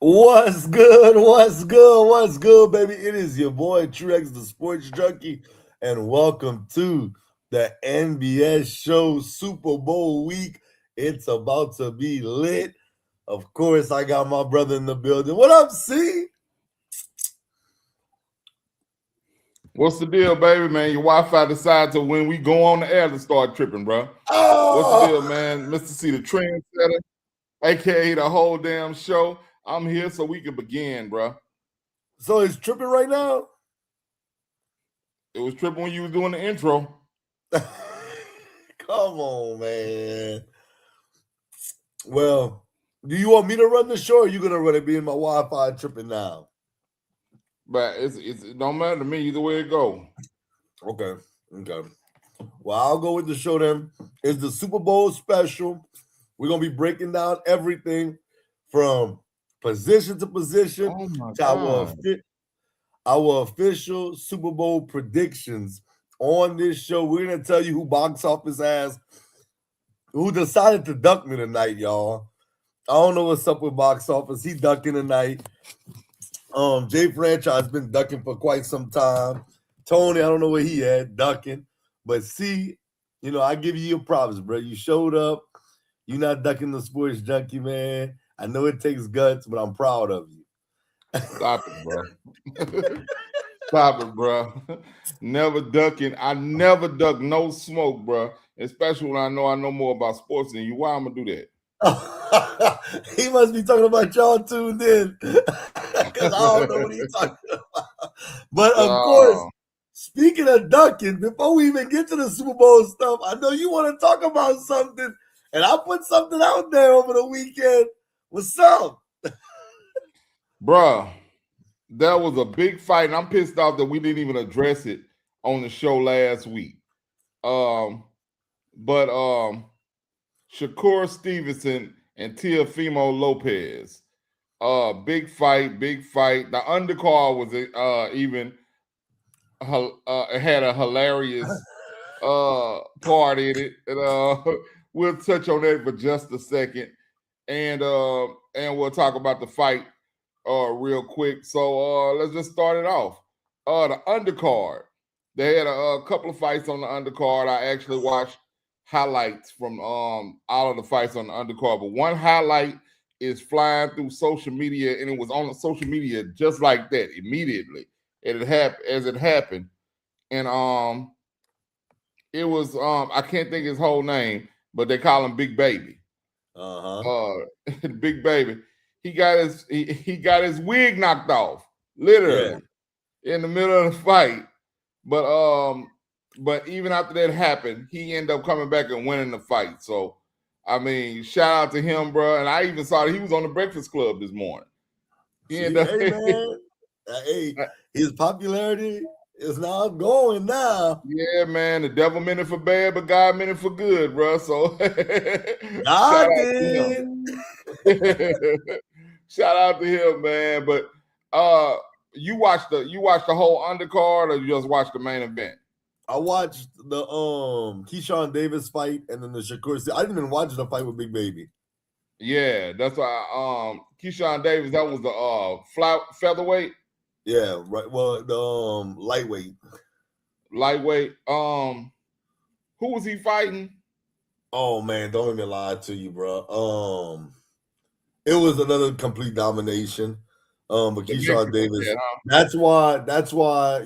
What's good? What's good? What's good, baby? It is your boy Trex, the Sports Junkie, and welcome to the NBS Show Super Bowl week. It's about to be lit. Of course, I got my brother in the building. What up, C? What's the deal, baby, man? Your Wi-Fi decides to when we go on the air to start tripping, bro. What's the deal, Oh, man? Mr. C, the trendsetter, aka the whole damn show. I'm here so we can begin, bro. so it's tripping right now? It was tripping when you was doing the intro. Come on, man. Well, do you want me to run the show or are you going to run it being my Wi-Fi tripping now? But it don't matter to me either way it go. Okay. Well, I'll go with the show then. It's the Super Bowl special. We're gonna be breaking down everything from position to position Oh my to god. our official Super Bowl predictions. On this show, we're gonna tell you who box office has, who decided to duck me tonight, y'all. I don't know what's up with box office. He ducking tonight. Jay Franchise been ducking for quite some time. Tony, I don't know where he at, ducking. But see, I give you your props, bro. You showed up. You're not ducking the Sports Junkie, man. I know it takes guts, but I'm proud of you. Stop it, bro. Stop it, bro. Never ducking. I never duck no smoke, bro. Especially when I know more about sports than you. Why I'm gonna do that? He must be talking about y'all tuned in. Because I don't know what he's talking about. But of course, speaking of ducking, before we even get to the Super Bowl stuff, I know you want to talk about something, and I put something out there over the weekend. What's up? Bruh, that was a big fight, and I'm pissed off that we didn't even address it on the show last week. But Shakur Stevenson and Teofimo Lopez. Big fight. The undercard was even had a hilarious part in it. And we'll touch on that for just a second. And we'll talk about the fight real quick. So let's just start it off. The undercard. They had a couple of fights on the undercard. I actually watched highlights from all of the fights on the undercard, but one highlight is flying through social media, and it was on social media just like that immediately. It happened as it happened, and it was I can't think his whole name, but they call him Big Baby. Big Baby. He got his wig knocked off, literally, in the middle of the fight. But even after that happened, he ended up coming back and winning the fight. So, I mean, shout out to him, bro. And I even saw that he was on the Breakfast Club this morning. Hey, man. Hey, his popularity is now going now. Yeah, man. The devil meant it for bad, but God meant it for good, bro. So, God did. Shout out to him, man. But you watched the whole undercard, or you just watched the main event? I watched the Keyshawn Davis fight and then the Shakur. I didn't even watch the fight with Big Baby. Yeah, that's why Keyshawn Davis, that was the featherweight. Yeah, right. Well, the lightweight. Lightweight. Who was he fighting? Oh man, don't let me lie to you, bro. It was another complete domination. But Keyshawn Davis. That's why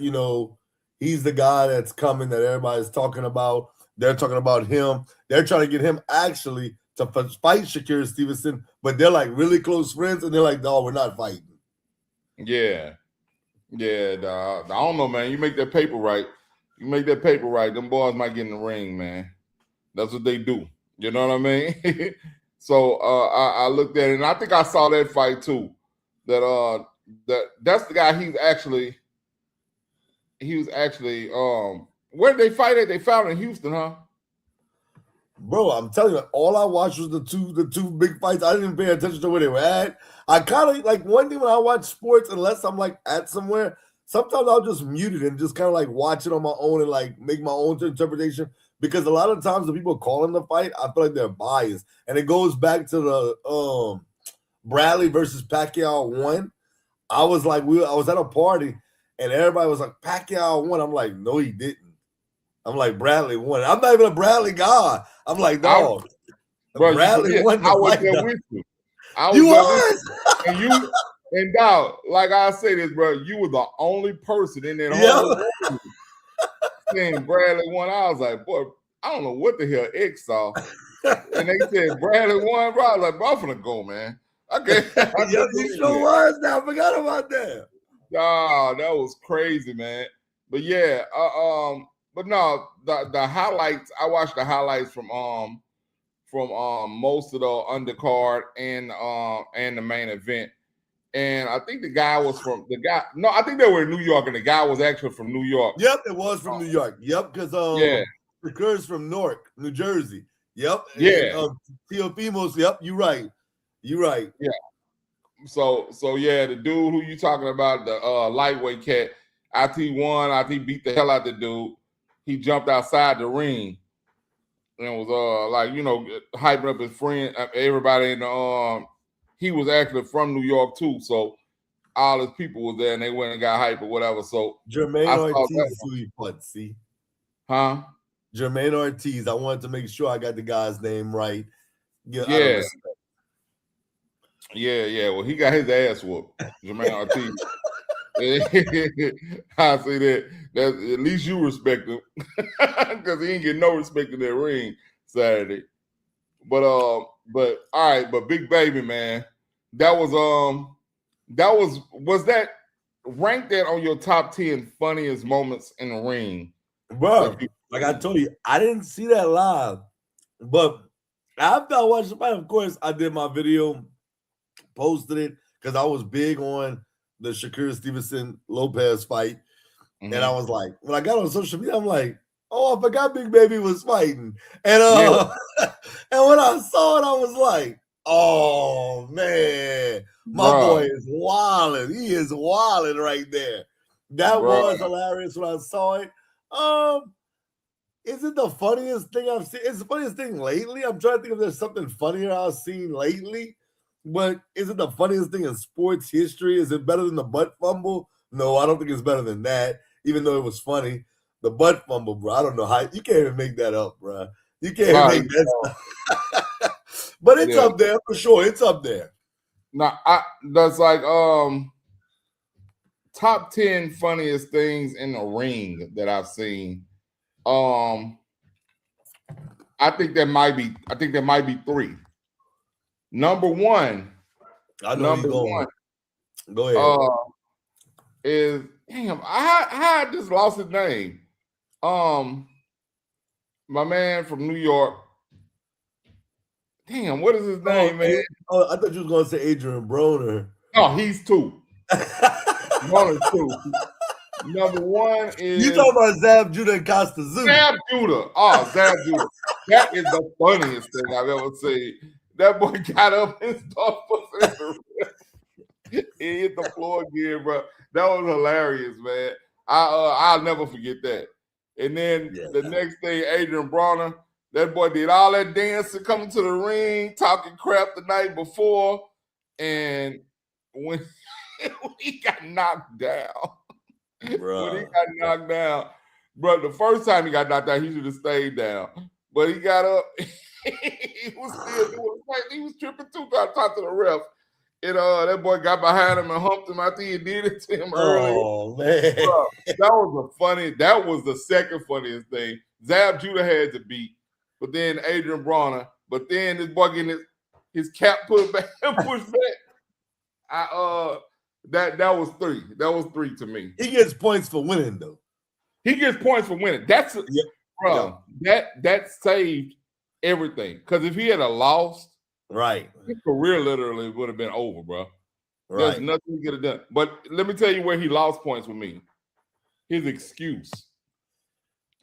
he's the guy that's coming that everybody's talking about. They're talking about him. They're trying to get him actually to fight Shakur Stevenson, but they're like really close friends, and they're like, "No, we're not fighting." Yeah, dog. I don't know, man. You make that paper right. Them boys might get in the ring, man. That's what they do. You know what I mean? So I looked at it, and I think I saw that fight too. That's the guy. He was actually where did they fight at? They fought in Houston, huh? Bro, I'm telling you, all I watched was the two big fights. I didn't pay attention to where they were at. I kind of like one thing when I watch sports, unless I'm like at somewhere, sometimes I'll just mute it and just kind of like watch it on my own and like make my own interpretation. Because a lot of times the people calling the fight, I feel like they're biased. And it goes back to the Bradley versus Pacquiao won, I was like, I was at a party and everybody was like, Pacquiao won. I'm like, no, he didn't. I'm like, Bradley won. I'm not even a Bradley guy. I'm like, dog. Bro, Bradley you forget, won the I was fight. there with you. I was You there with was? you. And you, and dog, like I say this, bro, you were the only person in that whole room saying Bradley won. I was like, boy, I don't know what the hell X saw. And they said Bradley won, bro. I was like, bro, I'm finna go, man. Okay. Yeah, you sure was. Now I forgot about that. Oh, that was crazy, man. But yeah, but no, the highlights, I watched the highlights from most of the undercard and the main event. And I think the guy was from I think they were in New York, and the guy was actually from New York. Yep, it was from New York. Yep, because the Kurds from Newark, New Jersey. Yep. Yeah. And, Teofimos, yep, you're right. You're right. Yeah. So yeah, the dude who you talking about, the lightweight cat, IT won, IT beat the hell out the dude. He jumped outside the ring and was like, you know, hyping up his friend, everybody in the he was actually from New York too, so all his people was there and they went and got hype or whatever. So Jermaine Ortiz, who he put, see? Huh? Jermaine Ortiz. I wanted to make sure I got the guy's name right. Yeah. Well, he got his ass whooped, Jermaine Ortiz. I say that at least you respect him because he ain't get no respect in that ring Saturday. But all right, but Big Baby, man, that was that ranked that on your top 10 funniest moments in the ring? Bro, like I told you, I didn't see that live, but after I watched the fight, of course, I did my video, posted it because I was big on the Shakur Stevenson Lopez fight. Mm-hmm. And I was like, when I got on social media, I'm like, oh, I forgot Big Baby was fighting. And and when I saw it, I was like, oh man, my boy is wilding. He is wilding right there. That was hilarious when I saw it. Is it the funniest thing I've seen? It's the funniest thing lately. I'm trying to think if there's something funnier I've seen lately. But is it the funniest thing in sports history? Is it better than the butt fumble? No, I don't think it's better than that, even though it was funny. The butt fumble, bro, I don't know how. You can't even make that up, bro. You can't even make that stuff. But it's up there for sure. It's up there. Now, that's like top 10 funniest things in the ring that I've seen. I think there might be 3. Number one. I know you're going. Go ahead. Is I just lost his name. My man from New York. Damn, what is his name, man? Oh, I thought you was gonna say Adrian Broner. No, he's 2. Broner's 2. Number 1 is you talking about Zab Judah and Costa Zoo. Zab Judah. Oh, Zab Judah. That is the funniest thing I've ever seen. That boy got up and started pushing he hit the floor again, bro. That was hilarious, man. I'll never forget that. And then the next thing, Adrian Broner, that boy did all that dancing, coming to the ring, talking crap the night before, and when he got knocked down, the first time he got knocked down, he should have stayed down. But he got up, he was still doing the fight. He was tripping too, trying to talk to the ref. And that boy got behind him and humped him. I think he did it to him early. Oh, man. Bro, that was the second funniest thing. Zab Judah had to beat, but then Adrian Broner, but then this boy getting his cap pushed back. That was 3. That was 3 to me. He gets points for winning, though. He gets points for winning. That saved everything. Because if he had lost, right, his career literally would have been over, bro. Right. There's nothing he could have done. But let me tell you where he lost points with me. His excuse.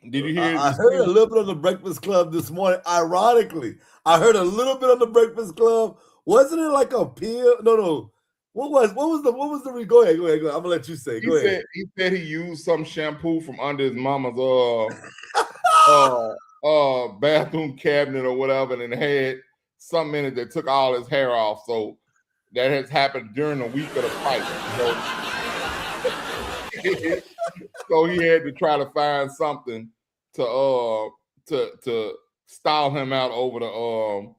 Did you hear? I heard a little bit on the Breakfast Club this morning. Ironically, I heard a little bit on the Breakfast Club. Wasn't it like a pill? No. What was the? Go ahead. I'm gonna let you say. Go ahead. He said he used some shampoo from under his mama's bathroom cabinet or whatever, and it had something in it that took all his hair off. So that has happened during the week of the fight. So he had to try to find something to style him out over the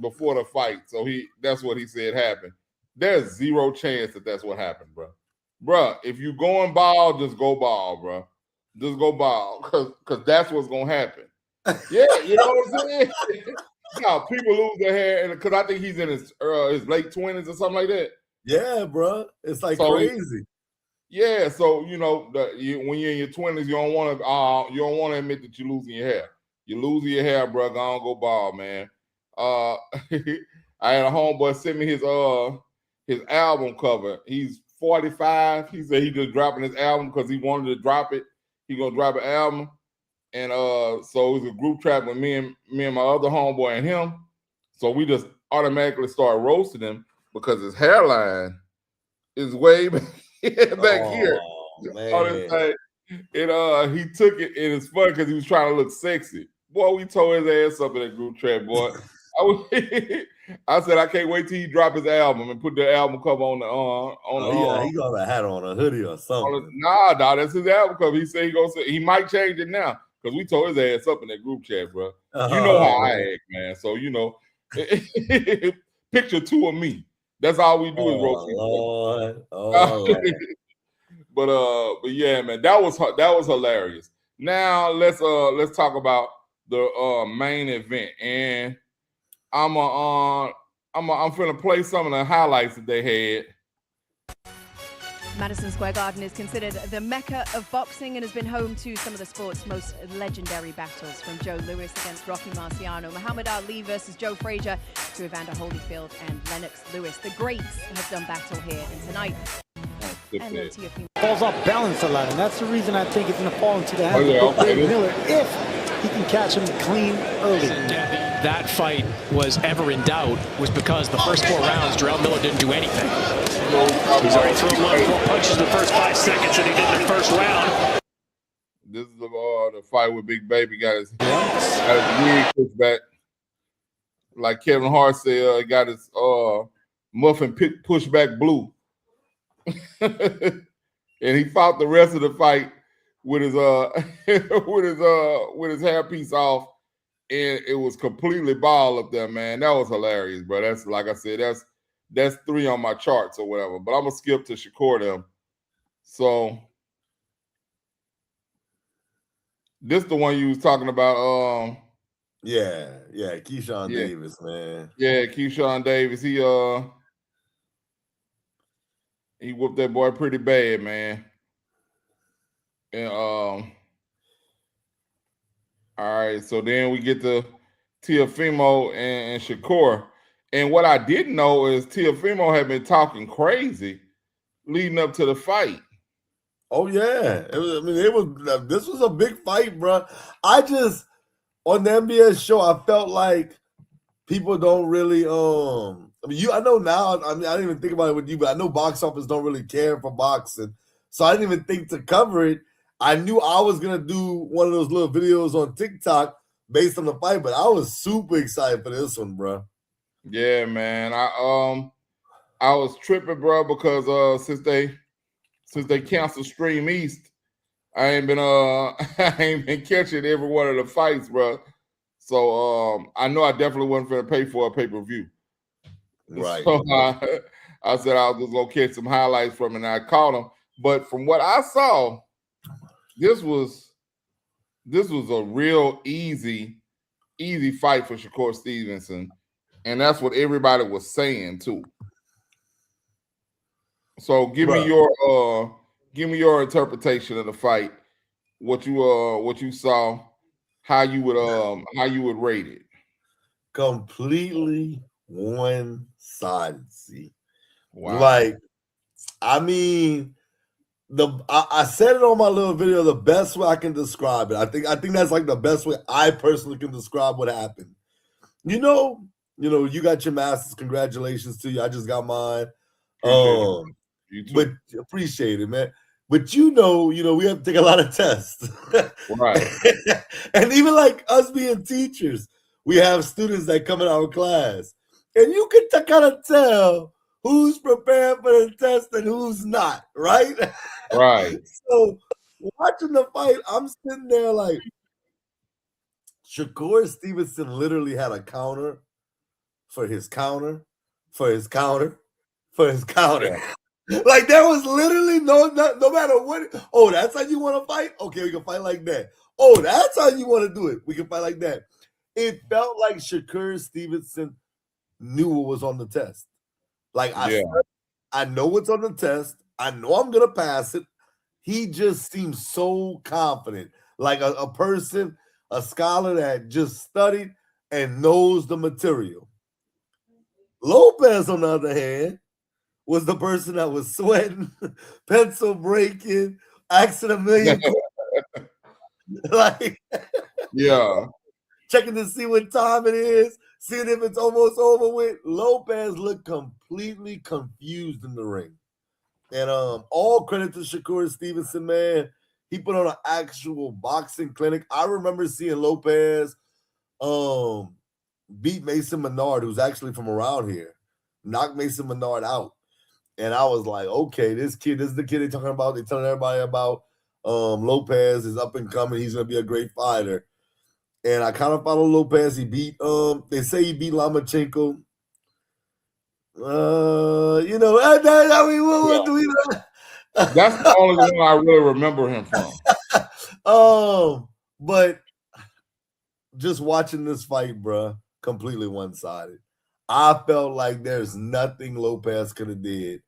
before the fight. So that's what he said happened. There's zero chance that that's what happened, bro. Bruh, if you going ball, just go ball, bro. Just go ball, cause that's what's gonna happen. Yeah, you know what I'm saying? Now people lose their hair, and because I think he's in his late 20s or something like that. Yeah, bro, it's like so crazy. Yeah, so you know when you're in your 20s, you don't want to admit that you're losing your hair. You're losing your hair, bro. Go ball, man. I had a homeboy send me his album cover. He's 45. He said he just dropping his album because he wanted to drop it. He gonna drop an album, and so it was a group track with me and my other homeboy and him. So we just automatically started roasting him because his hairline is way back here. Man. On his thing. And he took it, and it's funny because he was trying to look sexy. Boy, we tore his ass up in that group chat, boy. I said I can't wait till he drop his album and put the album cover on the he got a hat on, a hoodie or something. Nah, that's his album cover. He said he might change it now because we tore his ass up in that group chat, bro. You know how I act, man. So you know, picture two of me. That's all we do is roast people. But yeah, man, that was hilarious. Now let's talk about the main event, and I'm finna play some of the highlights that they had. Madison Square Garden is considered the mecca of boxing and has been home to some of the sport's most legendary battles, from Joe Louis against Rocky Marciano, Muhammad Ali versus Joe Frazier, to Evander Holyfield and Lennox Lewis. The greats have done battle here, and tonight falls off balance a lot, and that's the reason I think it's going to fall into the hands of Dave Miller if he can catch him clean early. That fight was ever in doubt was because the first 4 rounds, Jarrell Miller didn't do anything. He's already thrown 4 punches in the first 5 seconds that he did in the first round. This is the fight with Big Baby. Got his wig pushed back. Like Kevin Hart said, got his muffin pushed back blue. And he fought the rest of the fight with his with his hairpiece off, and it was completely bald up there, man. That was hilarious, bro. That's, like I said, that's 3 on my charts or whatever. But I'm gonna skip to Shakur them. So this the one you was talking about. Yeah, Keyshawn Davis, man. Yeah, Keyshawn Davis. He whooped that boy pretty bad, man. And all right, so then we get to Teofimo and Shakur. And what I didn't know is Teofimo had been talking crazy leading up to the fight. Oh yeah, this was a big fight, bro. On the NBS show, I felt like people don't really I know now. I didn't even think about it with you, but I know box office don't really care for boxing, so I didn't even think to cover it. I knew I was gonna do one of those little videos on TikTok based on the fight, but I was super excited for this one, bro. Yeah, man. I was tripping, bro, because since they canceled Stream East, I ain't been catching every one of the fights, bro. So I know I definitely wasn't gonna pay for a pay-per-view. Right. So I said I was just gonna catch some highlights from it, and I caught them. But from what I saw, this was a real easy fight for Shakur Stevenson, and that's what everybody was saying too. So give me your interpretation of the fight, what you saw, how you would rate it. Completely one-sided. See, wow. Like, I mean, I said it on my little video. The best way I can describe it, I think that's like the best way I personally can describe what happened. You know, you got your masters. Congratulations to you. I just got mine. You too. But appreciate it, man. But you know, we have to take a lot of tests, right? And even like us being teachers, we have students that come in our class, and you can kind of tell who's prepared for the test and who's not, right? Right. So watching the fight, I'm sitting there like Shakur Stevenson literally had a counter for his counter, for his counter, for his counter. Yeah. Like there was literally no matter what. Oh, that's how you want to fight? Okay, we can fight like that. Oh, that's how you want to do it. We can fight like that. It felt like Shakur Stevenson knew what was on the test. Like I know what's on the test. I know I'm gonna pass it. He just seems so confident, like a person, a scholar that just studied and knows the material. Lopez, on the other hand, was the person that was sweating, pencil breaking, asking a million like checking to see what time it is, seeing if it's almost over with. Lopez looked completely confused in the ring. And all credit to Shakur Stevenson, man. He put on an actual boxing clinic. I remember seeing Lopez beat Mason Menard, who's actually from around here, knock Mason Menard out. And I was like, okay, this is the kid they're talking about. They're telling everybody about Lopez is up and coming. He's going to be a great fighter. And I kind of follow Lopez. He beat, they say he beat Lomachenko. You know, I mean, what do we know? That's the only one I really remember him from. But just watching this fight, bro, completely one-sided. I felt like there's nothing Lopez could have did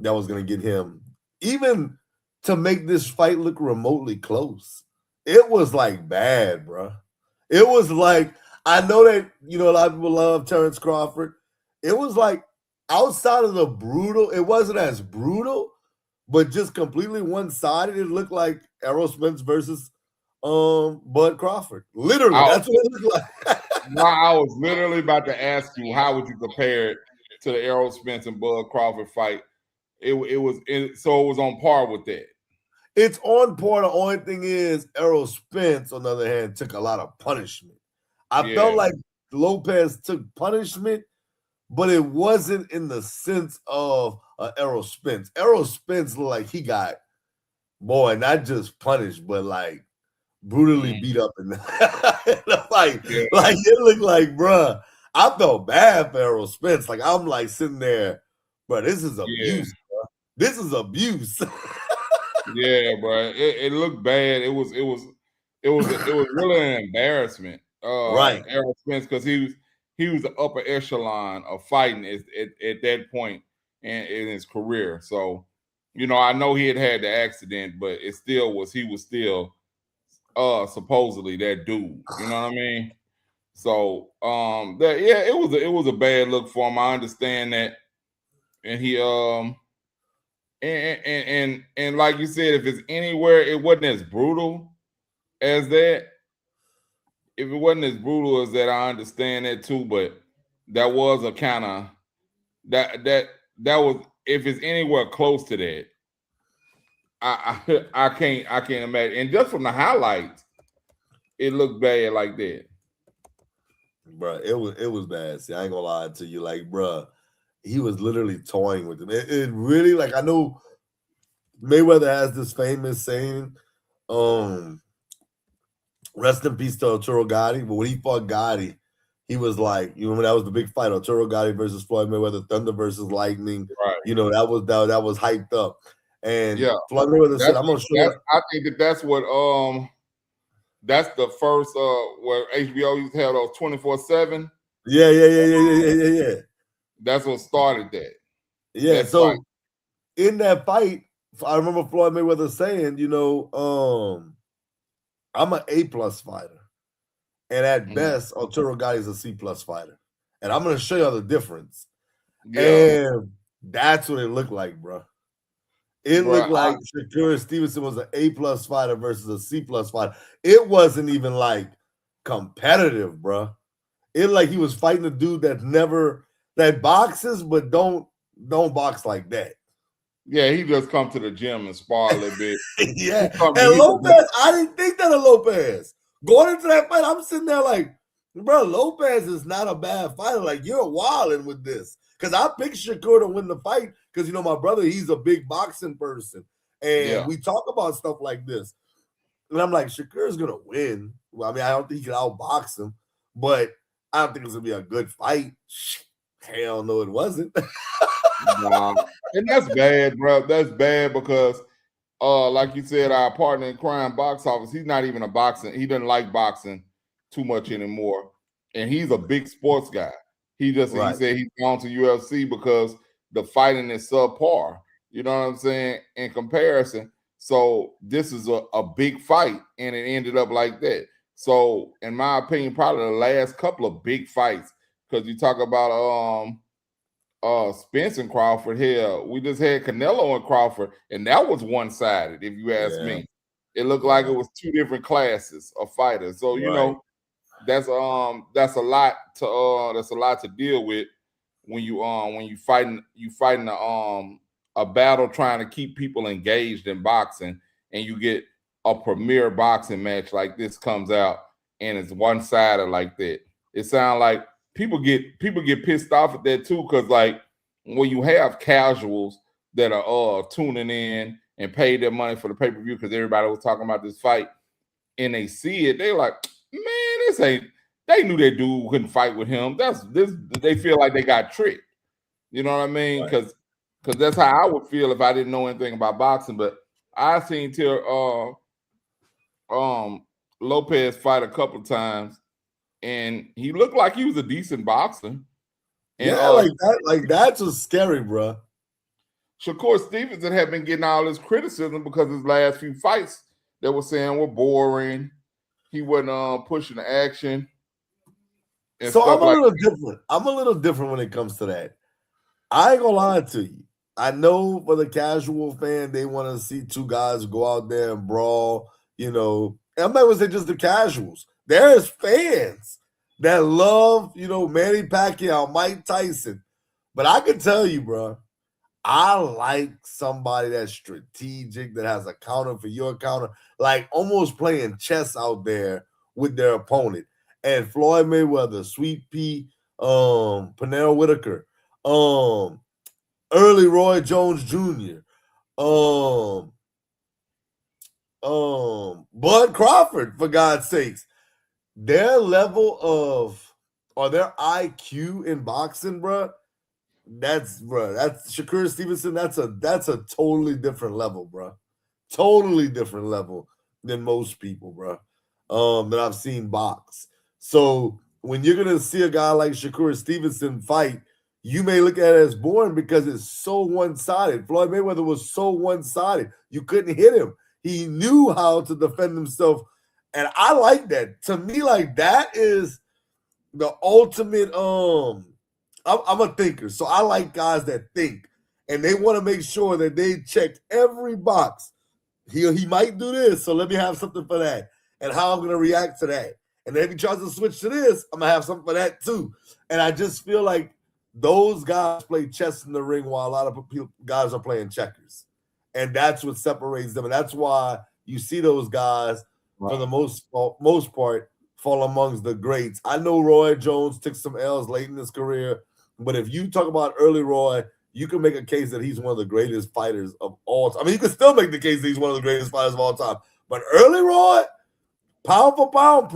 that was going to get him, even to make this fight look remotely close. It was like bad, bro. It was like, I know that, you know, a lot of people love Terrence Crawford. It was like outside of the brutal, it wasn't as brutal, but just completely one-sided. It looked like Errol Spence versus Bud Crawford. Literally, that's what it looked like. I was literally about to ask you, how would you compare it to the Errol Spence and Bud Crawford fight? So it was on par with that. It's on par. The only thing is, Errol Spence, on the other hand, took a lot of punishment. I felt like Lopez took punishment, but it wasn't in the sense of Errol Spence. Errol Spence looked like he got, boy, not just punished, but like brutally beat up in the fight. Yeah. Like it looked like, bruh, I felt bad for Errol Spence. Like I'm like sitting there, bro, this is abuse, bro. This is abuse. Yeah, bro. It looked bad. It was really an embarrassment. Right. Errol Spence, because he was the upper echelon of fighting at that point in his career. So, you know, I know he had the accident, but he was still supposedly that dude. You know what I mean? So it was a bad look for him. I understand that. And he and like you said, if it's anywhere, it wasn't as brutal as that. If it wasn't as brutal as that, I understand that too. But that was a kind of that was, if it's anywhere close to that, I can't imagine. And just from the highlights, it looked bad like that. Bro, it was bad. See, I ain't gonna lie to you. Like, bro, he was literally toying with him. It really, like, I know Mayweather has this famous saying, rest in peace to Arturo Gotti. But when he fought Gotti, he was like, you remember that was the big fight, Arturo Gotti versus Floyd Mayweather, Thunder versus Lightning. Right. You know, that was hyped up. And Floyd Mayweather said, I'm gonna show you. I think that's what that's the first where HBO used to have those 24/7. Yeah. That's what started that. Yeah. That so fight. In that fight, I remember Floyd Mayweather saying, you know, I'm an A+ fighter. And at best, Arturo Gotti is a C+ fighter. And I'm gonna show you the difference. Yeah. And that's what it looked like, bro. It looked like Shakur Stevenson was an A+ fighter versus a C+ fighter. It wasn't even like competitive, bro. It like he was fighting a dude that boxes, but don't box like that. Yeah, he just come to the gym and spar a little bit. Yeah. And Lopez, I didn't think that of Lopez. Going into that fight, I'm sitting there like, Bro, Lopez is not a bad fighter. Like, you're wilding with this. Because I picked Shakur to win the fight because, you know, my brother, he's a big boxing person. And we talk about stuff like this. And I'm like, Shakur's going to win. Well, I mean, I don't think he can outbox him. But I don't think it's going to be a good fight. Hell no, it wasn't. Nah. And that's bad, bro. That's bad because, like you said, our partner in crime, Box Office, he's not even a boxing. He doesn't like boxing too much anymore. And he's a big sports guy. He said he's gone to UFC because the fighting is subpar. You know what I'm saying? In comparison. So this is a big fight, and it ended up like that. So, in my opinion, probably the last couple of big fights, because you talk about Spence and Crawford here. We just had Canelo and Crawford, and that was one-sided, if you ask me. It looked like it was two different classes of fighters. So, you know, that's a lot to deal with when you fighting a battle trying to keep people engaged in boxing, and you get a premier boxing match like this comes out and it's one-sided like that. It sounds like people get pissed off at that too, because like when you have casuals that are tuning in and pay their money for the pay-per-view because everybody was talking about this fight and they see it, they're like, man, this ain't. They knew that dude couldn't fight with him. They feel like they got tricked. You know what I mean? Because that's how I would feel if I didn't know anything about boxing. But I seen Lopez fight a couple times, and he looked like he was a decent boxer. And, that's what's scary, bro. Shakur Stevenson had been getting all this criticism because his last few fights they were saying were boring. He wasn't pushing the action. So I'm a little different. I'm a little different when it comes to that. I ain't gonna lie to you. I know for the casual fan, they want to see two guys go out there and brawl, you know. And I'm not gonna say just the casuals. There's fans that love, you know, Manny Pacquiao, Mike Tyson. But I can tell you, bro, I like somebody that's strategic, that has a counter for your counter, like almost playing chess out there with their opponent. And Floyd Mayweather, Sweet Pea, Pernell Whitaker, early Roy Jones Jr., Bud Crawford, for God's sakes. Their level of, or their IQ in boxing, bro, that's Shakur Stevenson. That's a totally different level, bro. Totally different level than most people, bro. That I've seen box. So when you're gonna see a guy like Shakur Stevenson fight, you may look at it as boring because it's so one-sided. Floyd Mayweather was so one-sided. You couldn't hit him. He knew how to defend himself. And I like that. To me, like, that is the ultimate. I'm a thinker, so I like guys that think, and they want to make sure that they check every box. He might do this, so let me have something for that, and how I'm going to react to that. And then if he tries to switch to this, I'm going to have something for that too. And I just feel like those guys play chess in the ring while a lot of guys are playing checkers. And that's what separates them. And that's why you see those guys, for the most part, fall amongst the greats. I know Roy Jones took some L's late in his career, but if you talk about early Roy, you can make a case that he's one of the greatest fighters of all time. I mean, you can still make the case that he's one of the greatest fighters of all time. But early Roy, pound for pound,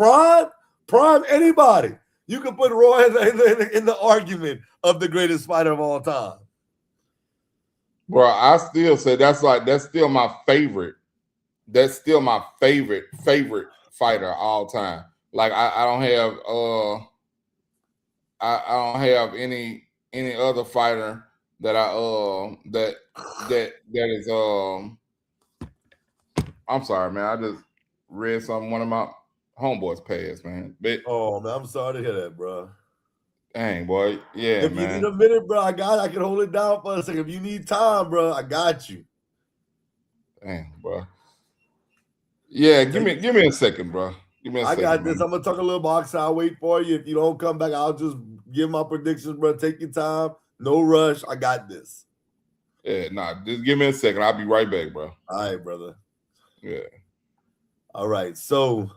prime anybody. You can put Roy in the argument of the greatest fighter of all time. Bro, I still say that's still my favorite. That's still my favorite fighter of all time. Like I don't have any other fighter that that is I'm sorry, man. I just read something one of my homeboys passed, man. But, oh man, I'm sorry to hear that, bro. Dang, boy. Yeah, if man. you need a minute, bro, I can hold it down for a second. If you need time, bro, I got you. Dang, bro. Yeah, give me a second, bro. Give me a second. I got this. I'm gonna talk a little boxing. I'll wait for you. If you don't come back, I'll just give my predictions, bro. Take your time. No rush. I got this. Yeah, just give me a second. I'll be right back, bro. All right, brother. Yeah. All right. So,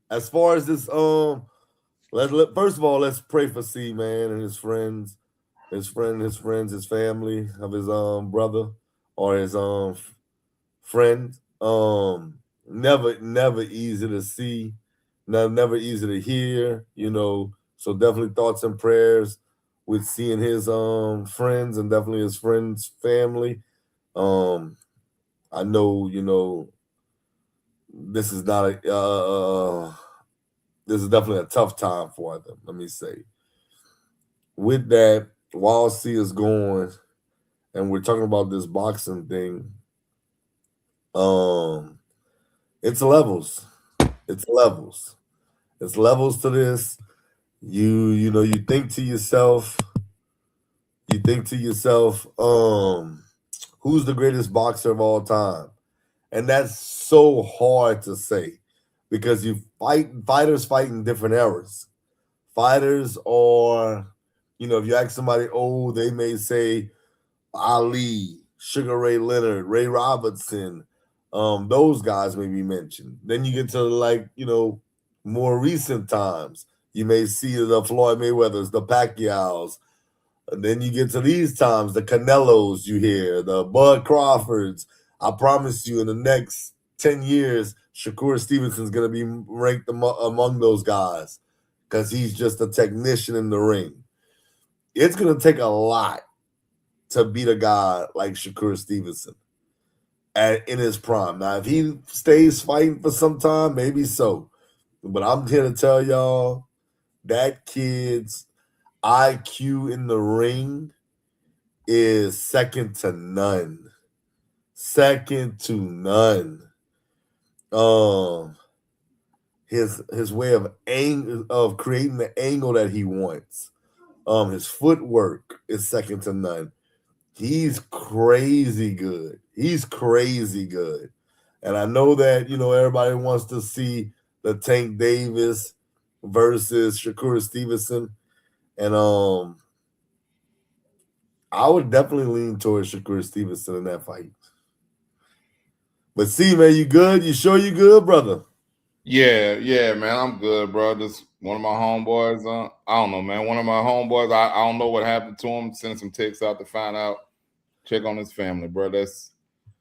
as far as this, first of all, let's pray for C, man, and his friends, his friends, his family of his brother or his friend. Never easy to see, never easy to hear, So definitely thoughts and prayers with seeing his friends and definitely his friends' family. I know, this is not this is definitely a tough time for them, let me say. With that, while C is going, and we're talking about this boxing thing, it's levels. It's levels. It's levels to this. You think to yourself, who's the greatest boxer of all time? And that's so hard to say because fighters fight in different eras. Fighters are, if you ask somebody old, they may say Ali, Sugar Ray Leonard, Ray Robertson, those guys may be mentioned. Then you get to more recent times. You may see the Floyd Mayweathers, the Pacquiaos. And then you get to these times, the Canelos you hear, the Bud Crawfords. I promise you in the next 10 years, Shakur Stevenson's going to be ranked among those guys because he's just a technician in the ring. It's going to take a lot to beat a guy like Shakur Stevenson in his prime. Now, if he stays fighting for some time, maybe so. But I'm here to tell y'all that kid's IQ in the ring is second to none. Second to none. His way of creating the angle that he wants. His footwork is second to none. He's crazy good. And I know that, everybody wants to see the Tank Davis versus Shakur Stevenson. And I would definitely lean towards Shakur Stevenson in that fight. But see, man, you good? You sure you good, brother? Yeah, man, I'm good, bro. Just one of my homeboys. I don't know, man. One of my homeboys. I don't know what happened to him. Sending some texts out to find out. Check on his family, bro. That's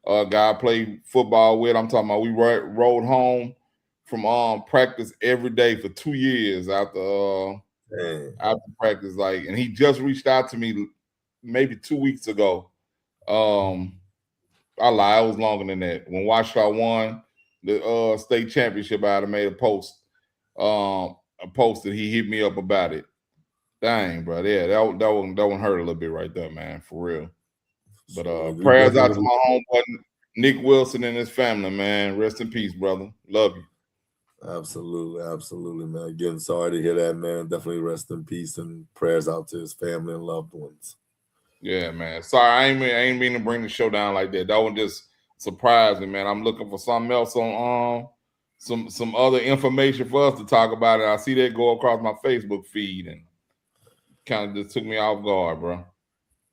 a guy I played football with. I'm talking about we rode home from practice every day for 2 years after practice. And he just reached out to me maybe 2 weeks ago. I lie, it was longer than that. When Washington won the state championship, I had made a post. A post that he hit me up about it. Dang, bro. Yeah, that one hurt a little bit right there, man, for real. But prayers out to my homeboy Nick Wilson and his family, man. Rest in peace, brother. Love you. Absolutely, man. Again, sorry to hear that, man. Definitely rest in peace and prayers out to his family and loved ones. Yeah, man. Sorry, I ain't mean to bring the show down like that. That one just surprised me, man. I'm looking for something else on some other information for us to talk about it. I see that go across my Facebook feed and kind of just took me off guard, bro.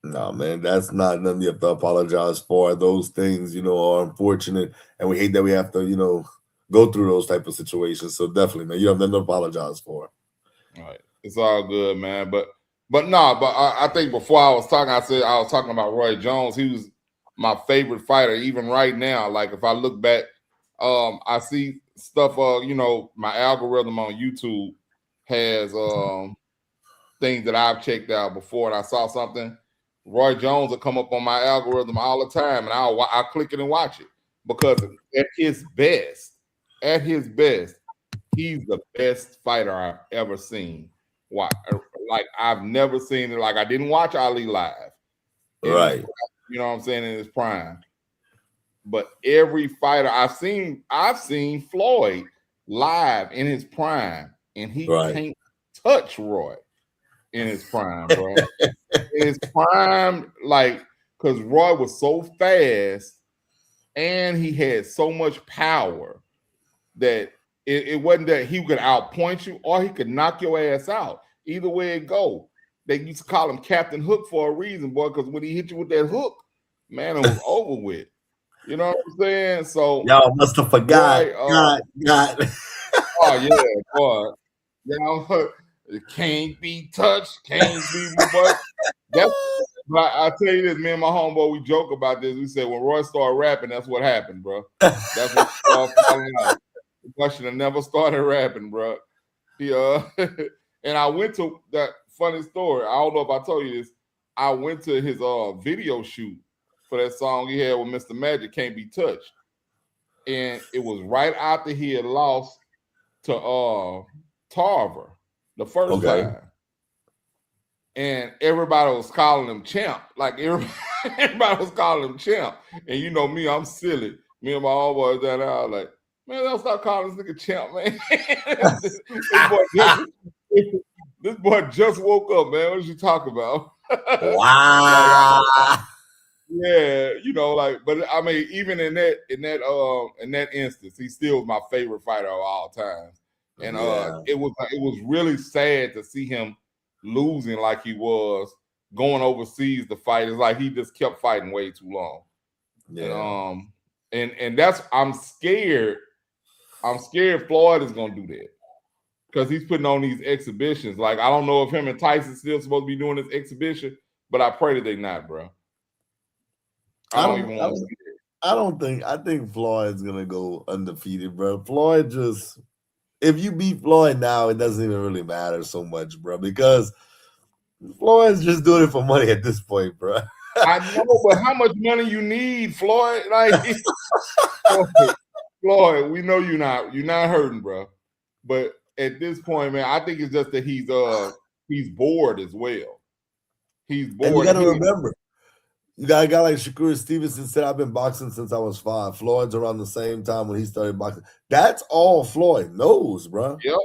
No, man, that's not nothing you have to apologize for. Those things, are unfortunate, and we hate that we have to, go through those type of situations. So definitely, man, you have nothing to apologize for. All right, it's all good, man. But I think before I was talking, I said I was talking about Roy Jones. He was my favorite fighter, even right now. Like if I look back, I see stuff. My algorithm on YouTube has things that I've checked out before, and I saw something. Roy Jones will come up on my algorithm all the time, and I'll click it and watch it because at his best, he's the best fighter I've ever seen. Why? Like I've never seen it. Like I didn't watch Ali live, right? You know what I'm saying, in his prime. But every fighter I've seen Floyd live in his prime, and he can't touch Roy in his prime, bro. In his prime, because Roy was so fast and he had so much power that it wasn't that he could outpoint you or he could knock your ass out. Either way it go. They used to call him Captain Hook for a reason, boy, because when he hit you with that hook, man, it was over with. You know what I'm saying? So y'all must have forgot. God. Oh yeah, boy. Yeah, it can't be touched, can't be but that's but I tell you this, me and my homeboy, we joke about this. We said when Roy started rapping, that's what happened, bro. That's what started falling out. Boy should have never started rapping, bro. He and I went to that funny story. I don't know if I told you this. I went to his video shoot for that song he had with Mr. Magic, Can't Be Touched. And it was right after he had lost to Tarver the first time. And everybody was calling him champ. Like everybody was calling him champ. And you know me, I'm silly. Me and my homeboys down there, I was like, man, don't stop calling this nigga champ, man. this boy just woke up, man. What you talking about? Wow. Yeah, you know, like, but I mean, even in that instance, he still my favorite fighter of all time. And it was really sad to see him losing like he was going overseas to fight. It's like he just kept fighting way too long. Yeah. And that's I'm scared Floyd is gonna do that because he's putting on these exhibitions. Like I don't know if him and Tyson still supposed to be doing this exhibition, but I pray that they not, bro. I don't even want to see it. I think Floyd's gonna go undefeated, bro. Floyd just if you beat Floyd now, it doesn't even really matter so much, bro, because Floyd's just doing it for money at this point, bro. I know, but how much money you need, Floyd? Like Floyd, we know you're not hurting, bro. But at this point, man, I think it's just that he's bored as well. He's bored. And you got to remember, you got a guy like Shakur Stevenson said, I've been boxing since I was 5. Floyd's around the same time when he started boxing. That's all Floyd knows, bro. Yep.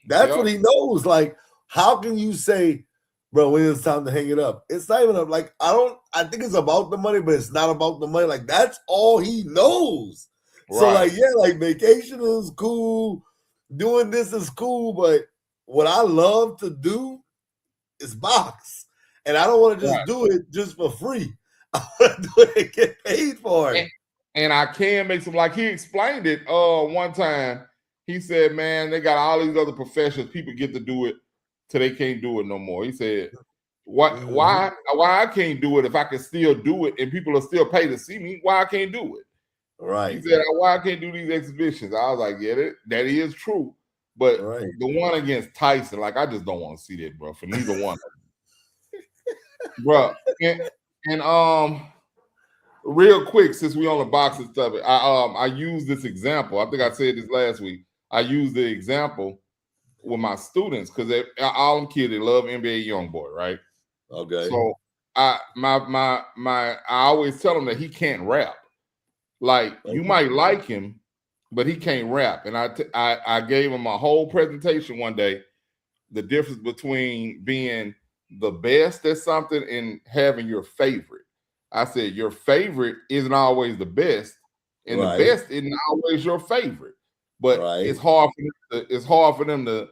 That's what he knows. Like, how can you say, bro, when it's time to hang it up? It's not even like, I think it's about the money, but it's not about the money. Like, that's all he knows. Right. So, like, yeah, like vacation is cool. Doing this is cool. But what I love to do is box. And I don't want to just do it just for free. I want to do it and get paid for it. And I can make some, like he explained it one time. He said, man, they got all these other professions. People get to do it till they can't do it no more. He said, why I can't do it if I can still do it and people will still pay to see me? Why I can't do it? Right. He said, why I can't do these exhibitions? I was like, yeah, that is true. But the one against Tyson, like, I just don't want to see that, bro, for neither one of them. Bro, and real quick, since we on the boxing stuff, I use this example. I think I said this last week. I use the example with my students because all them kids, they love NBA YoungBoy, right? Okay. So I always tell them that he can't rap. Like you might like him, but he can't rap. And I gave him a whole presentation one day, the difference between being the best at something and having your favorite. I said your favorite isn't always the best, and the best isn't always your favorite. But it's hard for them to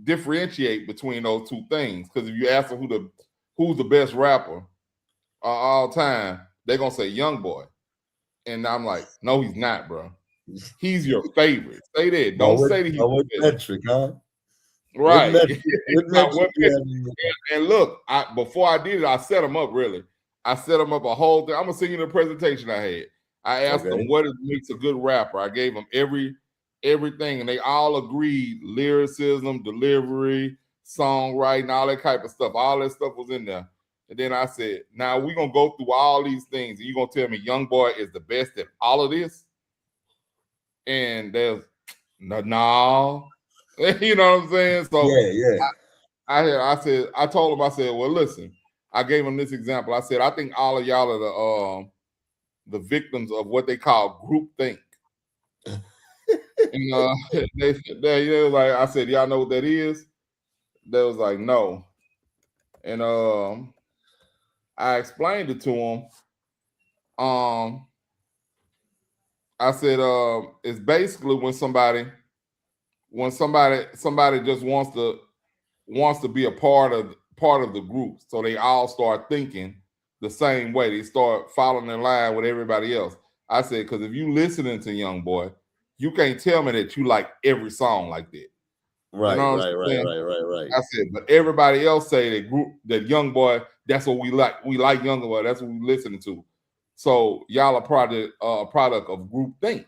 differentiate between those two things. Because if you ask them who's the best rapper all time, they're gonna say YoungBoy. And I'm like, no, he's not, bro. He's your favorite. Say that. Don't say that he's the best. Metric, huh? Right. And look, before I did it, I set him up really. I set him up a whole thing. I'm gonna send you the presentation I had. I asked them what makes a good rapper. I gave them everything, and they all agreed: lyricism, delivery, songwriting, all that type of stuff. All that stuff was in there. And then I said, now we're gonna go through all these things, and you're gonna tell me YoungBoy is the best at all of this? And there's no. You know what I'm saying? So I told him, I said, well, listen, I gave him this example. I said, I think all of y'all are the victims of what they call groupthink. And they was like, I said, y'all know what that is? They was like, no. And I explained it to him. I said, it's basically when somebody just wants to be a part of the group, so they all start thinking the same way. They start following in line with everybody else. I said, because if you listening to Young Boy, you can't tell me that you like every song like that. Right, you know right. I said, but everybody else say that Young Boy, that's what we like. We like Young Boy. That's what we listening to. So y'all are product of group think.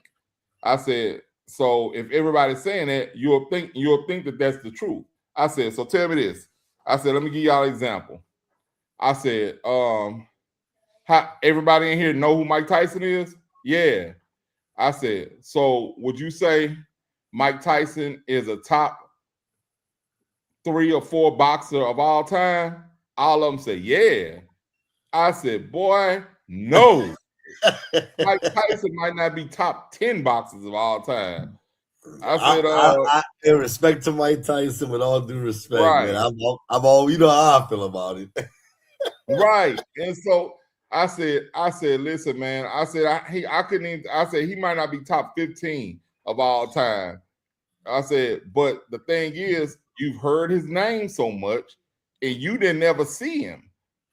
I said, so if everybody's saying that, you'll think that that's the truth. I said, so tell me this. I said, let me give y'all an example. I said, how everybody in here know who Mike Tyson is? Yeah. I said, so would you say Mike Tyson is a top 3 or 4 boxer of all time? All of them say, yeah. I said, boy, no. Mike Tyson might not be top 10 boxers of all time. I said, I in respect to Mike Tyson, with all due respect, right. man, I'm all, you know how I feel about it. Right. And so I said, listen, man. I said, I couldn't even. I said he might not be top 15 of all time. I said, but the thing is, you've heard his name so much, and you didn't ever see him.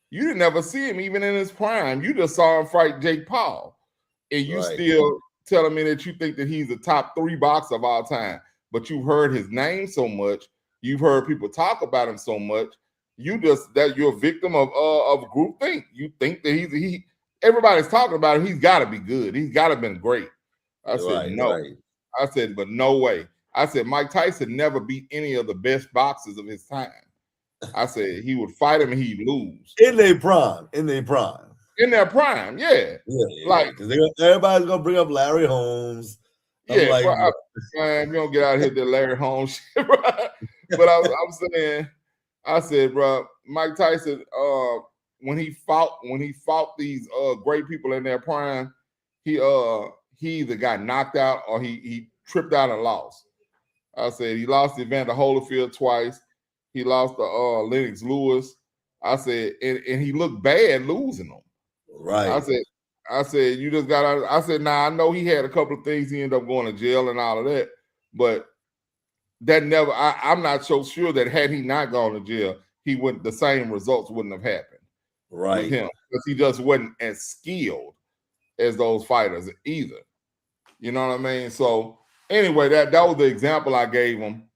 You didn't ever see him even in his prime. You just saw him fight Jake Paul, and you still telling me that you think that he's a top 3 boxer of all time. But you've heard his name so much, you've heard people talk about him so much. You're a victim of groupthink. You think that everybody's talking about him. He's got to be good. He's got to have been great. I said no. Right. I said, but no way. I said Mike Tyson never beat any of the best boxers of his time. I said he would fight him and he'd lose in their prime. In their prime, yeah. Like everybody's gonna bring up Larry Holmes. I'm like, man, we don't get out of here that Larry Holmes shit, right? But I'm saying. I said, bro, Mike Tyson, when he fought these great people in their prime, he either got knocked out or he tripped out and lost. I said he lost to Evander Holyfield twice. He lost to Lennox Lewis. I said, and he looked bad losing them. Right. I said you just got out. I said, I know he had a couple of things. He ended up going to jail and all of that, but. That never. I'm not so sure that had he not gone to jail, the same results wouldn't have happened. Right. With him, because he just wasn't as skilled as those fighters either. You know what I mean? So anyway, that was the example I gave him,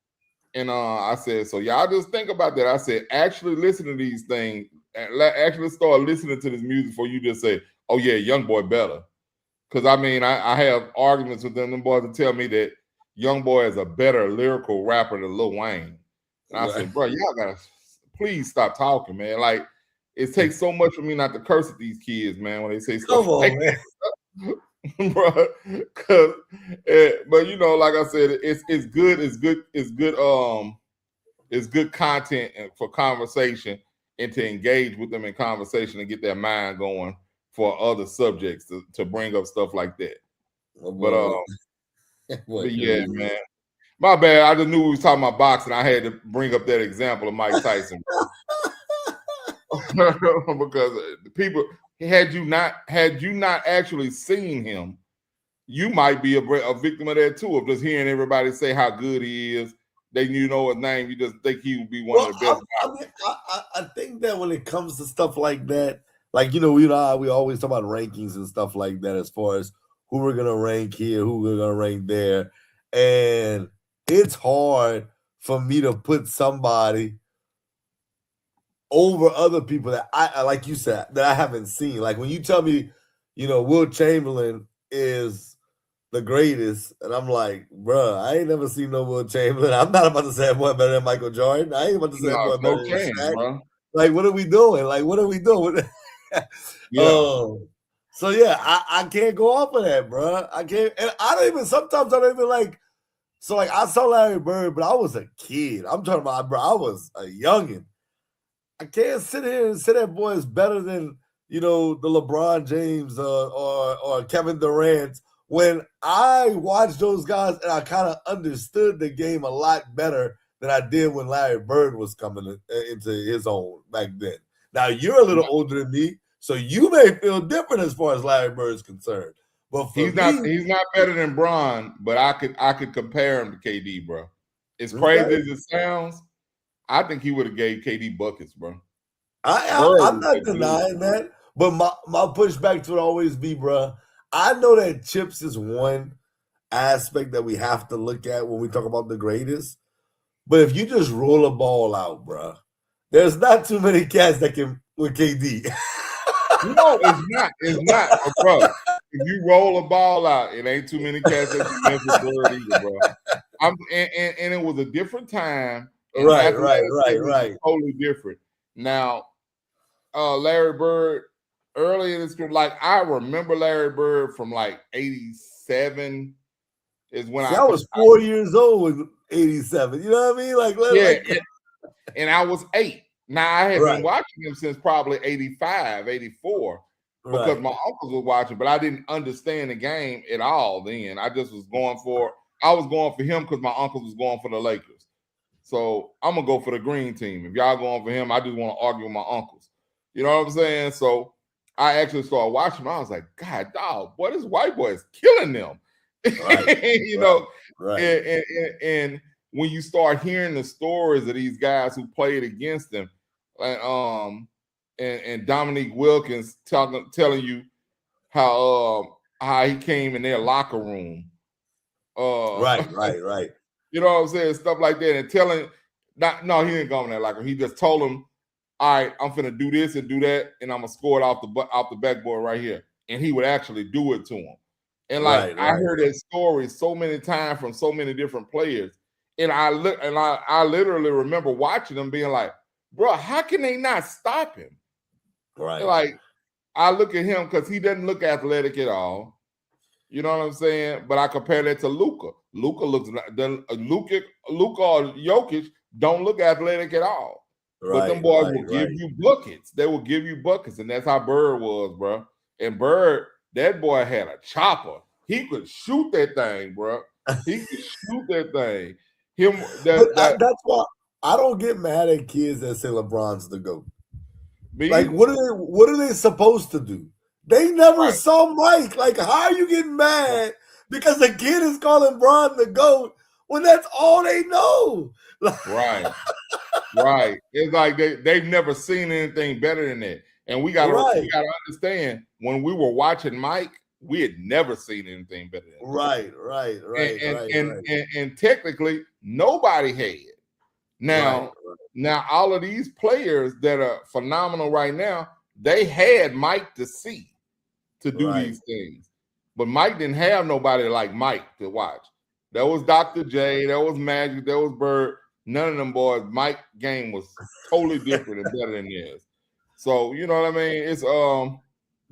and I said, so y'all just think about that. I said, actually listen to these things, and actually start listening to this music before you just say, oh yeah, Young Boy better. Because I mean, I have arguments with them boys to tell me that Young Boy is a better lyrical rapper than Lil Wayne. And I said, bro, y'all gotta please stop talking, man. Like, it takes so much for me not to curse at these kids, man, when they say stuff like that. Bro, but you know, like I said, it's good content for conversation and to engage with them in conversation and get their mind going for other subjects to bring up stuff like that. But yeah, man. My bad. I just knew we was talking about boxing. I had to bring up that example of Mike Tyson. Because the people, had you not actually seen him, you might be a victim of that too, of just hearing everybody say how good he is. They know his name, you just think he would be one of the best. I think that when it comes to stuff like that, like, you know, we always talk about rankings and stuff like that as far as who we're going to rank here, who we're going to rank there. And it's hard for me to put somebody over other people that I like you said, that I haven't seen. Like when you tell me, you know, Will Chamberlain is the greatest, and I'm like, bro, I ain't never seen no Will Chamberlain. I'm not about to say one better than Michael Jordan. I ain't about to say one better than Shaq. Bro. Like, what are we doing? So yeah, I can't go off of that, bro. I can't, and sometimes I don't even like. So like, I saw Larry Bird, but I was a kid. I'm talking about, bro, I was a youngin'. I can't sit here and say that boy is better than, you know, the LeBron James or Kevin Durant. When I watched those guys and I kind of understood the game a lot better than I did when Larry Bird was coming into his own back then. Now you're a little older than me, so you may feel different as far as Larry Bird's concerned. But he's not better than Bron, but I could compare him to KD, bro. As crazy as it sounds, I think he would have gave KD buckets, bro. I'm not denying that, but my pushback would always be, bro, I know that chips is one aspect that we have to look at when we talk about the greatest. But if you just roll a ball out, bro, there's not too many cats that can with KD. No, it's not. It's not, bro. If you roll a ball out, it ain't too many cats that can mess with Bird either, bro. And it was a different time. Right. Totally different. Now, Larry Bird, early in his career, like I remember Larry Bird from like 87 is when I was 4 years old in 87. You know what I mean? And I was 8. Now I had been watching him since probably 85, 84 because my uncles were watching, but I didn't understand the game at all then. I just was going for him because my uncles was going for the Lakers. So I'm gonna go for the green team. If y'all going for him, I just want to argue with my uncles. You know what I'm saying? So I actually started watching him. I was like, God, dog, boy, this white boy is killing them. And when you start hearing the stories of these guys who played against him, and Dominique Wilkins telling you how he came in their locker room. Right. You know what I'm saying? Stuff like that. And telling no, he didn't go in that locker room. He just told him, all right, I'm finna do this and do that, and I'm gonna score it off the backboard right here. And he would actually do it to him. And I heard that story so many times from so many different players. And I literally remember watching them being like, bro, how can they not stop him? Right. Like, I look at him because he doesn't look athletic at all. You know what I'm saying? But I compare that to Luka. Luka or Jokic don't look athletic at all. But them boys will give you buckets. They will give you buckets. And that's how Bird was, bro. And Bird, that boy had a chopper. He could shoot that thing, bro. He could shoot that thing. That's why I don't get mad at kids that say LeBron's the GOAT. Like, what are they supposed to do? They never saw Mike. Like, how are you getting mad because the kid is calling Bron the GOAT when that's all they know? Right. It's like they've never seen anything better than that. And we gotta understand, when we were watching Mike, we had never seen anything better than that. Right. And technically, nobody had. Now, all of these players that are phenomenal right now, they had Mike to see to do these things. But Mike didn't have nobody like Mike to watch. There was Dr. J, there was Magic, there was Bird. None of them boys. Mike's game was totally different and better than theirs. So, you know what I mean? It's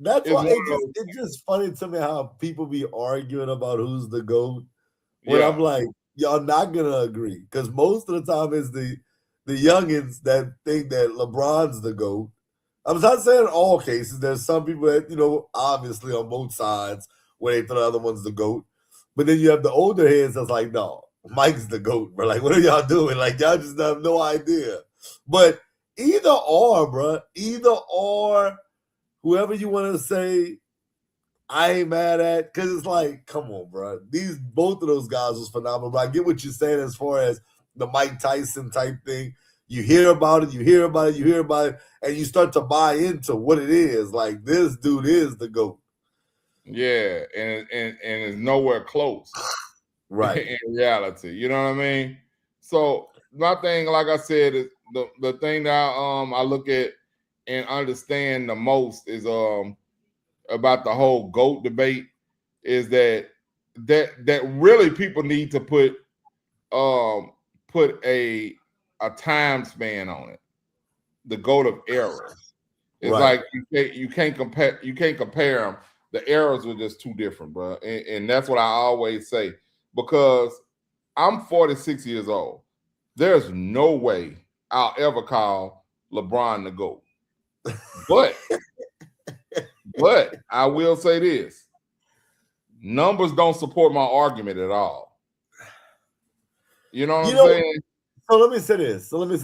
that's why it's just funny to me how people be arguing about who's the GOAT. When I'm like, y'all not gonna agree. Because most of the time it's the youngins that think that LeBron's the GOAT. I'm not saying in all cases. There's some people that, obviously on both sides where they throw the other one's the GOAT. But then you have the older heads that's like, no, Mike's the GOAT, bro. Like, what are y'all doing? Like, y'all just have no idea. But either or, bro. Either or, whoever you want to say, I ain't mad at. Because it's like, come on, bro. Both of those guys was phenomenal. But I get what you're saying as far as the Mike Tyson type thing. You hear about it, and you start to buy into what it is. Like, this dude is the GOAT. Yeah, and it's nowhere close. Right. In reality. You know what I mean? So my thing, like I said, is the thing that I look at and understand the most is about the whole GOAT debate is that really people need to put a time span on it. The GOAT of errors. It's like you can't compare them. The errors were just too different, bro. And that's what I always say. Because I'm 46 years old. There's no way I'll ever call LeBron the GOAT. But I will say this. Numbers don't support my argument at all. You know what I'm saying? So let me say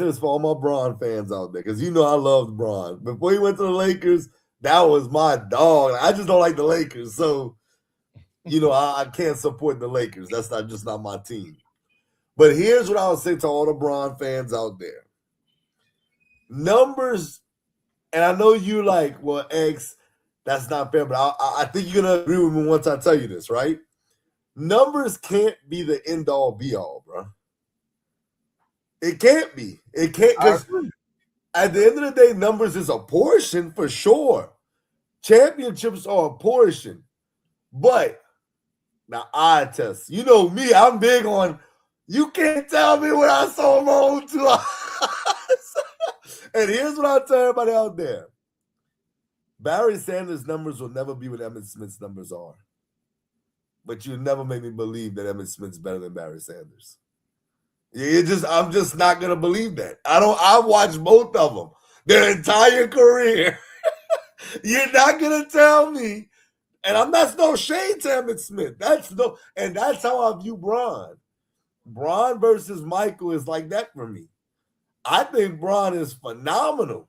this for all my Bron fans out there, because I loved Bron. Before he went to the Lakers, that was my dog. I just don't like the Lakers. So, I can't support the Lakers. That's not my team. But here's what I would say to all the Bron fans out there. Numbers, and I know you like, well, X, That's not fair, but I think you're gonna agree with me once I tell you this, right? Numbers can't be the end all be all, bro. It can't be. It can't, because at the end of the day, numbers is a portion for sure. Championships are a portion, but now eye test. You know me, I'm big on. You can't tell me what I saw my own 2 eyes. And here's what I tell everybody out there. Barry Sanders' numbers will never be what Emmitt Smith's numbers are. But you'll never make me believe that Emmitt Smith's better than Barry Sanders. I'm just not gonna believe that. I watched both of them their entire career. You're not gonna tell me, and that's no shade to Emmitt Smith. That's how I view Bron. Bron versus Michael is like that for me. I think Bron is phenomenal.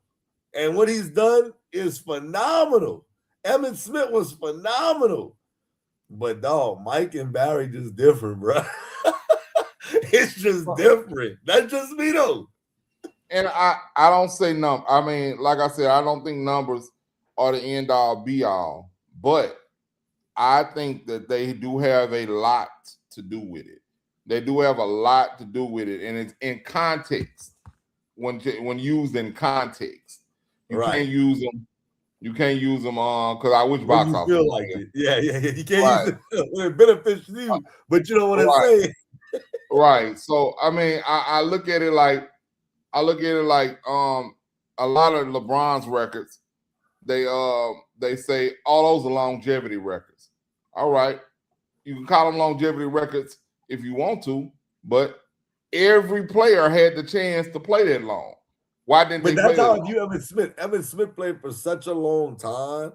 And what he's done is phenomenal. Emmitt Smith was phenomenal. But dog, Mike and Barry just different, bro. It's just different. That's just me though. And I don't say number. I mean, like I said, I don't think numbers are the end all be all. But I think that they do have a lot to do with it. They do have a lot to do with it, and it's in context. When used in context, you can't use them. You can't use them because I wish box office. Feel like it. Yeah. You can't use it when it benefits you, but you don't want to say. Right. So I mean, I look at it like a lot of LeBron's records. They say all those are longevity records. All right, you can call them longevity records if you want to, but every player had the chance to play that long. Why didn't they? But that's how I view Emmitt Smith. Emmitt Smith played for such a long time,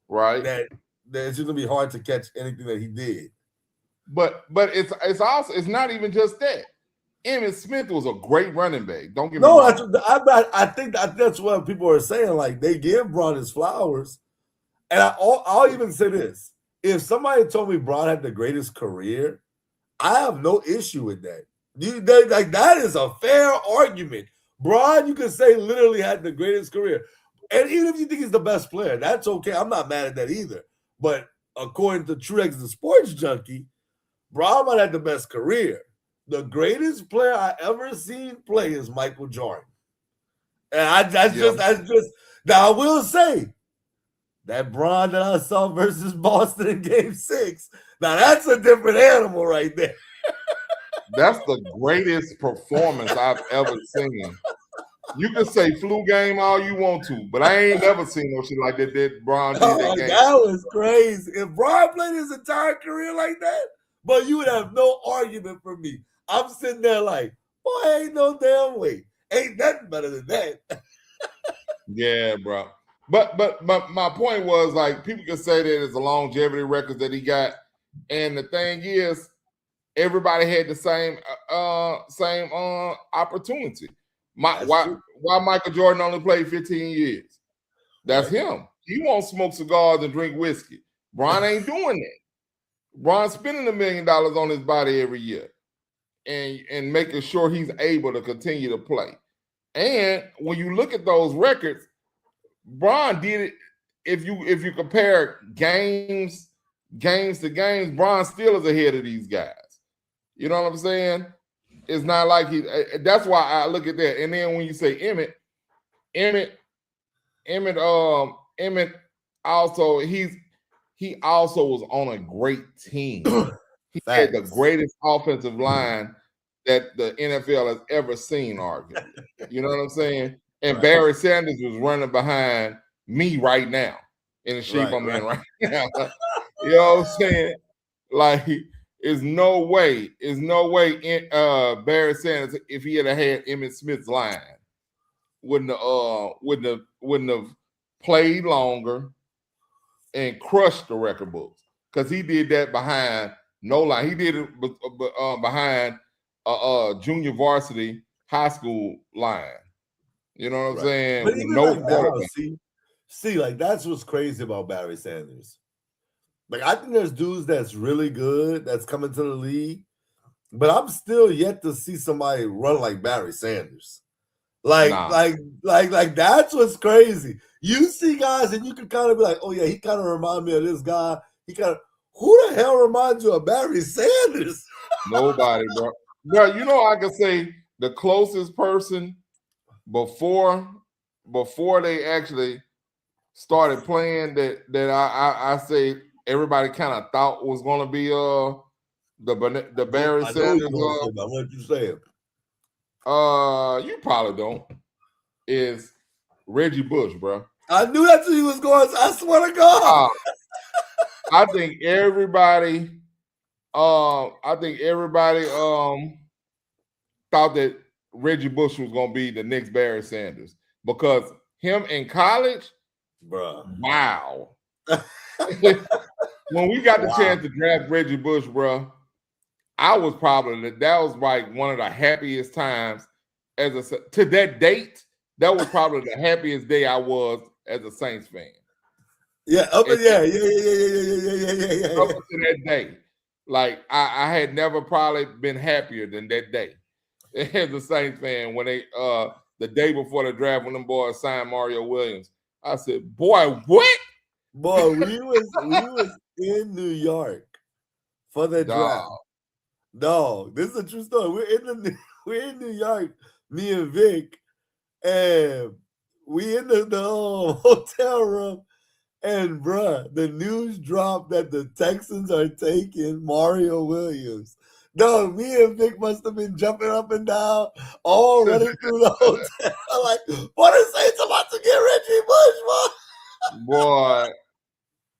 right? That it's going to be hard to catch anything that he did. But it's also it's not even just that. Emmitt Smith was a great running back. Don't get me wrong. I think that's what people are saying. Like they give Bron his flowers, and I'll even say this: if somebody told me Bron had the greatest career, I have no issue with that. Like that is a fair argument. Bron, you can say literally had the greatest career, and even if you think he's the best player, that's okay. I'm not mad at that either. But according to Truex, the sports junkie, Bron might have the best career. The greatest player I ever seen play is Michael Jordan. And that's just now I will say that Bron that I saw versus Boston in Game 6. Now that's a different animal right there. That's the greatest performance I've ever seen. You can say flu game all you want to, but I ain't never seen no shit like that Bron did that game. That was crazy. If Bron played his entire career like that, but you would have no argument for me. I'm sitting there like, boy, ain't no damn way. Ain't nothing better than that. Yeah, bro. But my point was like people can say that it's a longevity record that he got, and the thing is, everybody had the same opportunity. Why Michael Jordan only played 15 years? That's him. He won't smoke cigars and drink whiskey. Bron ain't doing that. Bron's spending $1 million on his body every year. And making sure he's able to continue to play. And when you look at those records, Bron did it. If you compare games to games, Bron still is ahead of these guys. You know what I'm saying? It's not like that's why I look at that. And then when you say Emmitt also he also was on a great team. He had the greatest offensive line that the NFL has ever seen, arguably. You know what I'm saying? And Barry Sanders was running behind me right now in the shape I'm in right now. You know what I'm saying? Like, there's no way Barry Sanders, if he had Emmitt Smith's line, wouldn't have played longer and crushed the record books, because he did that behind no line. He did it behind junior varsity high school line. You know what I'm saying? But even like now, see, like that's what's crazy about Barry Sanders. Like I think there's dudes that's really good that's coming to the league, but I'm still yet to see somebody run like Barry Sanders. Like that's what's crazy. You see guys, and you can kind of be like, oh yeah, he kind of remind me of this guy. Who the hell reminds you of Barry Sanders? Nobody, bro. Bro, you know, I can say the closest person before they actually started playing that I say everybody kind of thought was going to be the Barry Sanders. What you saying? You probably don't. Is Reggie Bush, bro. I knew that's who he was going. I swear to God. I think everybody thought that Reggie Bush was going to be the next Barry Sanders because him in college, bro. Wow. When we got the chance to draft Reggie Bush, bro, that was like one of the happiest times to that date. That was probably the happiest day I was as a Saints fan. Yeah, up to that day. Like I had never probably been happier than that day as a Saints fan when they the day before the draft when them boys signed Mario Williams. I said, boy, what? Boy, we was in New York for the draft. Dog, this is a true story. We're in New York, me and Vic, and we in the hotel room. And bruh, the news dropped that the Texans are taking Mario Williams. No, me and Vic must have been jumping up and down, all running through the hotel. Like, what the Saints about to get Reggie Bush, boy?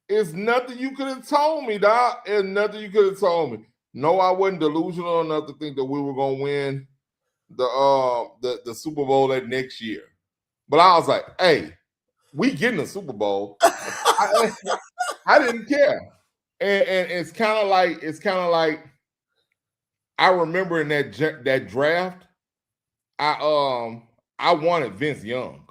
It's nothing you could have told me, dog. It's nothing you could have told me. No, I wasn't delusional enough to think that we were gonna win the Super Bowl that next year. But I was like, hey, we getting the Super Bowl. I didn't care. And it's kind of like I remember in that draft, I wanted Vince Young.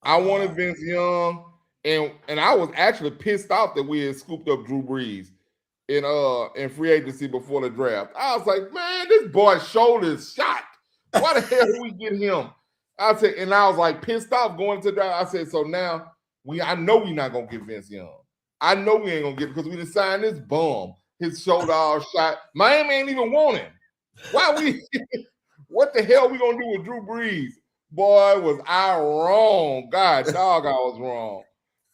I wanted Vince Young, and I was actually pissed off that we had scooped up Drew Brees in free agency before the draft. I was like, man, this boy's shoulder's shot. Why the hell did we get him? I said, and I was like pissed off going to the draft. I said, so now I know we're not gonna get Vince Young. I know we ain't gonna get it because we done signed this bum. His shoulder all shot. Miami ain't even want him. What the hell we gonna do with Drew Brees? Boy, was I wrong. God dog, I was wrong.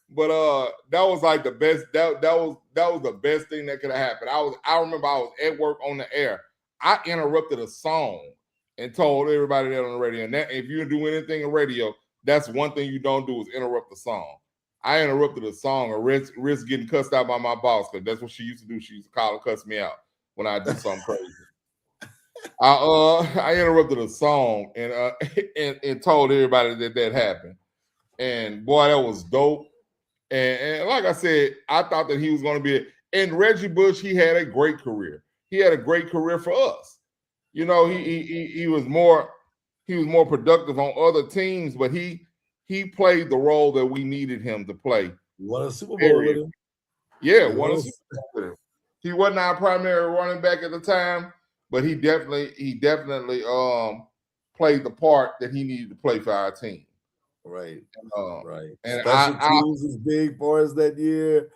But that was like the best. That was the best thing that could have happened. I remember I was at work on the air. I interrupted a song and told everybody that on the radio. And that if you do anything in radio, that's one thing you don't do is interrupt the song. I interrupted a song or risk getting cussed out by my boss because that's what she used to do. She used to call and cuss me out when I do something crazy. I interrupted a song and told everybody that happened. And boy, that was dope. And like I said, I thought that he was going to be and Reggie Bush, he had a great career. He had a great career for us. You know, he was more productive on other teams, but he played the role that we needed him to play. You won a Super Bowl with him. Yeah, won a Super Bowl with him. He wasn't our primary running back at the time, but he definitely played the part that he needed to play for our team. Right. Right. And Special teams was big for us that year.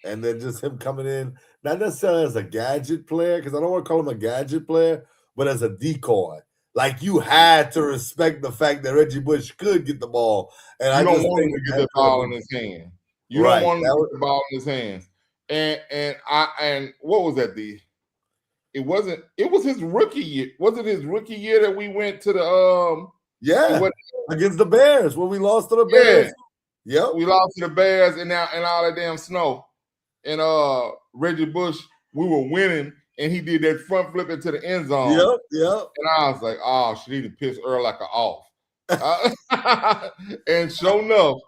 And then just him coming in, not necessarily as a gadget player, because I don't want to call him a gadget player, but as a decoy. Like you had to respect the fact that Reggie Bush could get the ball. And I don't want him to get the ball in his hand. You don't want him to get the ball in his hands. And what was that? It was his rookie year. Was it his rookie year that we went to the against the Bears when we lost to the Bears? Yeah. Yep. We lost to the Bears and all that damn snow. And Reggie Bush, we were winning, and he did that front flip into the end zone. Yep. And I was like, oh, she need to piss Earl like an off. And sure enough,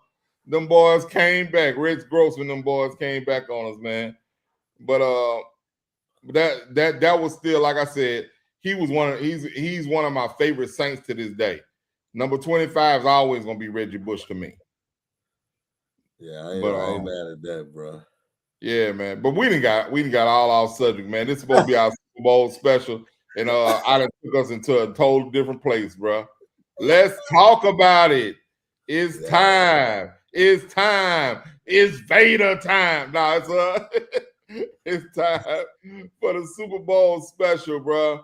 them boys came back. Rich Grossman, them boys came back on us, man. But that was still, like I said, he's one of my favorite Saints to this day. Number 25 is always gonna be Reggie Bush to me. Yeah, I ain't mad at that, bro. Yeah, man. But we done got all our subject, man. This is supposed to be our Super Bowl special, and I done took us into a total different place, bro. Let's talk about it. It's time. It's time. It's Vader time. Nah, it's time for the Super Bowl special, bro.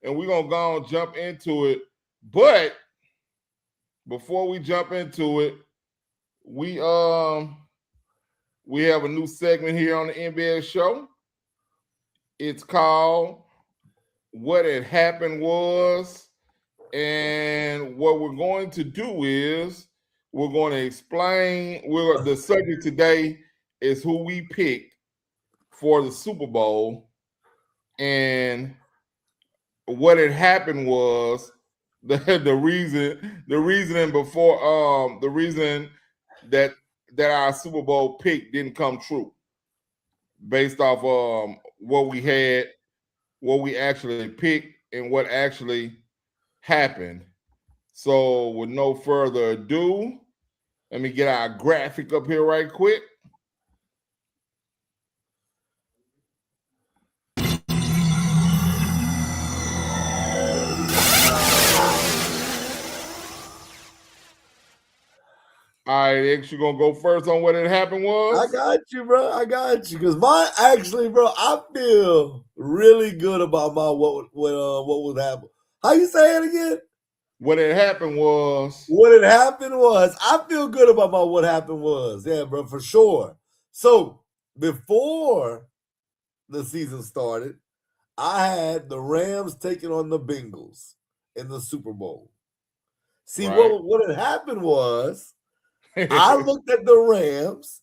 And we're gonna go and jump into it. But before we jump into it, we have a new segment here on the NBS Show. It's called What Had Happened Was. And what we're going to do is we're going to explain. The subject today is who we picked for the Super Bowl. And what had happened was the reason that our Super Bowl pick didn't come true based off what we actually picked and what actually happened. So with no further ado, let me get our graphic up here right quick. All right, X, you gonna go first on what had happened was? I got you, bro. I got you. Because I feel really good about my what would happen. How you say it again? What had happened was. I feel good about my what happened was. Yeah, bro, for sure. So before the season started, I had the Rams taking on the Bengals in the Super Bowl. See, right. what had happened was I looked at the Rams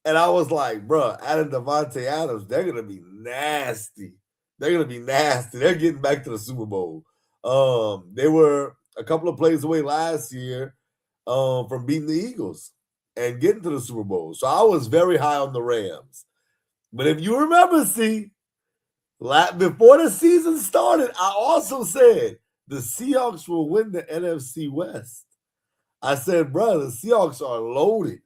and I was like, bro, adding Devontae Adams, they're going to be nasty. They're getting back to the Super Bowl. They were a couple of plays away last year from beating the Eagles and getting to the Super Bowl. So I was very high on the Rams. But if you remember, before the season started, I also said the Seahawks will win the NFC West. I said, bro, the Seahawks are loaded.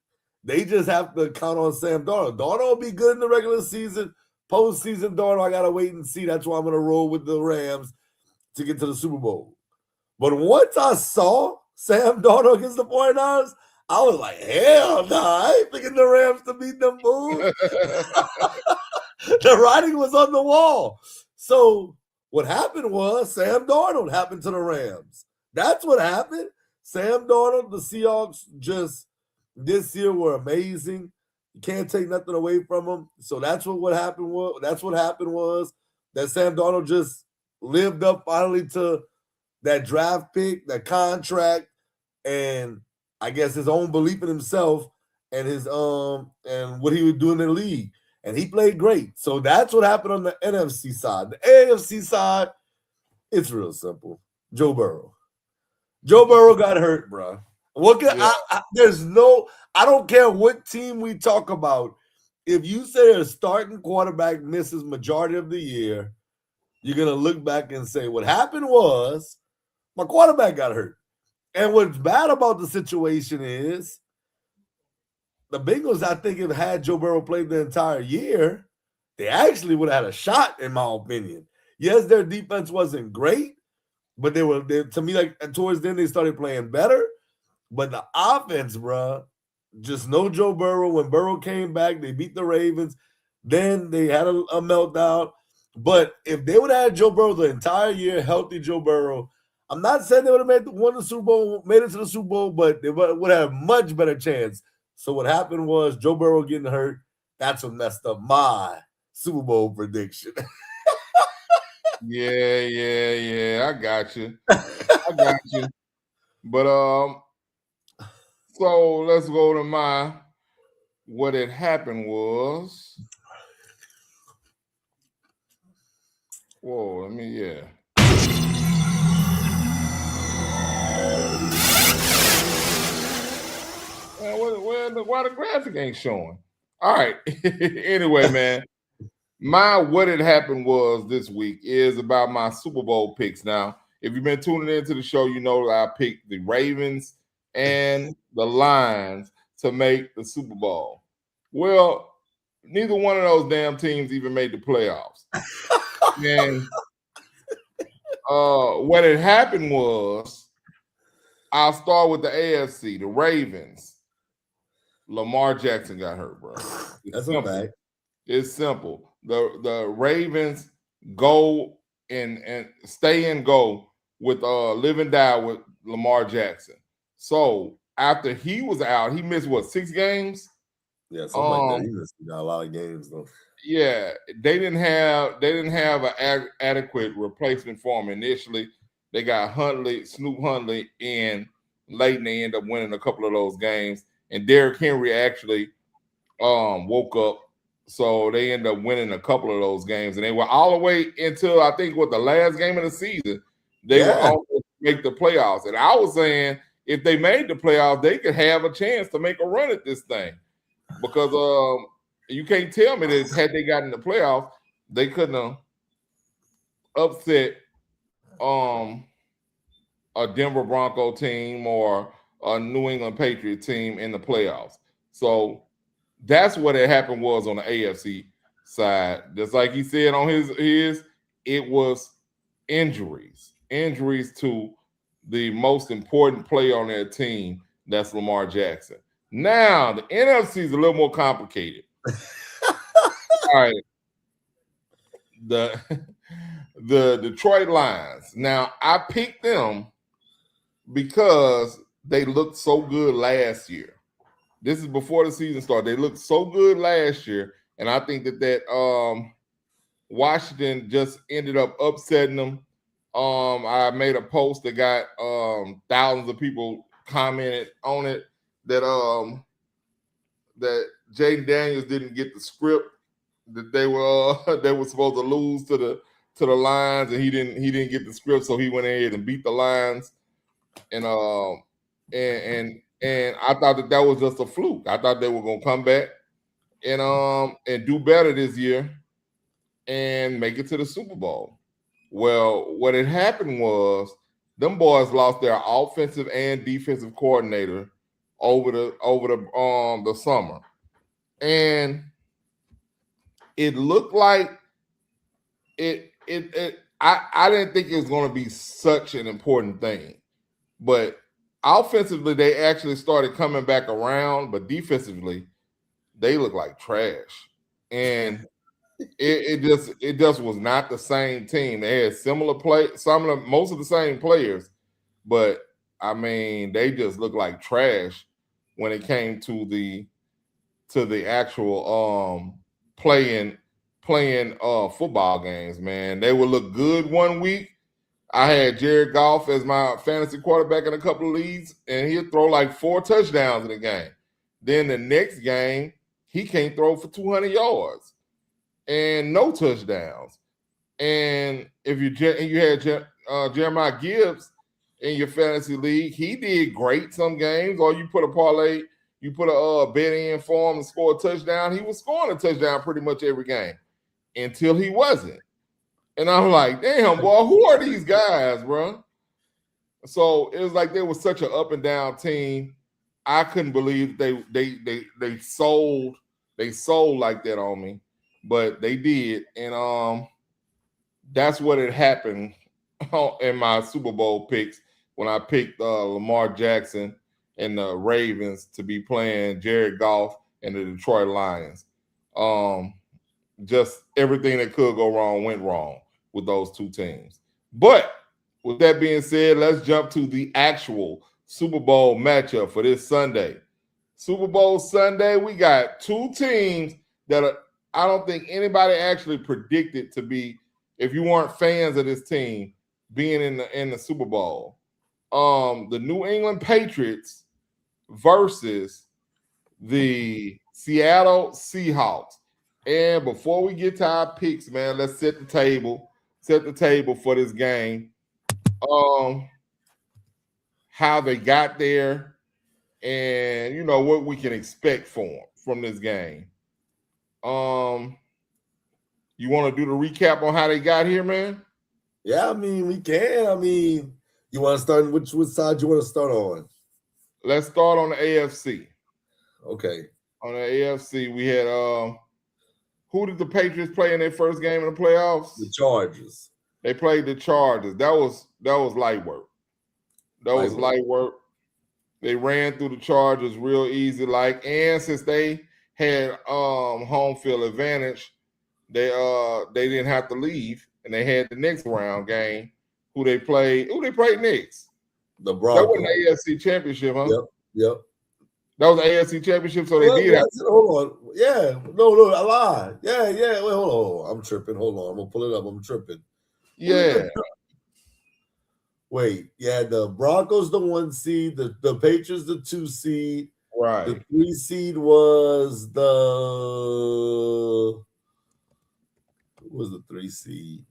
They just have to count on Sam Darnold. Darnold will be good in the regular season. Postseason, Darnold, I got to wait and see. That's why I'm going to roll with the Rams to get to the Super Bowl. But once I saw Sam Darnold against the 49ers, I was like, hell no, I ain't picking the Rams to beat them fools. The writing was on the wall. So what happened was Sam Darnold happened to the Rams. That's what happened. Sam Darnold, the Seahawks this year were amazing. You can't take nothing away from them. So that's what happened was. That's what happened was that Sam Darnold just lived up finally to that draft pick, that contract, and I guess his own belief in himself and his and what he would do in the league. And he played great. So that's what happened on the NFC side. The AFC side, it's real simple. Joe Burrow got hurt, bro. I don't care what team we talk about. If you say a starting quarterback misses majority of the year, you're going to look back and say, what happened was my quarterback got hurt. And what's bad about the situation is the Bengals, I think, if had Joe Burrow played the entire year, they actually would have had a shot, in my opinion. Yes, their defense wasn't great, but to me, like towards the end, they started playing better. But the offense, bro, just no Joe Burrow. When Burrow came back, they beat the Ravens. Then they had a meltdown. But if they would have had Joe Burrow the entire year, healthy Joe Burrow, I'm not saying they would have made it to the Super Bowl, but they would have a much better chance. So what happened was Joe Burrow getting hurt. That's what messed up my Super Bowl prediction. Yeah. I got you. But so let's go to what had happened was. Whoa, yeah. Why the graphic ain't showing? All right. Anyway, man, what had happened was this week is about my Super Bowl picks. Now, if you've been tuning into the show, you know I picked the Ravens and the Lions to make the Super Bowl. Well, neither one of those damn teams even made the playoffs. And what had happened was I'll start with the AFC, the Ravens. Lamar Jackson got hurt, bro. That's a fact. It's simple. The Ravens go and stay and go with live and die with Lamar Jackson. So after he was out, he missed what, 6 games? Yeah, something like that. He missed a lot of games though. Yeah, they didn't have an adequate replacement for him initially. They got Snoop Huntley in late, and they end up winning a couple of those games. And Derrick Henry actually woke up, so they end up winning a couple of those games. And they were all the way until I think the last game of the season, they were almost make the playoffs. And I was saying if they made the playoffs, they could have a chance to make a run at this thing, because you can't tell me that had they gotten the playoffs, they couldn't have upset a Denver Bronco team or a New England Patriot team in the playoffs. So that's what had happened was on the AFC side. Just like he said on his it was injuries to the most important player on their team. That's Lamar Jackson. Now the NFC is a little more complicated. All right, the Detroit Lions. Now I picked them because they looked so good last year. This is before the season started. They looked so good last year, and I think that Washington just ended up upsetting them. I made a post that got thousands of people commented on it that Jaden Daniels didn't get the script that they were supposed to lose to the Lions, and he didn't get the script, so he went ahead and beat the Lions. And I thought that was just a fluke. I thought they were gonna come back and do better this year and make it to the Super Bowl. Well, what had happened was them boys lost their offensive and defensive coordinator over the summer, and it looked like it. I didn't think it was going to be such an important thing. But offensively, they actually started coming back around. But defensively, they look like trash. And it just was not the same team. They had most of the same players. But, I mean, they just looked like trash when it came to the actual playing football games, man. They would look good one week. I had Jared Goff as my fantasy quarterback in a couple of leagues, and he'd throw like 4 touchdowns in a game. Then the next game, he can't throw for 200 yards and no touchdowns. And if you had Jeremiah Gibbs in your fantasy league, he did great some games. Or you put a parlay, you put a bet in for him and score a touchdown. He was scoring a touchdown pretty much every game until he wasn't. And I'm like, damn, boy, who are these guys, bro? So it was like they were such an up and down team. I couldn't believe they sold like that on me, but they did, and that's what had happened in my Super Bowl picks when I picked Lamar Jackson and the Ravens to be playing Jared Goff and the Detroit Lions. Just everything that could go wrong went wrong with those two teams. But with that being said, let's jump to the actual Super Bowl matchup for this Sunday. Super Bowl Sunday, we got 2 teams that I don't think anybody actually predicted to be, if you weren't fans of this team, being in the Super Bowl. The New England Patriots versus the Seattle Seahawks. And before we get to our picks, man, let's set the table for this game. How they got there, and what we can expect from this game. You want to do the recap on how they got here, man? Yeah, I mean, we can. I mean, you want to start which side you want to start on? Let's start on the AFC. Okay. On the AFC, we had who did the Patriots play in their first game in the playoffs? The Chargers. They played the Chargers. That was light work. That was light work. They ran through the Chargers real easy, and since they had home field advantage, they didn't have to leave, and they had the next round game. Who they played next? The Broncos. That wasn't the AFC Championship, huh? Yep. That was the AFC Championship, so they did. Hold on. Yeah. No, I lied. Yeah. Wait, hold on. I'm tripping. Hold on. I'm gonna pull it up. I'm tripping. Yeah. Wait. Yeah, the Broncos the 1 seed, the Patriots the 2 seed. Right. The 3 seed was the 3 seed?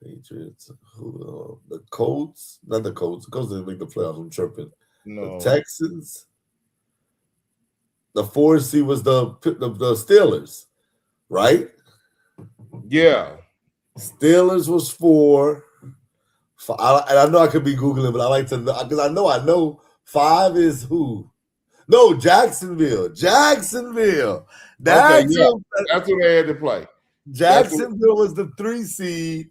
Patriots. The Colts. Not the Colts. The Colts didn't make the playoffs. I'm tripping. No. The Texans. The 4 seed was the Steelers, right? Yeah. Steelers was 4. And I know I could be Googling, but I like to know because I know 5 is who? No, Jacksonville. That's who that's who they had to play. Jacksonville was the 3 seed.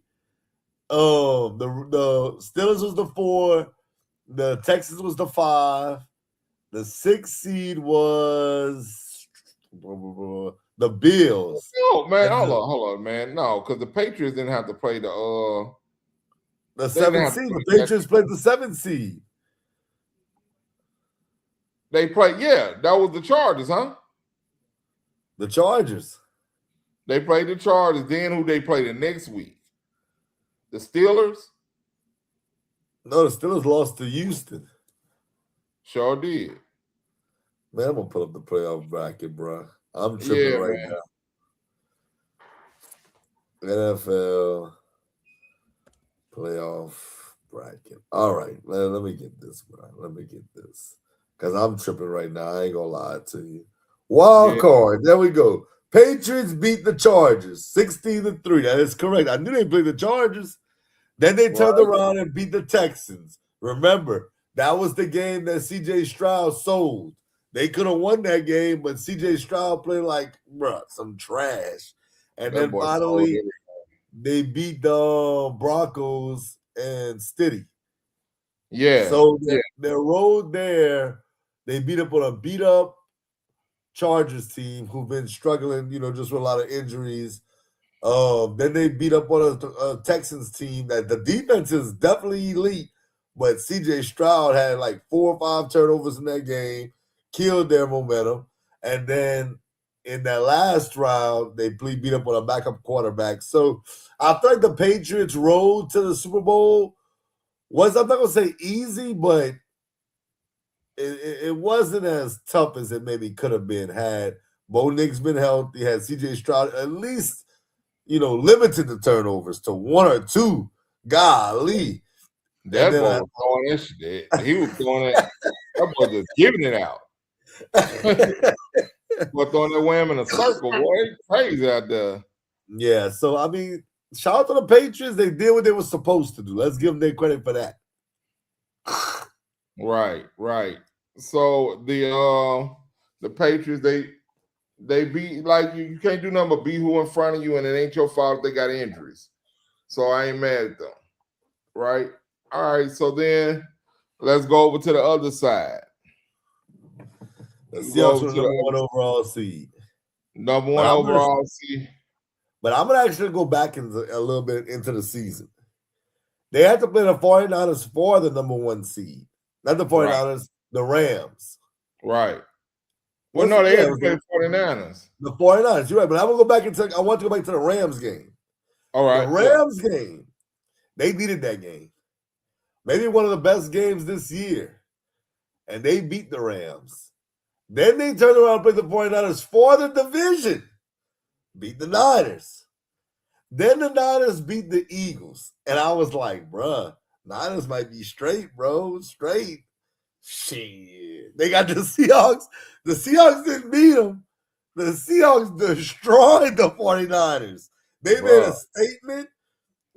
The Steelers was the 4. The Texans was the 5. The 6 seed was the Bills. Oh man, hold on, man. No, because the Patriots didn't have to play the 7th seed. The Patriots played the 7th seed. They played, that was the Chargers, huh? The Chargers. They played the Chargers. Then who they played the next week? The Steelers? No, the Steelers lost to Houston. Sure did. Man, I'm gonna put up the playoff bracket, bro. I'm tripping right now. NFL playoff bracket. All right, let me get this, bro. Let me get this. Because I'm tripping right now. I ain't gonna lie to you. Wild card. There we go. Patriots beat the Chargers 16-3. That is correct. I knew they played the Chargers. Then they turned around and beat the Texans. Remember, that was the game that C.J. Stroud sold. They could have won that game, but C.J. Stroud played like, bruh, some trash. And then finally, they beat the Broncos and Stiddy. Yeah. So their road there, they beat up on a beat-up Chargers team who've been struggling, just with a lot of injuries. Then they beat up on a Texans team that the defense is definitely elite, but C.J. Stroud had like 4 or 5 turnovers in that game, killed their momentum. And then in that last round, they beat up on a backup quarterback. So I feel like the Patriots' road to the Super Bowl was, I'm not going to say easy, but it wasn't as tough as it maybe could have been had Bo Nix been healthy, had C.J. Stroud at least, limited the turnovers to 1 or 2. Golly. That boy was throwing that shit. He was throwing it. That boy just giving it out. But throwing that wham in a circle, boy. It's crazy out there. Yeah, so, I mean, shout out to the Patriots. They did what they were supposed to do. Let's give them their credit for that. Right. So the Patriots, they beat, like, you can't do nothing but beat who in front of you, and it ain't your fault if they got injuries. So I ain't mad at them. Right? All right, so then let's go over to the other side. The Seahawks were number 1 overall seed. Number 1 overall seed. But I'm going to actually go back a little bit into the season. They had to play the 49ers for the number 1 seed. Not the 49ers, the Rams. Right. Well, no, they had to play the 49ers. The 49ers, you're right. But I'm going to go back I want to go back to the Rams game. All right. The Rams game, they needed that game. Maybe one of the best games this year. And they beat the Rams. Then they turned around and played the 49ers for the division. Beat the Niners. Then the Niners beat the Eagles. And I was like, bruh, Niners might be straight, bro. Straight. Shit. They got the Seahawks. The Seahawks didn't beat them. The Seahawks destroyed the 49ers. They made a statement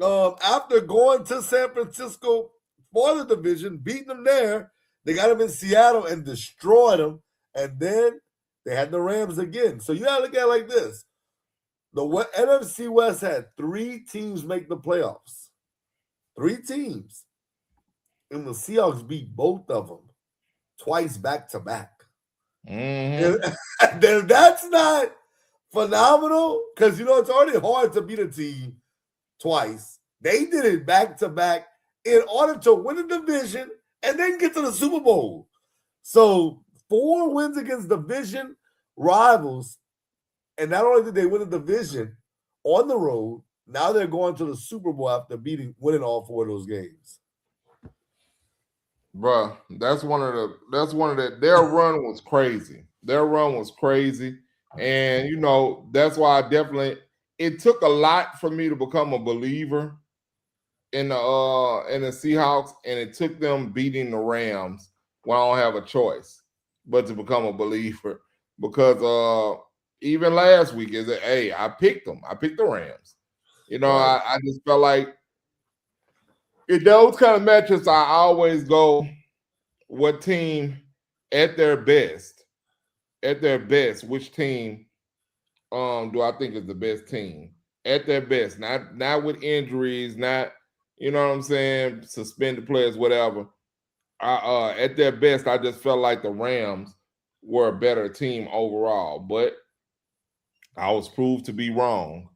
after going to San Francisco for the division, beating them there. They got them in Seattle and destroyed them. And then they had the Rams again. So you got to look at it like this. The NFC West had 3 teams make the playoffs. 3 teams. and the Seahawks beat both of them twice back to back. Mm-hmm. Then that's not phenomenal because it's already hard to beat a team twice. They did it back to back in order to win the division and then get to the Super Bowl. So 4 wins against division rivals, and not only did they win the division on the road, now they're going to the Super Bowl after winning all 4 of those games. Bruh, that's one of the their run was crazy. Their run was crazy. And that's why it took a lot for me to become a believer in the Seahawks, and it took them beating the Rams when I don't have a choice but to become a believer. Because even last week I picked them. I picked the Rams. Right. I just felt like in those kind of matches, I always go, what team at their best, which team do I think is the best team at their best? Not with injuries, not, you know what I'm saying, suspended players, whatever. At their best, I just felt like the Rams were a better team overall, but I was proved to be wrong.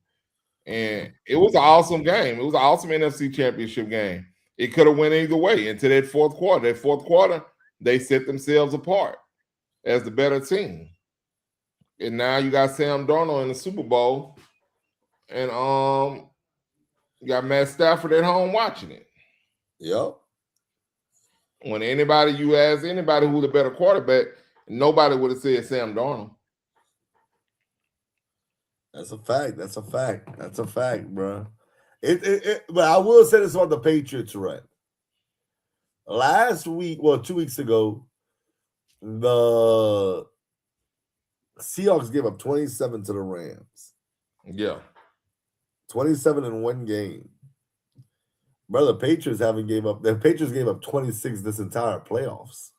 And it was an awesome game. It was an awesome NFC Championship game. It could have went either way into that fourth quarter. That fourth quarter, they set themselves apart as the better team. And now you got Sam Darnold in the Super Bowl, and you got Matt Stafford at home watching it. Yep. When you ask anybody who's the better quarterback, nobody would have said Sam Darnold. That's a fact, bro. But I will say this on the Patriots run. Last week, 2 weeks ago, the Seahawks gave up 27 to the Rams. Yeah. 27 in one game. Brother, the Patriots gave up 26 this entire playoffs.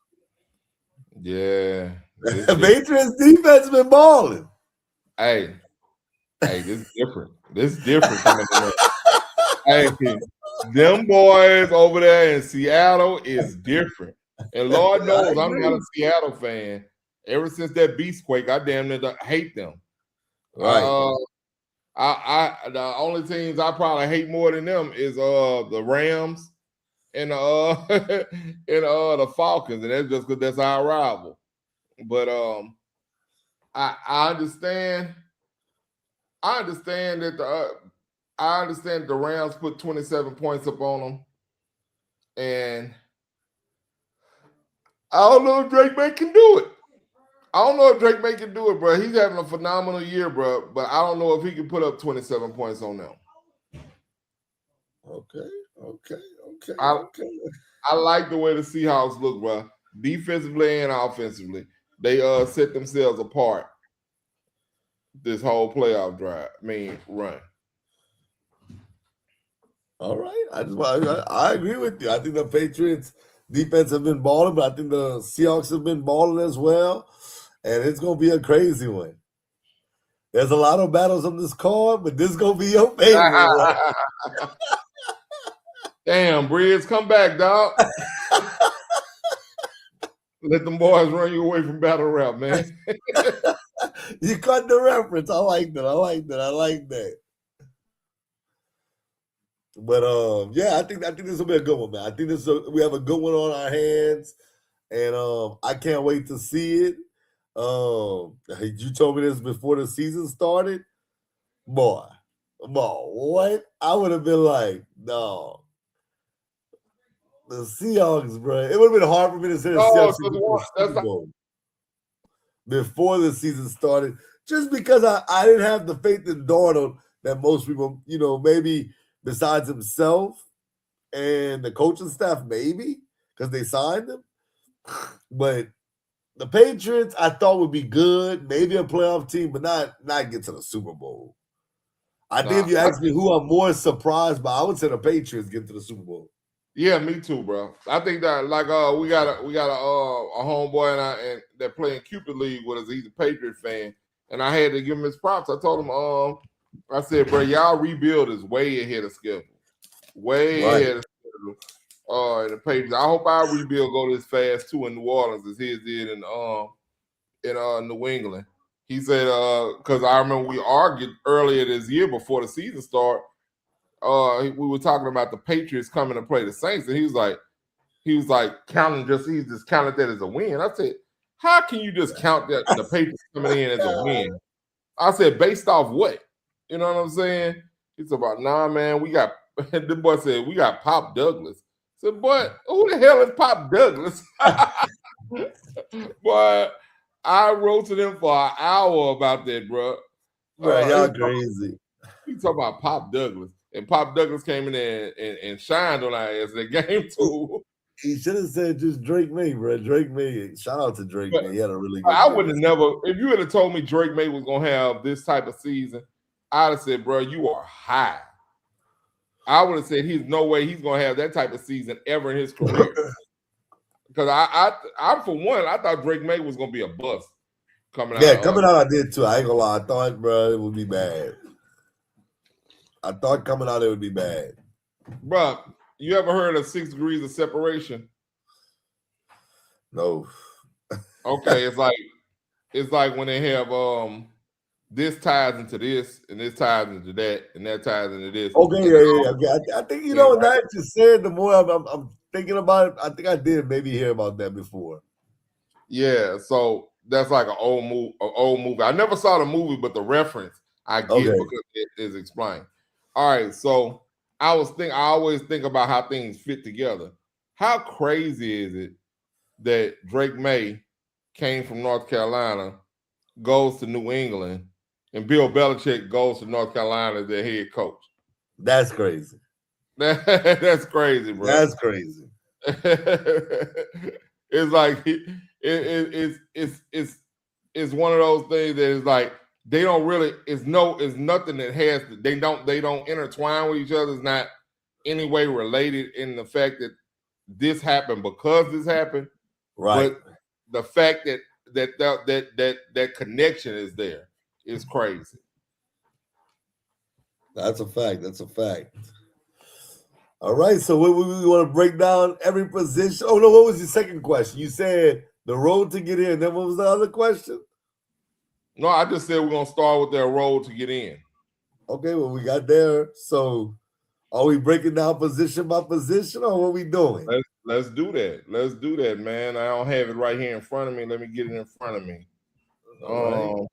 Yeah. The Patriots defense been balling. Hey, this is different. This is different coming in. Hey, them boys over there in Seattle is different. And Lord knows I'm not a Seattle fan. Ever since that Beastquake, I damn near hate them. Right. The only teams I probably hate more than them is the Rams and the Falcons, and that's just because that's our rival. But I understand. I understand that the Rams put 27 points up on them, and I don't know if Drake May can do it. Bro. He's having a phenomenal year, bro, but I don't know if he can put up 27 points on them. Okay. I like the way the Seahawks look, bro. Defensively and offensively, they set themselves apart this whole playoff run. All right. I agree with you. I think the Patriots defense have been balling, but I think the Seahawks have been balling as well. And it's going to be a crazy one. There's a lot of battles on this card, but this is going to be your favorite. Damn, Breeze, come back, dog. Let them boys run you away from battle rap, man. You cut the reference. I like that. But yeah, I think this will be a good one, man. I think we have a good one on our hands, and I can't wait to see it. You told me this before the season started, boy, what? I would have been like, no. The Seahawks, bro. It would have been hard for me to say the Seahawks before the season started, just because I didn't have the faith in Darnold that most people, maybe besides himself and the coaching staff, maybe because they signed him. But the Patriots, I thought would be good, maybe a playoff team, but not get to the Super Bowl. I think if you ask me who I'm more surprised by, I would say the Patriots get to the Super Bowl. Yeah, me too, bro. I think that we got a homeboy and that playing Cupid League with us. He's a Patriot fan, and I had to give him his props. I told him, I said, bro, y'all rebuild is way ahead of schedule, ahead of schedule. the Patriots. I hope our rebuild go this fast too in New Orleans as his did in New England. He said, because I remember we argued earlier this year before the season started. We were talking about the Patriots coming to play the Saints, and he was like he's just counted that as a win. I said, how can you just count that the Patriots coming in as a win? I said, based off what? You know what I'm saying? He's about, nah, man, the boy said, we got Pop Douglas. I said, boy, who the hell is Pop Douglas? But I wrote to them for an hour about that, bro. Bro, y'all crazy. We talking about Pop Douglas. And Pop Douglas came in there and shined on our ass in the game, too. He should have said just Drake May, bro. Drake May. Shout out to Drake May. He had a really good I would have never, if you had told me Drake May was going to have this type of season, I'd have said, bro, you are high. I would have said he's no way he's going to have that type of season ever in his career. Because I for one, I thought Drake May was going to be a bust coming out. Yeah, coming out, I did too. I ain't gonna lie. I thought, bro, it would be bad. I thought coming out, it would be bad. Bro, you ever heard of 6 degrees of separation? No. Okay, it's like when they have this ties into this, and this ties into that, and that ties into this. Okay, yeah. I think now that you said, the more I'm thinking about it, I think I did maybe hear about that before. Yeah, so that's like an old movie. I never saw the movie, but the reference I get because it is explained. All right, so I always think about how things fit together. How crazy is it that Drake May came from North Carolina, goes to New England, and Bill Belichick goes to North Carolina as their head coach? That's crazy. That's crazy, bro. That's crazy. It's like it's one of those things that is like they don't really. It's nothing that has. They don't intertwine with each other. It's not any way related in the fact that this happened because this happened. Right. But the fact that connection is there is crazy. That's a fact. That's a fact. All right. So we want to break down every position. Oh no, what was your second question? You said the road to get in. Then what was the other question? No, I just said we're gonna start with their road to get in. Okay, well, we got there. So are we breaking down position by position, or what are we doing? Let's do that. Let's do that, man. I don't have it right here in front of me. Let me get it in front of me. All right.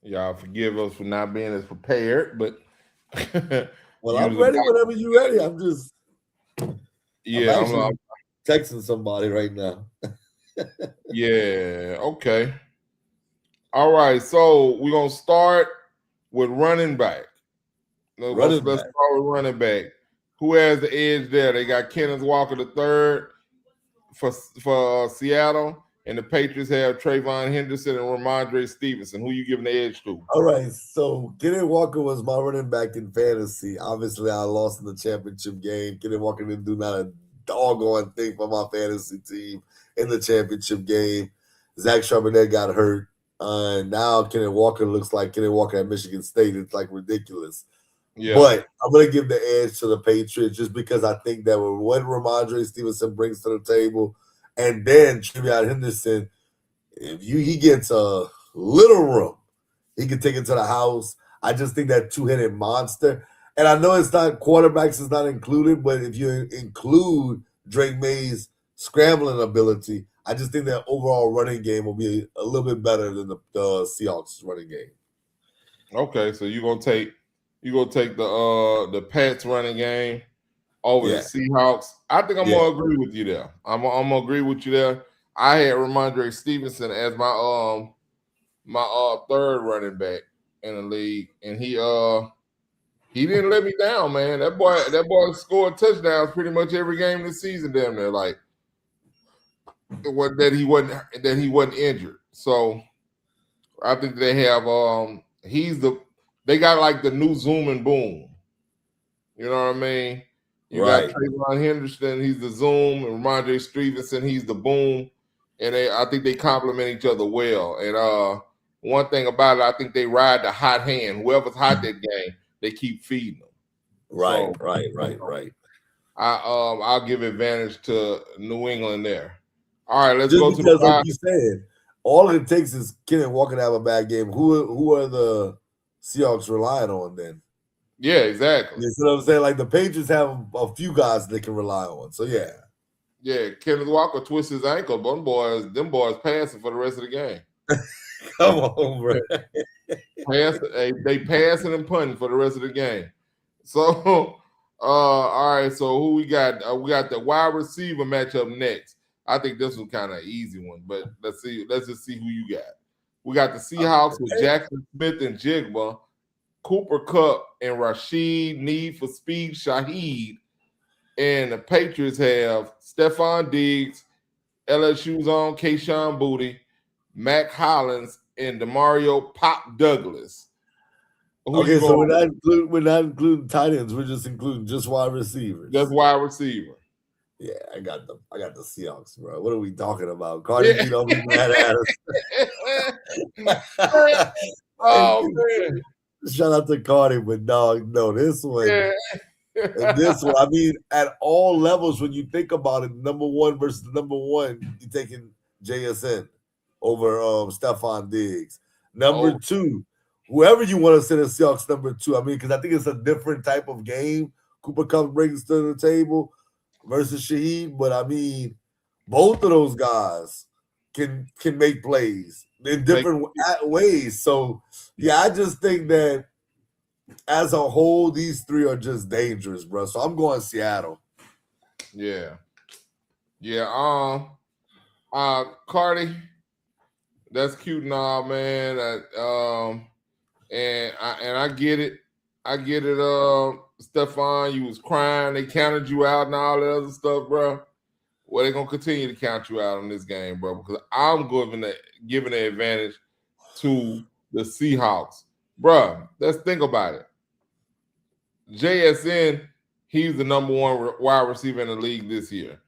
Y'all forgive us for not being as prepared, but well, I'm ready whenever you're ready. I'm just I'm texting somebody right now. Yeah, okay. All right, so we're gonna start with running back. Let's start with running back. Who has the edge there? They got Kenneth Walker III for Seattle. And the Patriots have Trayvon Henderson and Ramondre Stevenson. Who you giving the edge to? All right, so Kenneth Walker was my running back in fantasy. Obviously, I lost in the championship game. Kenneth Walker didn't do not a doggone thing for my fantasy team in the championship game. Zach Charbonnet got hurt. Now Kenneth Walker looks like Kenneth Walker at Michigan State. It's like ridiculous. Yeah. But I'm going to give the edge to the Patriots just because I think that what Ramondre Stevenson brings to the table, and then Trayvon Henderson, if he gets a little room, he can take it to the house. I just think that two-headed monster. And I know it's not quarterbacks is not included, but if you include Drake May's scrambling ability, I just think that overall running game will be a little bit better than the Seahawks running game. Okay, so you're gonna take the Pats running game over the Seahawks. I think I'm gonna agree with you there. I'm gonna agree with you there. I had Ramondre Stevenson as my third running back in the league, and he didn't let me down, man. That boy scored touchdowns pretty much every game this season, damn near. Like that he wasn't injured. So I think they have he's the they got like the new Zoom and Boom. You know what I mean? You got Trayvon Henderson, he's the Zoom, and Ramondre Stevenson, he's the Boom. And I think they complement each other well. And one thing about it, I think they ride the hot hand. Whoever's hot that game, they keep feeding them. Right. I'll give advantage to New England there. All right, let's just go to the like you said, all it takes is Kenneth Walker to have a bad game. Who are the Seahawks relying on then? Yeah, exactly. You see what I'm saying? Like the Patriots have a few guys they can rely on. So yeah. Yeah, Kenneth Walker twists his ankle, but them boys passing for the rest of the game. Come on, bro. They passing and punting for the rest of the game. So, all right. So who we got? We got the wide receiver matchup next. I think this was kind of an easy one, but let's see. Let's just see who you got. We got the Seahawks with Jackson Smith and Jigba, Cooper Kupp and Rashid Need for Speed Shaheed. And the Patriots have Stephon Diggs, LSU's own Kayshawn Boutte, Mac Hollins, and Demario Pop Douglas. Okay, so we're not including tight ends. We're just including just wide receivers. Just wide receiver. Yeah, I got the Seahawks, bro. What are we talking about? Cardi B don't be mad at us. Oh man! Shout out to Cardi, but dog, no, this one. Yeah. This one, I mean, at all levels, when you think about it, number one versus number one, you're taking JSN over Stephon Diggs. Number two, whoever you want to send a Seahawks number two. I mean, because I think it's a different type of game Cooper Kupp brings to the table versus Shaheed. But I mean, both of those guys can make plays in different ways. So yeah, I just think that as a whole, these three are just dangerous, bro. So I'm going Seattle. Yeah. Cardi, that's cute and all, man. And I get it. Stephon, you was crying. They counted you out and all that other stuff, bro. Well, they're gonna continue to count you out in this game, bro, because I'm giving the advantage to the Seahawks. Bro, let's think about it. JSN, he's the number one wide receiver in the league this year.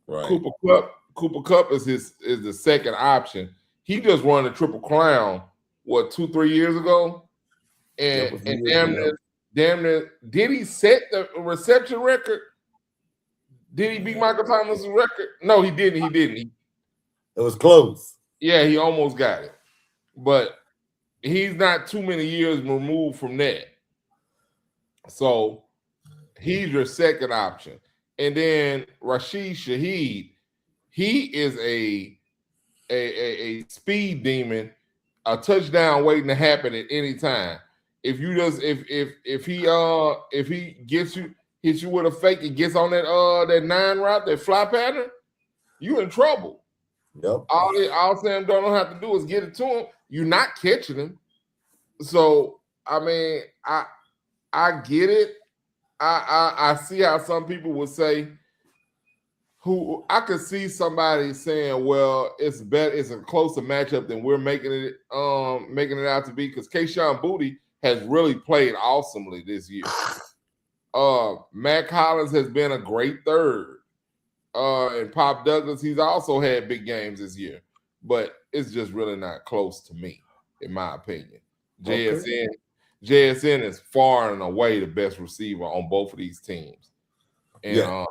Right. Cooper Kupp is the second option. He just won the Triple Crown, 2-3 years ago? And damn near, did he set the reception record? Did he beat Michael Thomas's record? No, he didn't. It was close. Yeah, he almost got it. But he's not too many years removed from that. So he's your second option. And then Rashid Shaheed, he is a speed demon, a touchdown waiting to happen at any time. If you just if he hits you with a fake and gets on that 9 route, that fly pattern, you in trouble. Yep. All Sam don't have to do is get it to him. You're not catching him. So I mean, I get it. I see how some people would say. Who I could see somebody saying, "Well, it's better. It's a closer matchup than we're making it out to be." Because Kayshawn Boutte has really played awesomely this year. Mac Hollins has been a great third. And Pop Douglas, he's also had big games this year. But it's just really not close to me, in my opinion. JSN is far and away the best receiver on both of these teams. And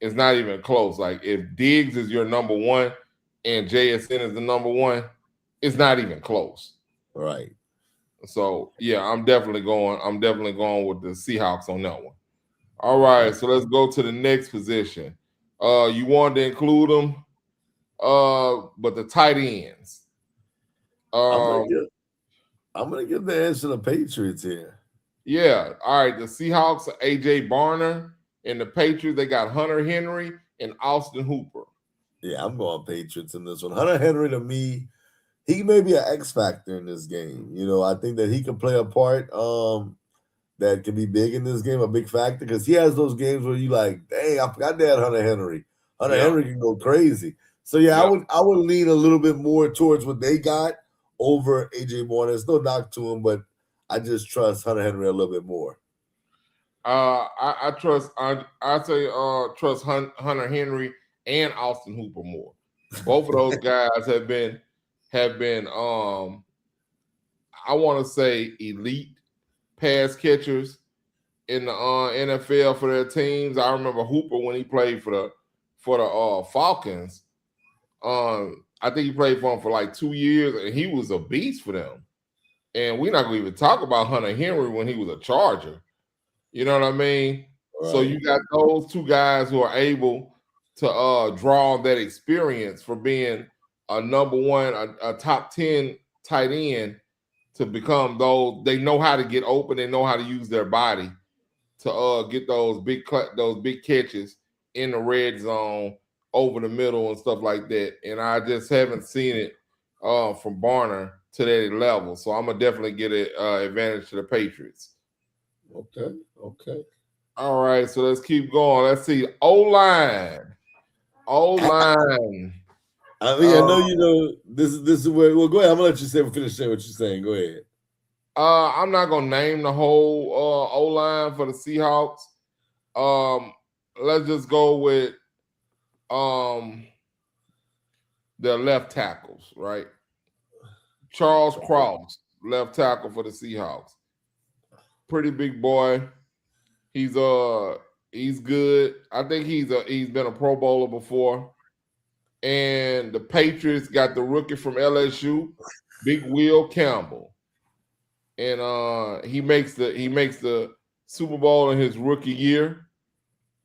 it's not even close. Like if Diggs is your number one and JSN is the number one, it's not even close. Right. So yeah, I'm definitely going with the Seahawks on that one. All right, so let's go to the next position. You wanted to include them, but the tight ends. I'm gonna give the answer to the Patriots here. Yeah. All right. The Seahawks are AJ Barner, and the Patriots, they got Hunter Henry and Austin Hooper. Yeah, I'm going Patriots in this one. Hunter Henry, to me, he may be an X factor in this game. You know, I think that he can play a part that can be big in this game, a big factor, because he has those games where you like, dang, I forgot they had Hunter Henry. Henry can go crazy. So I would lean a little bit more towards what they got over AJ Barner. There's no knock to him, but I just trust Hunter Henry a little bit more. I trust trust Hunter Henry and Austin Hooper more. Both of those guys have been I want to say elite pass catchers in the NFL for their teams. I remember Hooper when he played for the Falcons. I think he played for them for like 2 years, and he was a beast for them. And we're not going to even talk about Hunter Henry when he was a Charger. You know what I mean? Right. So you got those two guys who are able to draw on that experience for being a number one, a top 10 tight end to become those. They know how to get open. They know how to use their body to get those big catches in the red zone, over the middle and stuff like that. And I just haven't seen it from Barner to that level. So I'm going to definitely get an advantage to the Patriots. Okay. All right, so let's keep going. Let's see. O-line. I mean, I know you know this is where. Well, go ahead. I'm gonna let you finish saying what you're saying. Go ahead. I'm not gonna name the whole O-line for the Seahawks. Let's just go with their left tackles, right? Charles Cross, left tackle for the Seahawks. Pretty big boy. He's good. I think he's been a Pro Bowler before. And the Patriots got the rookie from LSU, Big Will Campbell. And he makes the Super Bowl in his rookie year.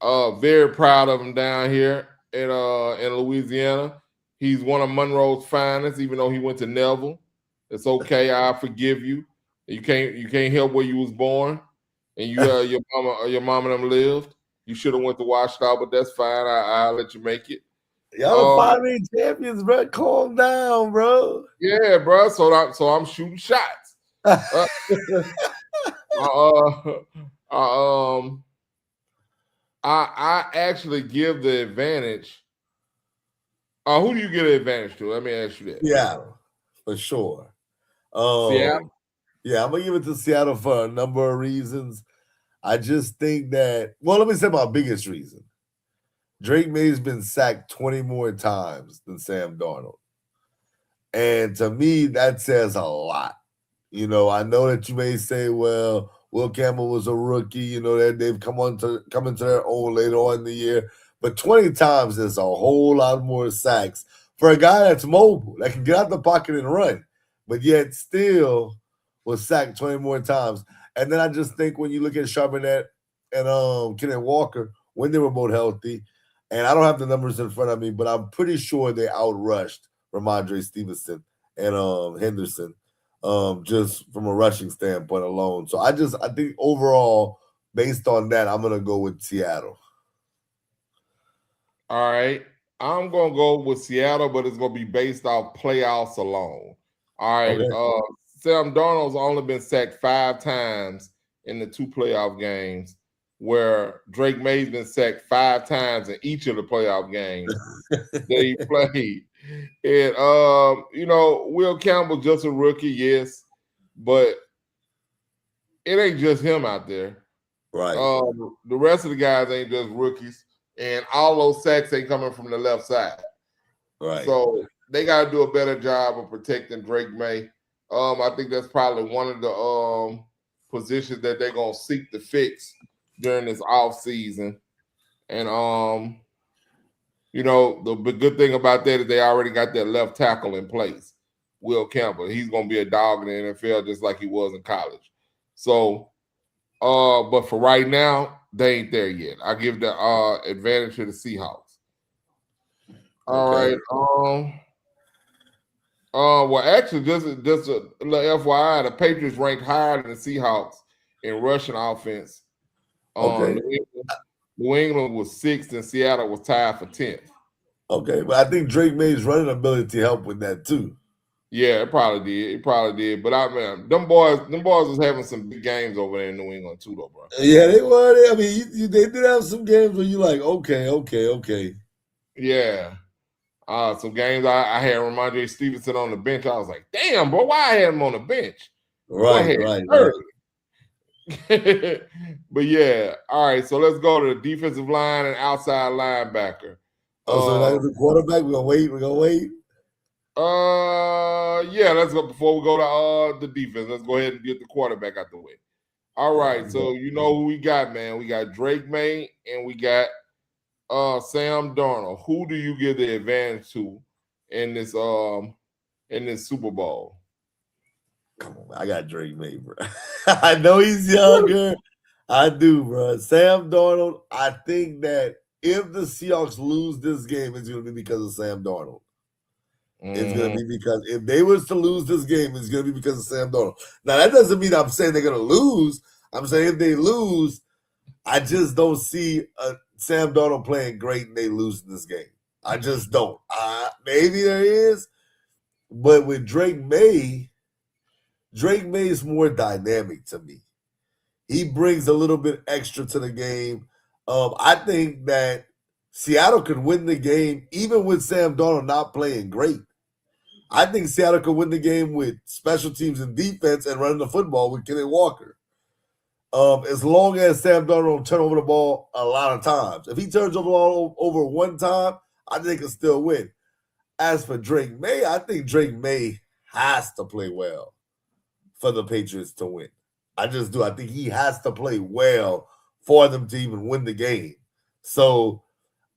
Very proud of him down here in Louisiana. He's one of Monroe's finest, even though he went to Neville. It's okay. I forgive you. You can't help where you was born, and your mama and them lived. You should have went to Washington, but that's fine. I'll let you make it. Y'all are 5-8 champions, bro. Calm down, bro. Yeah, bro. So I'm shooting shots. I actually give the advantage. Who do you give the advantage to? Let me ask you that. Seattle, for sure. Seattle? Yeah, I'm going to give it to Seattle for a number of reasons. I just think that, well, let me say my biggest reason. Drake May's been sacked 20 more times than Sam Darnold. And to me, that says a lot. You know, I know that you may say, well, Will Campbell was a rookie, you know, that they've come into their own later on in the year. But 20 times is a whole lot more sacks for a guy that's mobile, that can get out the pocket and run, but yet still was sacked 20 more times. And then I just think when you look at Charbonnet and Kenneth Walker, when they were both healthy, and I don't have the numbers in front of me, but I'm pretty sure they outrushed Ramondre Stevenson and Henderson, just from a rushing standpoint alone. So I think overall, based on that, I'm going to go with Seattle. All right. I'm going to go with Seattle, but it's going to be based off playoffs alone. All right. Okay. Sam Darnold's only been sacked 5 times in the 2 playoff games, where Drake May's been sacked 5 times in each of the playoff games that he played. And, you know, Will Campbell just a rookie, yes, but it ain't just him out there. Right. The rest of the guys ain't just rookies, and all those sacks ain't coming from the left side. Right. So they got to do a better job of protecting Drake May. I think that's probably one of the positions that they're going to seek to fix during this off season. And, you know, the good thing about that is they already got that left tackle in place, Will Campbell. He's going to be a dog in the NFL just like he was in college. So, but for right now, they ain't there yet. I give the advantage to the Seahawks. All right. Well, actually, just a little FYI, the Patriots ranked higher than the Seahawks in rushing offense. Okay. New England was 6th and Seattle was tied for 10th. Okay, but I think Drake May's running ability helped with that too. Yeah, it probably did. But I mean, them boys was having some big games over there in New England too, though, bro. Yeah, they were. I mean, they did have some games where you like, okay. Yeah. Some games I had Ramondre Stevenson on the bench. I was like, damn, bro, why I had him on the bench? Right. But yeah, all right. So let's go to the defensive line and outside linebacker. So that is the quarterback. We're gonna wait. Yeah, let's go before we go to the defense. Let's go ahead and get the quarterback out the way. All right, so you know who we got, man. We got Drake May and we got Sam Darnold. Who do you give the advantage to in this Super Bowl? Come on, man. I got Drake May, bro. I know he's younger. I do, bro. Sam Darnold, I think that if the Seahawks lose this game, it's going to be because of Sam Darnold. It's going to be because if they was to lose this game, it's going to be because of Sam Darnold. Now, that doesn't mean I'm saying they're going to lose. I'm saying if they lose, I just don't see Sam Darnold playing great and they lose this game. I just don't. Maybe there is, but with Drake May is more dynamic to me. He brings a little bit extra to the game. I think that Seattle could win the game even with Sam Darnold not playing great. I think Seattle could win the game with special teams and defense and running the football with Kenny Walker. As long as Sam Darnold don't turn over the ball a lot of times. If he turns over the ball over one time, I think he'll still win. As for Drake May, I think Drake May has to play well for the Patriots to win. I just do. I think he has to play well for them to even win the game. So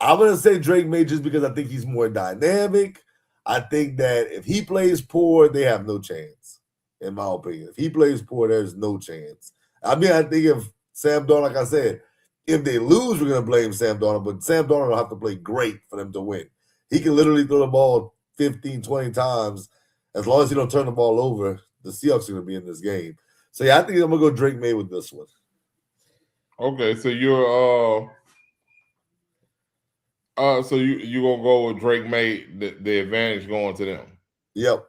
I'm going to say Drake May just because I think he's more dynamic. I think that if he plays poor, they have no chance, in my opinion. If he plays poor, there's no chance. I mean, I think if Sam Darnold, like I said, if they lose, we're going to blame Sam Darnold, but Sam Darnold will have to play great for them to win. He can literally throw the ball 15, 20 times. As long as he don't turn the ball over, the Seahawks are going to be in this game. So, yeah, I think I'm going to go Drake May with this one. Okay, so you're you're going to go with Drake May, the advantage going to them. Yep.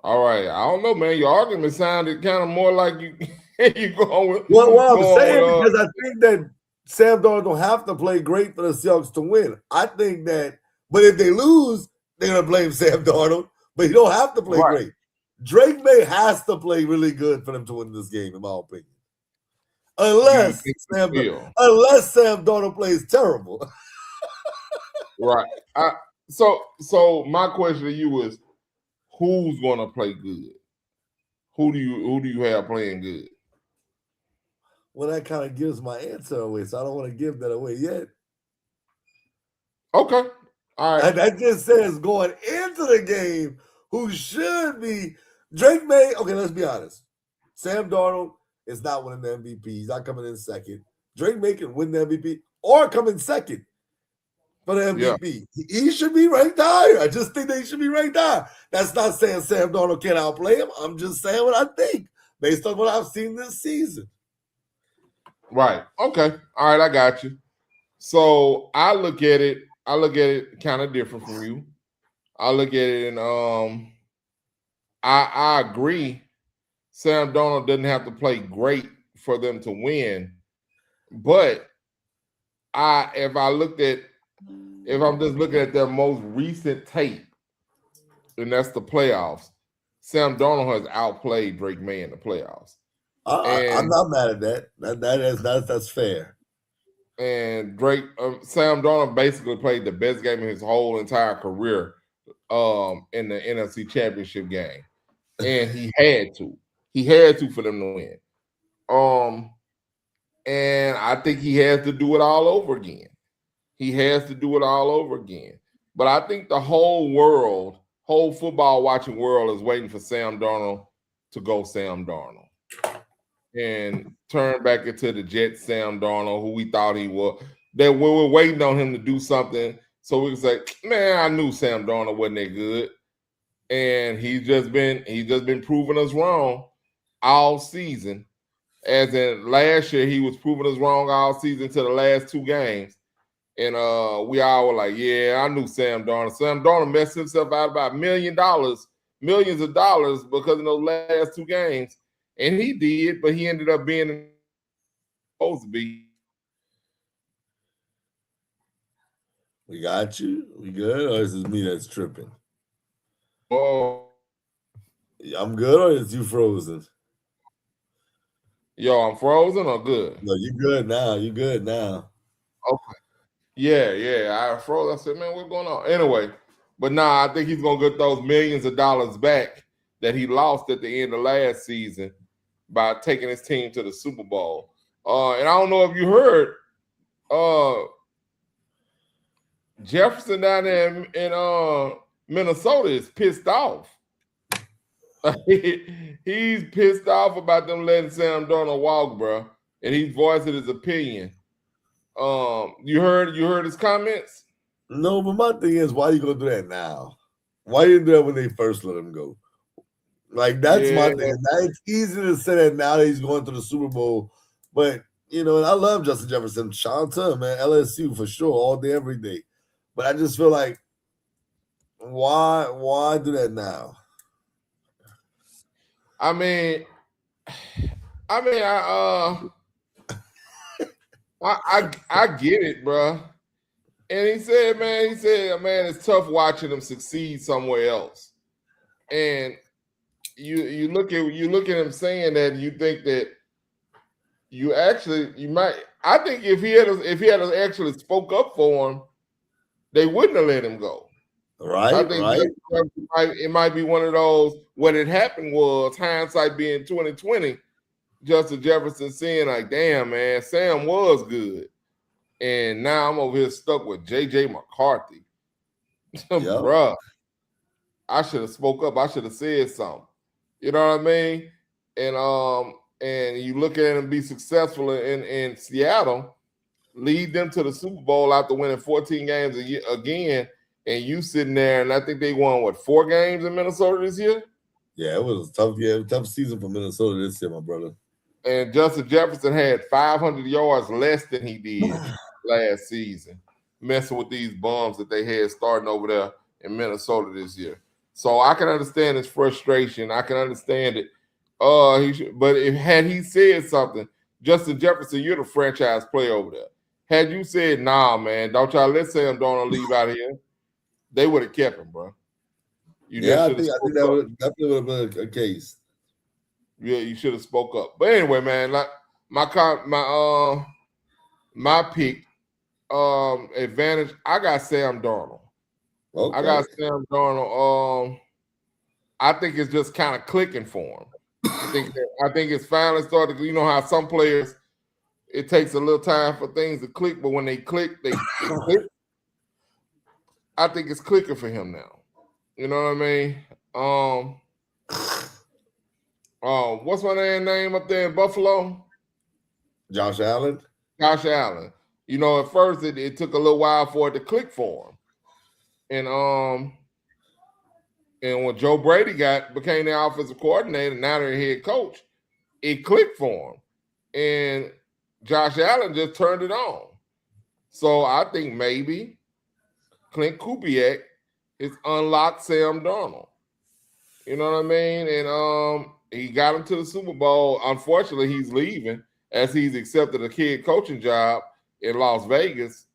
All right. I don't know, man. Your argument sounded kind of more like you going with. Well, I'm saying because I think that Sam Darnold don't have to play great for the Seahawks to win. I think that, but if they lose, they're going to blame Sam Darnold, but he don't have to play great. Drake May has to play really good for them to win this game, in my opinion. Unless Sam Darnold plays terrible. Right. So my question to you is, who's going to play good? Who do you have playing good? Well, that kind of gives my answer away, so I don't want to give that away yet. Okay. All right. And that just says going into the game, who should be Drake May. Okay, let's be honest. Sam Darnold is not winning the MVP. He's not coming in second. Drake May can win the MVP or come in second for the MVP. Yeah. He should be ranked higher. I just think they should be ranked higher. That's not saying Sam Darnold can't outplay him. I'm just saying what I think based on what I've seen this season. Right. Okay. All right. I got you. So I look at it kind of different from you. I look at it and I agree. Sam Darnold doesn't have to play great for them to win, but if I'm just looking at their most recent tape, and that's the playoffs, Sam Darnold has outplayed Drake May in the playoffs. I'm not mad at that. That's fair. And Sam Darnold basically played the best game of his whole entire career in the NFC Championship game, and he had to for them to win. And I think he has to do it all over again. But I think the whole football watching world is waiting for Sam Darnold to go Sam Darnold and turn back into the Jets Sam Darnold, who we thought he was. That we were waiting on him to do something so we could say, man, I knew Sam Darnold wasn't that good. And he's just been proving us wrong all season. As in last year, he was proving us wrong all season to the last two games. And we all were like, yeah, I knew Sam Darnold. Sam Darnold messed himself out about millions of dollars because of those last two games. And he did, but he ended up being supposed to be. We got you. We good? Or is it me that's tripping? Oh. I'm good, or is you frozen? Yo, I'm frozen or good? No, you good now. You good now. Okay. Yeah. I froze. I said, man, what's going on? Anyway, but nah, I think he's gonna get those millions of dollars back that he lost at the end of last season by taking his team to the Super Bowl. And I don't know if you heard, Jefferson down there in Minnesota is pissed off. He's pissed off about them letting Sam Darnold walk, bro, and he's voicing his opinion. You heard his comments? No, but my thing is, why you gonna do that now? Why you do that when they first let him go? Like, that's my thing. Now, it's easy to say that now that he's going to the Super Bowl, but you know, and I love Justin Jefferson. Shout out to him, man. LSU for sure, all day, every day. But I just feel like, why do that now? I get it, bro. And he said, man, it's tough watching him succeed somewhere else. And you look at him saying that, you think that you might. I think if he had actually spoke up for him, they wouldn't have let him go. Right. I think it might be one of those. What had happened was, hindsight being 2020, Justin Jefferson saying like, "Damn, man, Sam was good, and now I'm over here stuck with J.J. McCarthy." Bruh, I should have spoke up. I should have said something. You know what I mean? And you look at him be successful in Seattle, lead them to the Super Bowl after winning 14 games again. And you sitting there, and I think they won 4 games in Minnesota this year. Yeah, it was a tough season for Minnesota this year, my brother. And Justin Jefferson had 500 yards less than he did last season, messing with these bums that they had starting over there in Minnesota this year. So I can understand his frustration. I can understand it. But had he said something, Justin Jefferson, you're the franchise player over there. Had you said, "Nah, man, don't y'all let Sam Darnold leave out of here," they would have kept him, bro. I think that definitely would have been a case. Yeah, you should have spoke up. But anyway, man, like my pick, advantage. I got Sam Darnold. Okay. I got Sam Darnold. I think it's just kind of clicking for him. I think it's finally started. You know how some players, it takes a little time for things to click, but when they click, they click. I think it's clicking for him now. You know what I mean? What's my name up there in Buffalo? Josh Allen. Josh Allen. You know, at first it took a little while for it to click for him, and when Joe Brady became the offensive coordinator, now they're head coach, it clicked for him, and Josh Allen just turned it on. So I think maybe Clint Kubiak has unlocked Sam Darnold. You know what I mean? And he got him to the Super Bowl. Unfortunately, he's leaving as he's accepted a head coaching job in Las Vegas.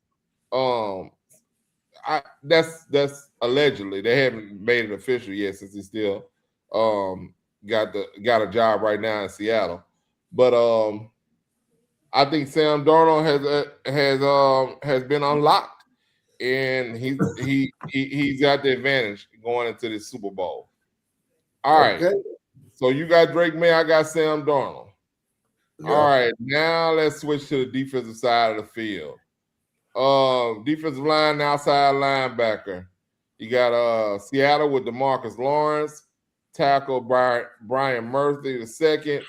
That's allegedly. They haven't made it official yet, since he still got a job right now in Seattle. But I think Sam Darnold has been unlocked, and he's got the advantage going into this Super Bowl. All right. So you got Drake May, I got Sam Darnold. Yeah. All right, now let's switch to the defensive side of the field. Defensive line, outside linebacker. You got Seattle with DeMarcus Lawrence, tackle Brian Murphy the second.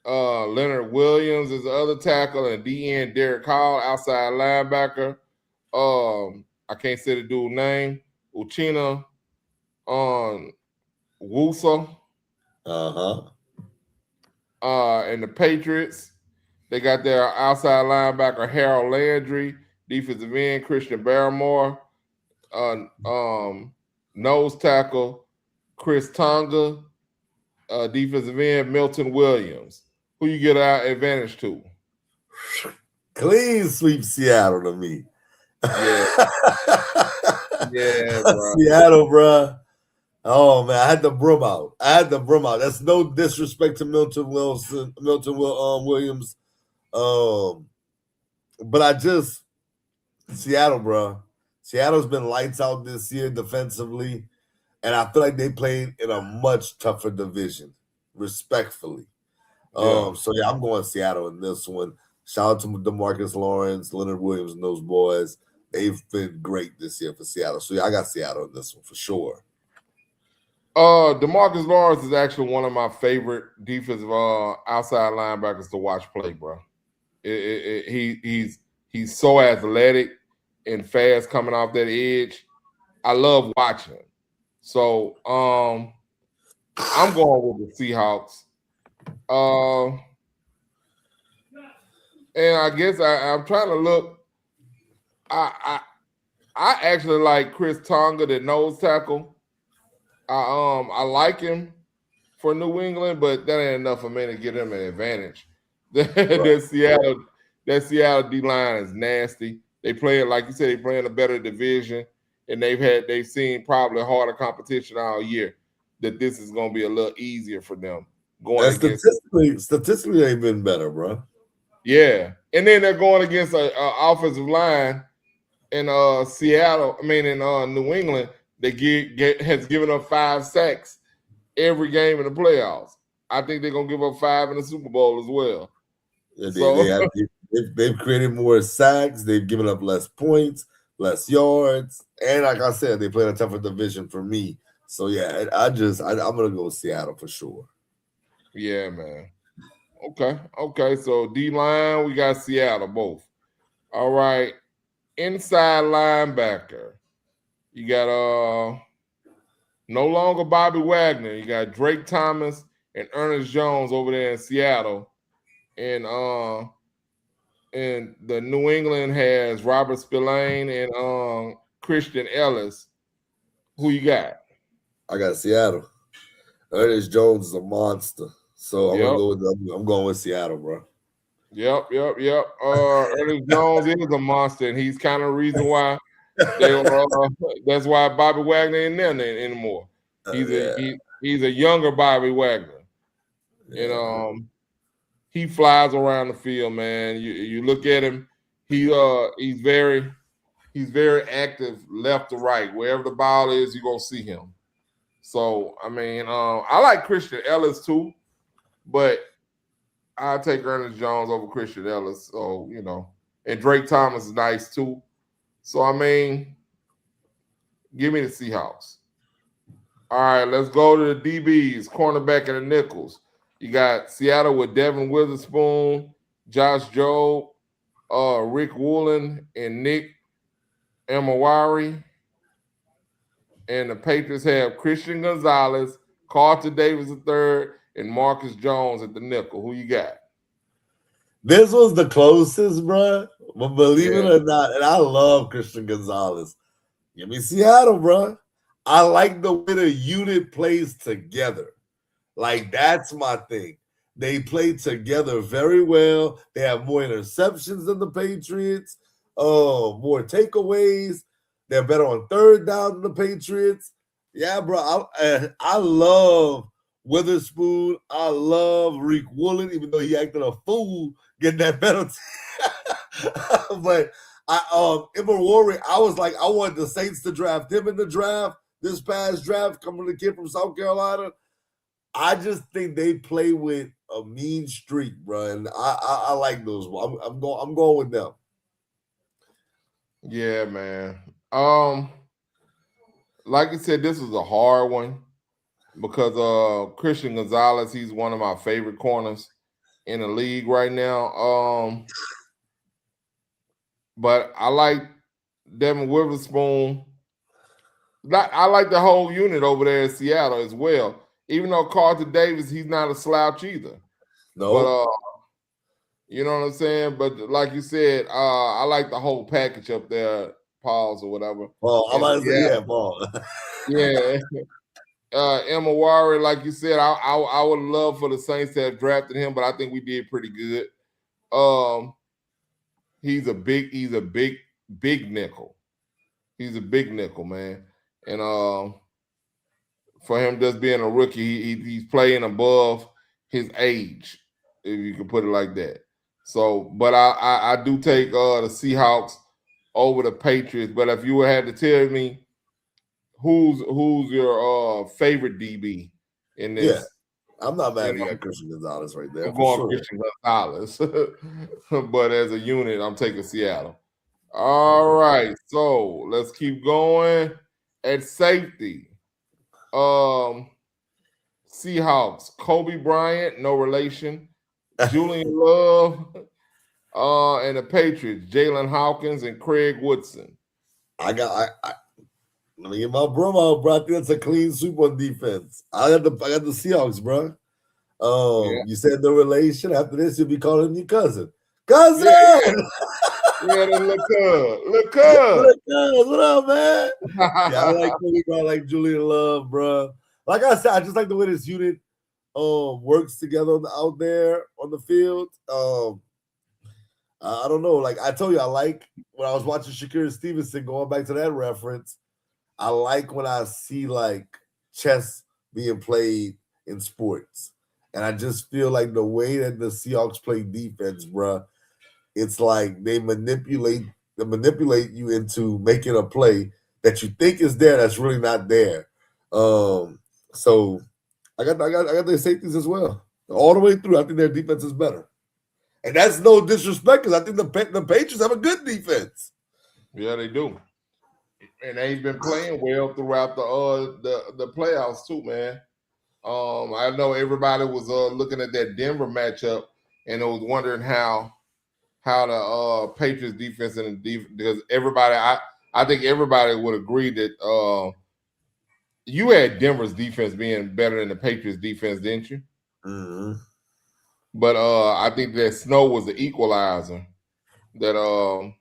Leonard Williams is the other tackle, and DN Derek Hall, outside linebacker. I can't say the dude's name. Uchenna Wusa. And the Patriots, they got their outside linebacker Harold Landry, defensive end Christian Barrymore, nose tackle Chris Tonga, defensive end Milton Williams. Who you get our advantage to? Clean sweep Seattle to me. Yeah, yeah, bro. Seattle, bro. Oh man, I had the broom out. That's no disrespect to Milton Williams. But Seattle, bro. Seattle's been lights out this year defensively, and I feel like they played in a much tougher division, respectfully. Yeah. So yeah, I'm going Seattle in this one. Shout out to DeMarcus Lawrence, Leonard Williams, and those boys. They've been great this year for Seattle. So yeah, I got Seattle in this one for sure. DeMarcus Lawrence is actually one of my favorite defensive outside linebackers to watch play, bro. He's so athletic and fast coming off that edge. I love watching him. So I'm going with the Seahawks. And I guess I'm trying to look. I actually like Chris Tonga, the nose tackle. I like him for New England, but that ain't enough for me to get him an advantage. That Seattle D line is nasty. They play it, like you said, they play in a better division, and they've seen probably harder competition all year. That this is going to be a little easier for them going against. Statistically, they've been better, bro. Yeah, and then they're going against an offensive line in Seattle. I mean, in New England, they has given up 5 sacks every game in the playoffs. I think they're gonna give up 5 in the Super Bowl as well. Yeah, they've created more sacks. They've given up less points, less yards, and like I said, they played a tougher division for me. So yeah, I'm gonna go with Seattle for sure. Yeah, man. Okay. So D line, we got Seattle both. All right, inside linebacker, you got no longer Bobby Wagner. You got Drake Thomas and Ernest Jones over there in Seattle, and the New England has Robert Spillane and Christian Ellis. Who you got? I got Seattle. Ernest Jones is a monster, so I'm going with Seattle, bro. Yep. Ernest Jones is a monster, and he's kind of the reason why that's why Bobby Wagner ain't there anymore. He's a younger Bobby Wagner, and he flies around the field, man. You look at him, he's very active left to right. Wherever the ball is, you're gonna see him. So I mean, I like Christian Ellis too, but I'll take Ernest Jones over Christian Ellis. So and Drake Thomas is nice too. So I mean, give me the Seahawks. All right, let's go to the DBs, cornerback and the nickels. You got Seattle with Devin Witherspoon, Josh Jobe, Rick Woolen, and Nick Amawari. And the Patriots have Christian Gonzalez, Carlton Davis III, and Marcus Jones at the nickel. Who you got? This was the closest, bro. But believe it or not, and I love Christian Gonzalez. Give me Seattle, bro. I like the way the unit plays together. Like, that's my thing. They play together very well. They have more interceptions than the Patriots, more takeaways. They're better on third down than the Patriots. Yeah, bro. I love Witherspoon. I love Rick Woolen, even though he acted a fool getting that penalty. But Imawari, I was like, I wanted the Saints to draft him in the draft, this past draft, coming the kid from South Carolina. I just think they play with a mean streak, bro, and I like those. I'm going with them. Yeah, man. Like I said, this was a hard one because Christian Gonzalez, he's one of my favorite corners in the league right now. But I like Devin Witherspoon. I like the whole unit over there in Seattle as well. Even though Carlton Davis, he's not a slouch either. No. But you know what I'm saying? But like you said, I like the whole package up there, Pauls or whatever. Paul, I'm about to say, yeah, Paul. Yeah. Imawari, like you said, I would love for the Saints to have drafted him, but I think we did pretty good. He's a big nickel. He's a big nickel, man. And for him just being a rookie. He's playing above his age, if you can put it like that. So, but I do take the Seahawks over the Patriots. But if you had to tell me who's your favorite DB in this, yeah, I'm not mad at you at Christian Gonzalez right there. I'm going Christian Gonzalez. But as a unit, I'm taking Seattle. All right, so let's keep going. At safety, Seahawks, Kobe Bryant, no relation. Julian Love, and the Patriots, Jalen Hawkins and Craig Woodson. Let me get my broom out, bro. I think that's a clean sweep on defense. I got the Seahawks, bro. You said no relation. After this, you'll be calling your cousin. Cousin! Yeah, look up. What up, man? Yeah, I like Kobe Bryant, like Julian Love, bro. Like I said, I just like the way this unit works together out there on the field. I don't know. Like I told you, I like when I was watching Shakir Stevenson, going back to that reference, I like when I see like chess being played in sports. And I just feel like the way that the Seahawks play defense, bro, it's like they manipulate you into making a play that you think is there that's really not there. So I got their safeties as well. All the way through, I think their defense is better. And that's no disrespect because I think the Patriots have a good defense. Yeah, they do. And they've been playing well throughout the playoffs too, man. I know everybody was looking at that Denver matchup and was wondering how the Patriots defense and because everybody, I think everybody would agree that you had Denver's defense being better than the Patriots defense, didn't you? Mm-hmm. But I think that Snow was the equalizer that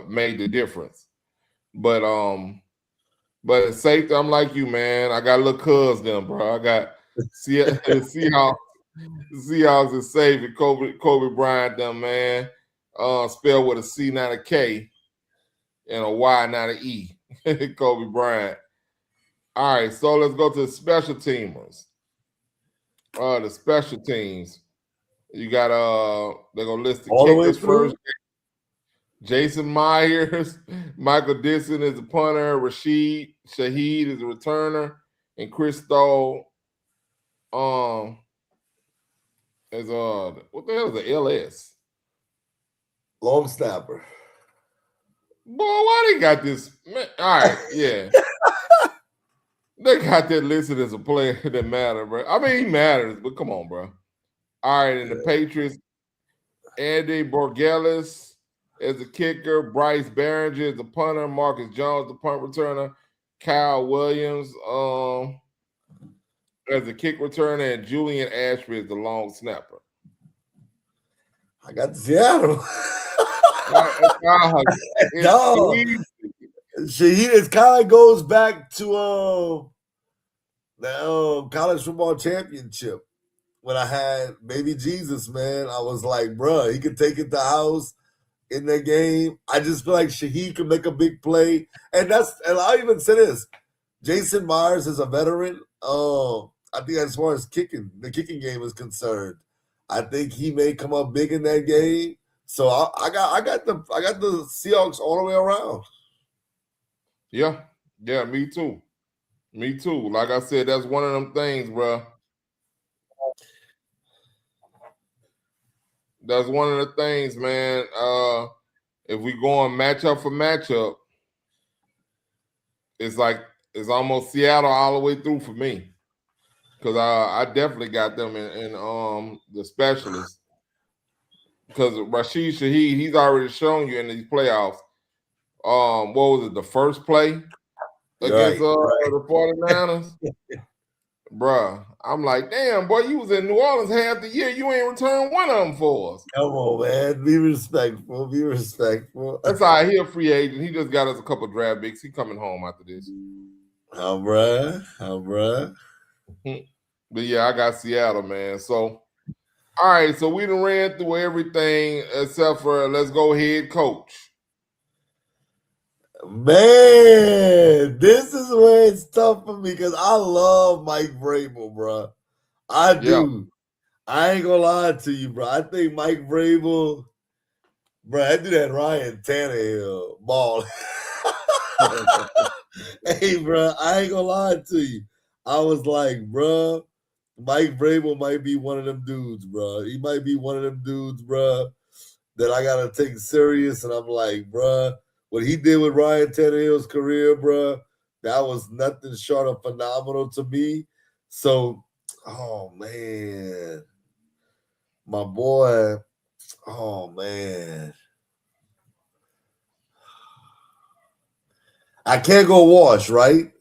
made the difference. But at safety, I'm like you, man. I got a little cuz them, bro. I got Seahawks is safe and Kobe Bryant, them, man. Spelled with a C, not a K, and a Y, not an E. Kobe Bryant. All right, so let's go to the special teamers. The special teams. You got they're gonna list the kickers first. Jason Myers, Michael Dixon is the punter, Rashid Shaheed is the returner, and Chris Stoll is what the hell is the LS? Long snapper. Boy, why they got this? Man, all right, yeah. They got that listed as a player that matters, bro. I mean, he matters, but come on, bro. All right, and the Patriots, Andy Borgelis as the kicker, Bryce Behringer as the punter, Marcus Jones the punt returner, Kyle Williams as the kick returner, and Julian Ashby as the long snapper. I got Seattle. No. Shaheed kind of goes back to the college football championship when I had baby Jesus, man. I was like, bro, he could take it to house in that game. I just feel like Shaheed could make a big play. And I'll even say this. Jason Myers is a veteran. I think as far as the kicking game is concerned, I think he may come up big in that game. So I got the Seahawks all the way around. Yeah, me too. Like I said, that's one of them things, bro. That's one of the things, man. If we go on matchup for matchup, it's almost Seattle all the way through for me. Because I definitely got them in the specialists. Because Rashid Shaheed, he's already shown you in these playoffs. What was it, the first play against the 49ers? Bruh, I'm like, damn, boy, you was in New Orleans half the year. You ain't returned one of them for us. Come on, man. Be respectful. That's all right. He a free agent. He just got us a couple draft picks. He coming home after this. All right. But yeah, I got Seattle, man. So, all right. So we done ran through everything except for let's go head coach. Man, this is where it's tough for me because I love Mike Vrabel, bro. I do. I ain't gonna lie to you, bro. I think Mike Vrabel, bro, I do that Ryan Tannehill ball. Hey, bro, I ain't gonna lie to you. I was like, bro, Mike Vrabel might be one of them dudes, bro. He might be one of them dudes, bro, that I gotta take serious. And I'm like, bro, what he did with Ryan Tannehill's career, bro, that was nothing short of phenomenal to me. So, oh man, my boy, oh man. I can't go Wash, right?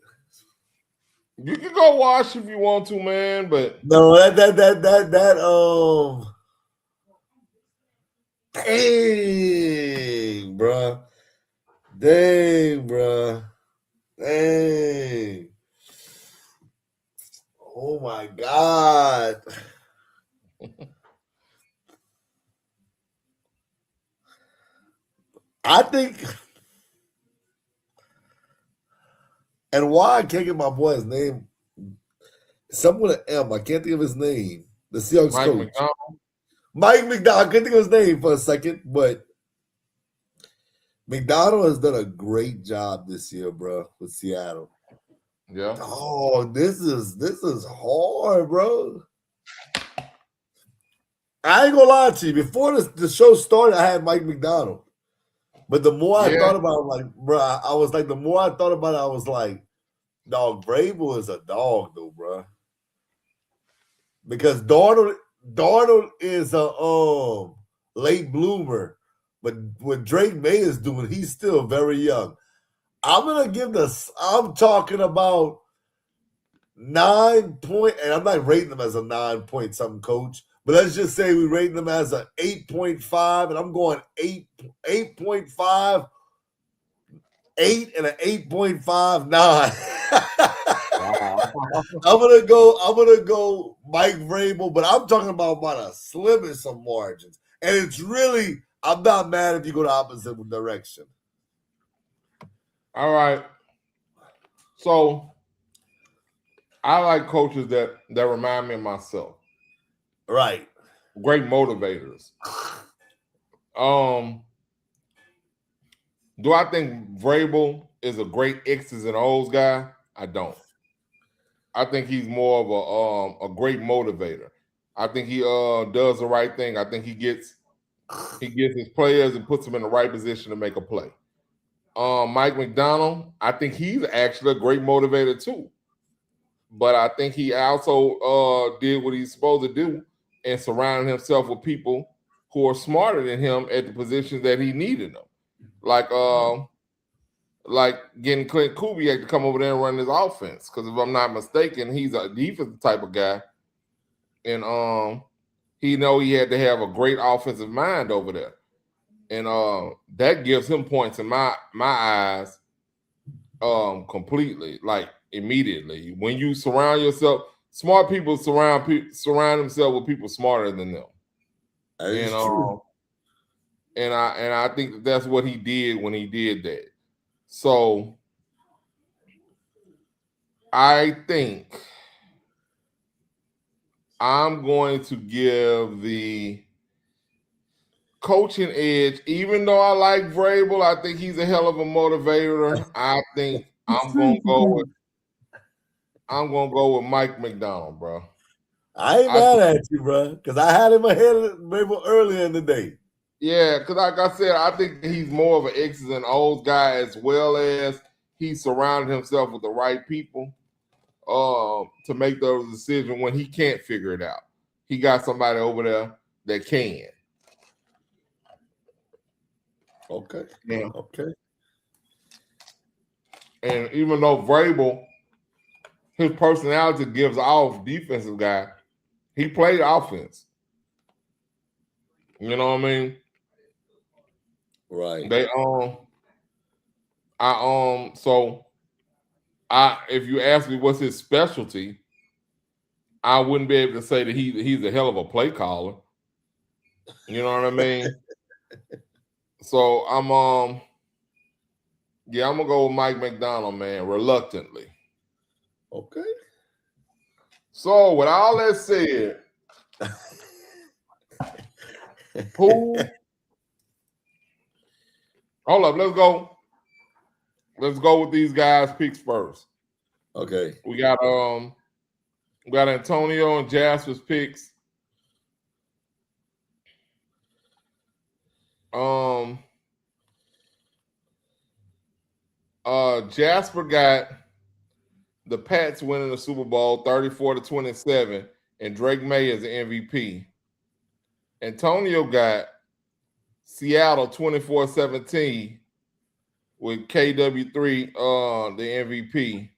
You can go Wash if you want to, man, but no, dang, bruh. Dang, bruh. Dang. Oh my God. I think, and why I can't get my boy's name. Something with an M. I can't think of his name. The Seahawks Mike coach. McDonald. Mike McDonald. I couldn't think of his name for a second, but McDonald has done a great job this year, bro, with Seattle. Yeah. Oh, this is hard, bro. I ain't gonna lie to you. Before the show started, I had Mike McDonald. But the more I thought about it, like, bro, I was like, the more I thought about it, I was like, dog, Vrabel is a dog, though, bro. Because Darnold is a late bloomer, but what Drake May is doing, he's still very young. I'm talking about 9 point, and I'm not rating them as a 9 point something coach, but let's just say we rate them as an 8.5, and I'm going 8.5, 8 and an 8.59. I'm gonna go Mike Vrabel, but I'm talking about by the slimmest of margins. And it's really, I'm not mad if you go the opposite direction. All right. So I like coaches that remind me of myself. Right. Great motivators. Do I think Vrabel is a great X's and O's guy? I don't. I think he's more of a great motivator. I think he does the right thing. I think he gets his players and puts them in the right position to make a play. Mike McDonald, I think he's actually a great motivator too. But I think he also did what he's supposed to do and surrounded himself with people who are smarter than him at the positions that he needed them. Like getting Clint Kubiak to come over there and run his offense. Because if I'm not mistaken, he's a defensive type of guy. And he had to have a great offensive mind over there. And that gives him points in my eyes completely, like immediately. When you surround yourself, smart people surround themselves with people smarter than them. That is true. And I think that's what he did when he did that. So I think I'm going to give the coaching edge, even though I like Vrabel. I think he's a hell of a motivator. I think I'm gonna go with Mike McDonald, bro. I ain't mad at you, bro, because I had him ahead of Vrabel earlier in the day. Yeah, because like I said, I think he's more of an X's and O's guy, as well as he surrounded himself with the right people to make those decisions when he can't figure it out. He got somebody over there that can. Okay. Yeah. Okay. And even though Vrabel, his personality gives off defensive guy, he played offense. You know what I mean? Right. If you ask me what's his specialty, I wouldn't be able to say that he's a hell of a play caller. You know what I mean? So I'm Yeah, I'm gonna go with Mike McDonald, man, reluctantly. Okay. So with all that said, who? Hold up, let's go. Let's go with these guys' picks first. Okay. We got Antonio and Jasper's picks. Jasper got the Pats winning the Super Bowl 34-27, and Drake May as the MVP. Antonio got Seattle 24-17 with KW3 the MVP.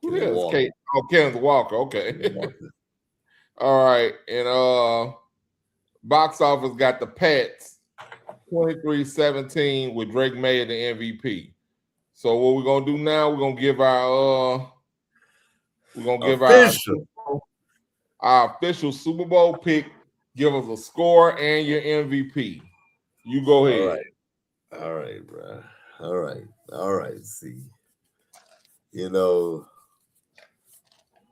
Who is Kenneth Walker. Okay. All right. And box office got the Pats 23-17 with Drake May the MVP. So what we're gonna do now, we're gonna give our our official Super Bowl pick. Give us a score and your MVP. You go ahead. All right, bro. All right. See, you know,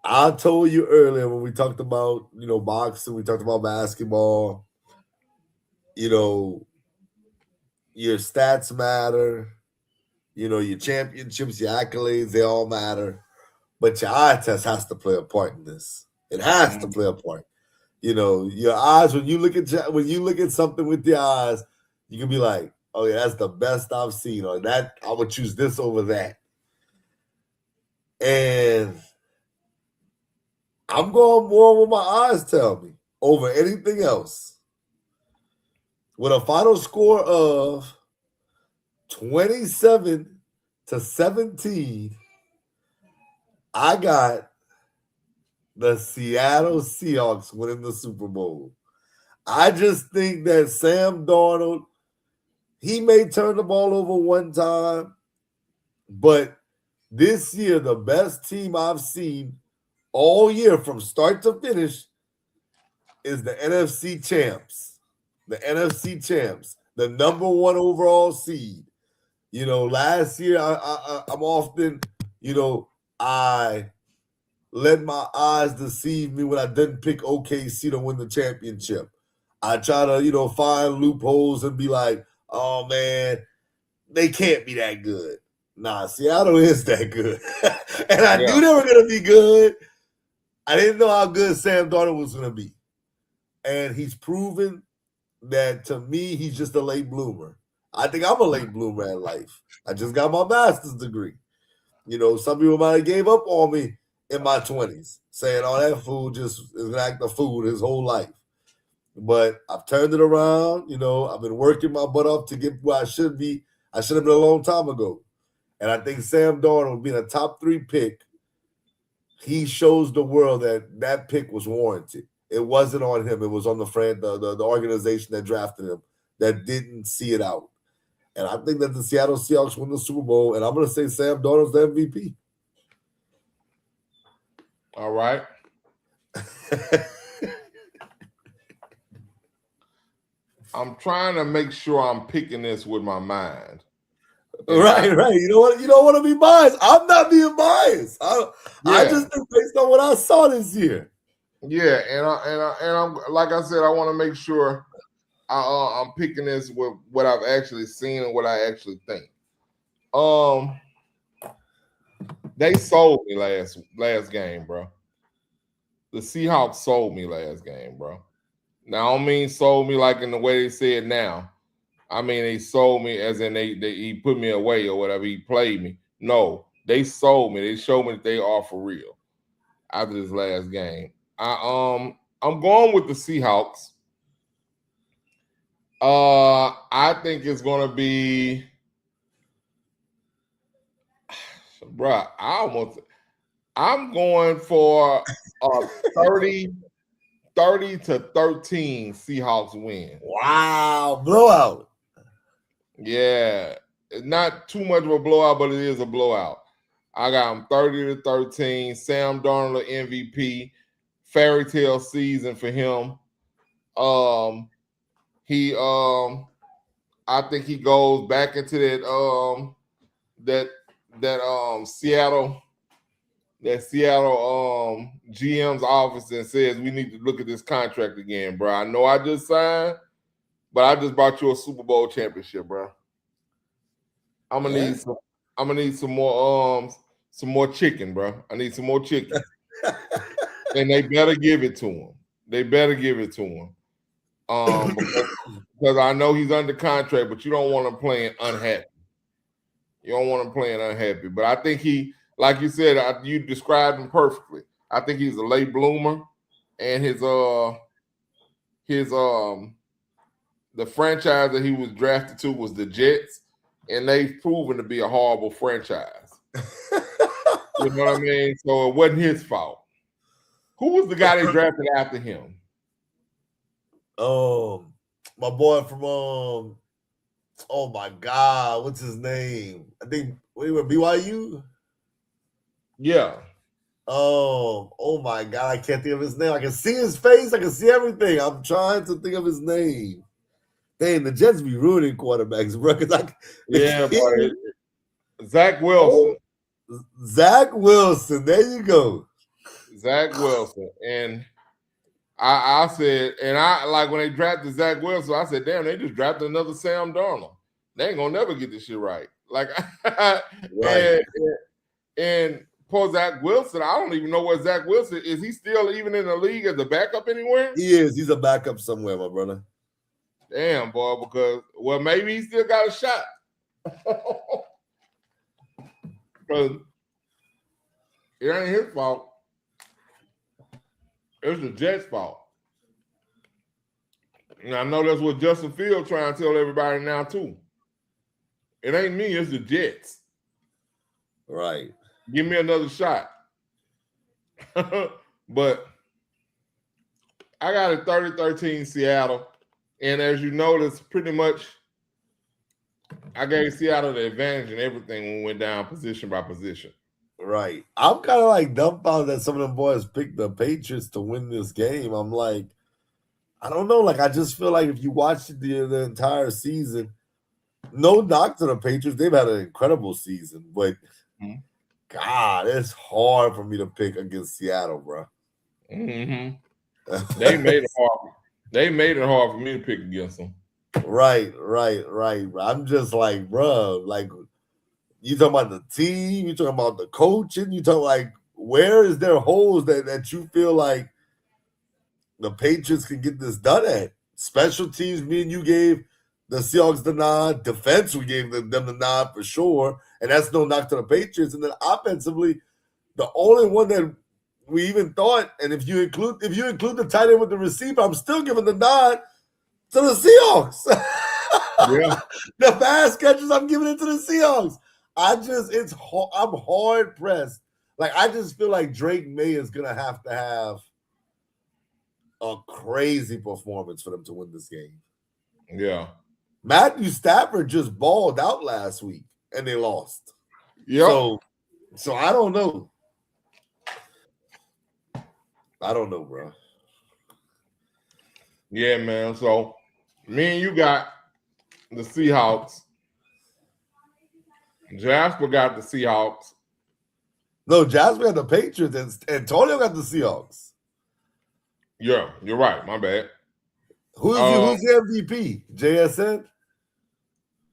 I told you earlier when we talked about, boxing, we talked about basketball, your stats matter, your championships, your accolades, they all matter. But your eye test has to play a part in this. It has to play a part. Your eyes, when you look at something with your eyes, you can be like, oh yeah, that's the best I've seen, or that I would choose this over that. And I'm going more with my eyes tell me over anything else. With a final score of 27-17, I got the Seattle Seahawks winning the Super Bowl. I just think that Sam Darnold, he may turn the ball over one time, but this year, the best team I've seen all year from start to finish is the NFC champs. The NFC champs, the number one overall seed. Last year, I'm often, I let my eyes deceive me when I didn't pick OKC to win the championship. I try to, find loopholes and be like, oh, man, they can't be that good. Nah, Seattle is that good. And I knew they were going to be good. I didn't know how good Sam Darnold was going to be. And he's proven that, to me, he's just a late bloomer. I think I'm a late bloomer in life. I just got my master's degree. Some people might have gave up on me in my 20s, saying, oh, that fool just is an act of fool his whole life. But I've turned it around. I've been working my butt off to get where I should be. I should have been a long time ago. And I think Sam Darnold being a top 3 pick, he shows the world that pick was warranted. It wasn't on him. It was on the organization that drafted him that didn't see it out. And I think that the Seattle Seahawks win the Super Bowl, and I'm going to say Sam Darnold's the MVP. All right. I'm trying to make sure I'm picking this with my mind. Right. You don't want to be biased. I'm not being biased. I just think based on what I saw this year. Yeah, and I'm like I said, I want to make sure I'm picking this with what I've actually seen and what I actually think. They sold me last game, bro. The Seahawks sold me last game, bro. Now, I don't mean sold me like in the way they say it now. I mean, they sold me as in he put me away or whatever. He played me. No, they sold me. They showed me that they are for real after this last game. I'm going with the Seahawks. I think it's going to be, bruh, I'm going for a 30-13 Seahawks win. Wow, blowout. Yeah, not too much of a blowout, but it is a blowout. I got him 30-13. Sam Darnold MVP. Fairy tale season for him. He I think he goes back into that Seattle GM's office and says we need to look at this contract again, bro. I know I just signed, but I just bought you a Super Bowl championship, bro. I'm gonna need some more chicken, bro. I need some more chicken. And they better give it to him. Because I know he's under contract, but you don't want him playing unhappy. But I think he, like you said, you described him perfectly. I think he's a late bloomer, and the franchise that he was drafted to was the Jets, and they've proven to be a horrible franchise. You know what I mean? So it wasn't his fault. Who was the guy they drafted after him? My boy from oh my God, what's his name? I think we were BYU. Yeah. Oh my God, I can't think of his name. I can see his face. I can see everything. I'm trying to think of his name. Dang, the Jets be ruining quarterbacks, bro. Boy. Zach Wilson. Zach Wilson. There you go. Zach Wilson. And I said, and I like when they drafted Zach Wilson, I said, damn, they just drafted another Sam Darnold. They ain't gonna never get this shit right. Like, right. And poor Zach Wilson, I don't even know where Zach Wilson is. He still even in the league as a backup anywhere? He is. He's a backup somewhere, my brother. Damn, boy, because maybe he still got a shot. Because it ain't his fault. It's the Jets' fault. And I know that's what Justin Fields trying to tell everybody now, too. It ain't me, it's the Jets. Right. Give me another shot. But I got a 30-13 Seattle. And as you notice, pretty much I gave Seattle the advantage in everything when we went down position by position. Right. I'm kind of like dumbfounded that some of them boys picked the Patriots to win this game. I'm like, I don't know. Like, I just feel like if you watch the entire season, no knock to the Patriots. They've had an incredible season. But, God, it's hard for me to pick against Seattle, bro. Mm-hmm. They made it hard. They made it hard for me to pick against them. Right. I'm just like, bro, like, you talking about the team, you talking about the coaching, you talking like, where is there holes that you feel like the Patriots can get this done at? Special teams, me and you gave the Seahawks the nod. Defense, we gave them the nod for sure. And that's no knock to the Patriots. And then offensively, the only one that we even thought, and if you include the tight end with the receiver, I'm still giving the nod to the Seahawks. Yeah. The pass catches, I'm giving it to the Seahawks. I'm hard pressed. Like, I just feel like Drake May is gonna have to have a crazy performance for them to win this game. Yeah. Matthew Stafford just balled out last week and they lost. Yeah. So I don't know. I don't know, bro. Yeah, man. So me and you got the Seahawks. Jasper got the Seahawks. No, Jasper got the Patriots and Antonio got the Seahawks. Yeah, you're right. My bad. Who's the MVP? JSN?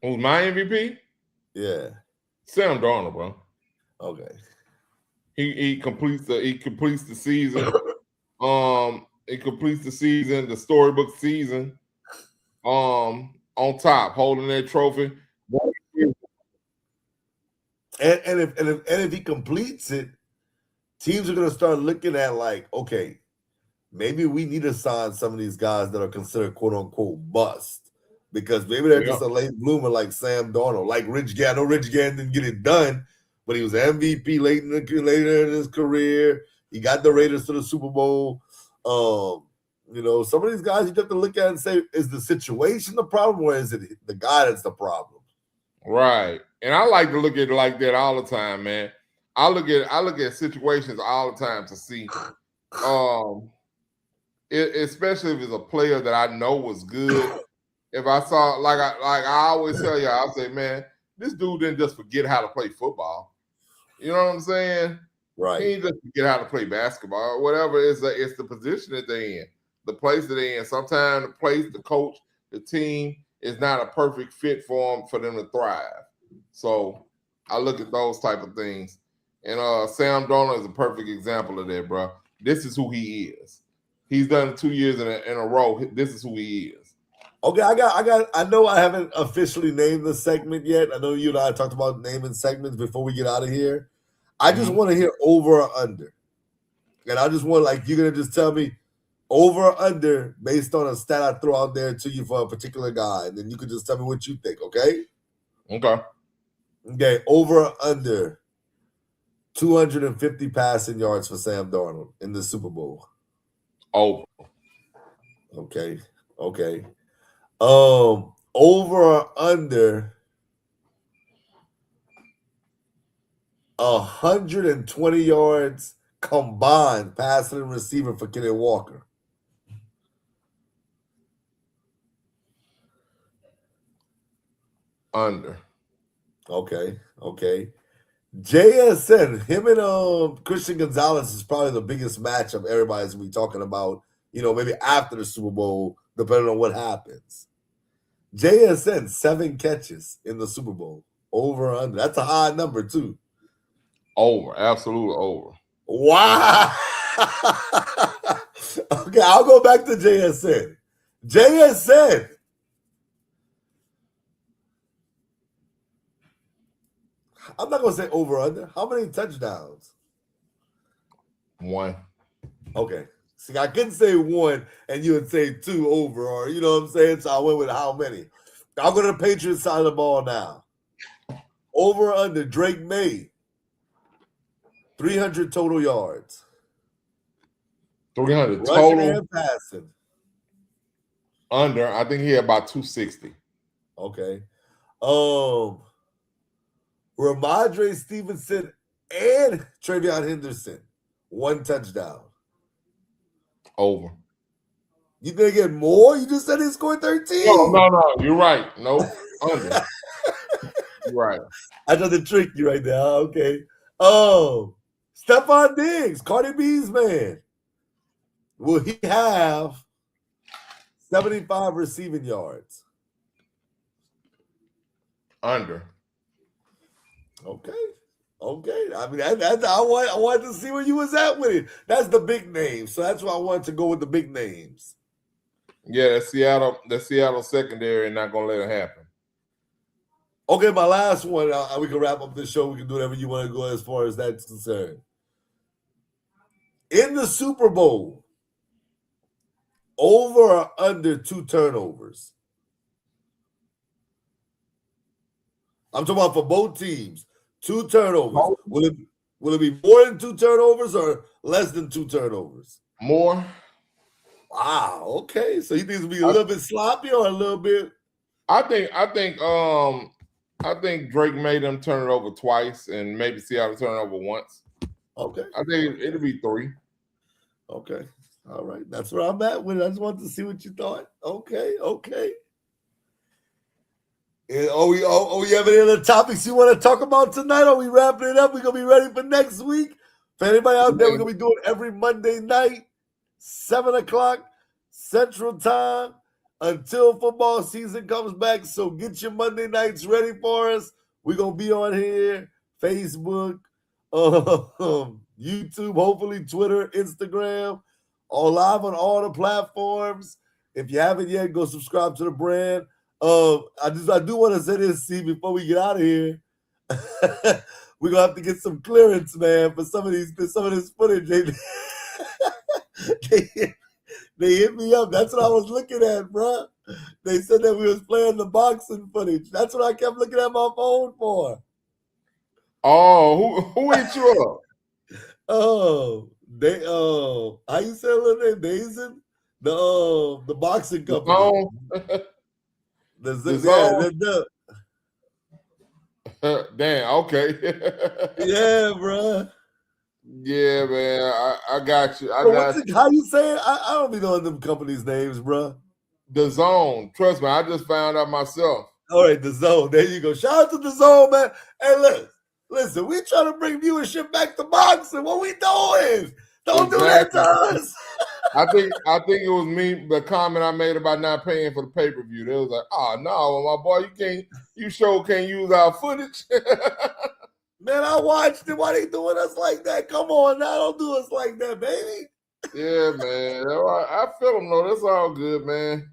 Who's my MVP? Yeah. Sam Darnold, bro. Okay. He completes the season. It completes the season, the storybook season. On top, holding that trophy. And if he completes it, teams are gonna start looking at like, okay, maybe we need to sign some of these guys that are considered quote unquote bust. Because maybe they're just a late bloomer like Sam Darnold, like Rich Gann. I know Rich Gann didn't get it done, but he was MVP later in his career. He got the Raiders to the Super Bowl. Some of these guys you have to look at and say, is the situation the problem or is it the guy that's the problem? Right. And I like to look at it like that all the time, man. I look at situations all the time to see, especially if it's a player that I know was good if I saw like I always tell you, I say, man, this dude didn't just forget how to play football. You know what I'm saying? Right. He didn't just forget how to play basketball or whatever. It's the position that they're in, the place that they're in. Sometimes the place, the coach, the team is not a perfect fit for them to thrive. So I look at those type of things. And Sam Darnold is a perfect example of that, bro. This is who he is. He's done it 2 years in a row. This is who he is. Okay, I know I haven't officially named the segment yet. I know you and I talked about naming segments before we get out of here. I just want to hear over or under. And I just want, like, you're going to just tell me over or under based on a stat I throw out there to you for a particular guy. And then you can just tell me what you think, okay? Okay, over or under 250 passing yards for Sam Darnold in the Super Bowl. Over. Okay. Over or under 120 yards combined passing and receiving for Kenneth Walker. Under. Okay. JSN, him and Christian Gonzalez is probably the biggest matchup everybody's gonna be talking about, maybe after the Super Bowl, depending on what happens. JSN, 7 catches in the Super Bowl. Over or under. That's a high number, too. Over. Absolutely over. Wow. Okay, I'll go back to JSN. JSN. I'm not going to say over or under. How many touchdowns? 1. Okay. See, I couldn't say 1 and you would say 2 over, or you know what I'm saying? So I went with how many. I'll go to the Patriots side of the ball now. Over or under Drake May. 300 total yards. 300 Rushing total. and passing. Under. I think he had about 260. Okay. Ramondre Stevenson and Travion Henderson. 1 touchdown. Over. You think get more? You just said he scored 13. No. You're right. No. Under. You're right. I tried to trick you right now. Okay. Stephon Diggs, Cardi B's man. Will he have 75 receiving yards? Under. Okay. I mean, I wanted to see where you was at with it. That's the big name, so that's why I wanted to go with the big names. Yeah, the Seattle secondary not gonna let it happen. Okay, my last one. We can wrap up this show. We can do whatever you want to go as far as that's concerned. In the Super Bowl, over or under 2 turnovers? I'm talking about for both teams. 2 turnovers. Will it be more than 2 turnovers or less than 2 turnovers? More. Wow. Okay. So you think it's gonna be a little bit sloppy or a little bit? I think Drake made them turn it over twice, and maybe Seattle turn it over once. Okay. I think it'll be 3. Okay. All right. That's where I'm at with it. I just wanted to see what you thought. Okay. And we have any other topics you want to talk about tonight? Are we wrapping it up? We're going to be ready for next week. For anybody out there, we're going to be doing every Monday night, 7 o'clock Central Time until football season comes back. So get your Monday nights ready for us. We're going to be on here, Facebook, YouTube, hopefully Twitter, Instagram, all live on all the platforms. If you haven't yet, go subscribe to the brand. I do want to say this, see, before we get out of here. We're gonna have to get some clearance, man, for some of this footage. They hit me up. That's what I was looking at, bro. They said that we was playing the boxing footage. That's what I kept looking at my phone for. Oh, who hit you up? How you say her name? Dazen? The boxing company. Damn, okay. Yeah, bro. Yeah, man. I got you. How you say it? I don't be knowing them companies' names, bro. The Zone. Trust me, I just found out myself. All right, The Zone. There you go. Shout out to The Zone, man. Hey, listen, we trying to bring viewership back to boxing. What we doing? Don't do that to us. I think it was me, the comment I made about not paying for the pay-per-view. They was like, oh no, my boy, you sure can't use our footage. Man, I watched it. Why they doing us like that? Come on now, don't do us like that, baby. Yeah, man. I feel them though. That's all good, man.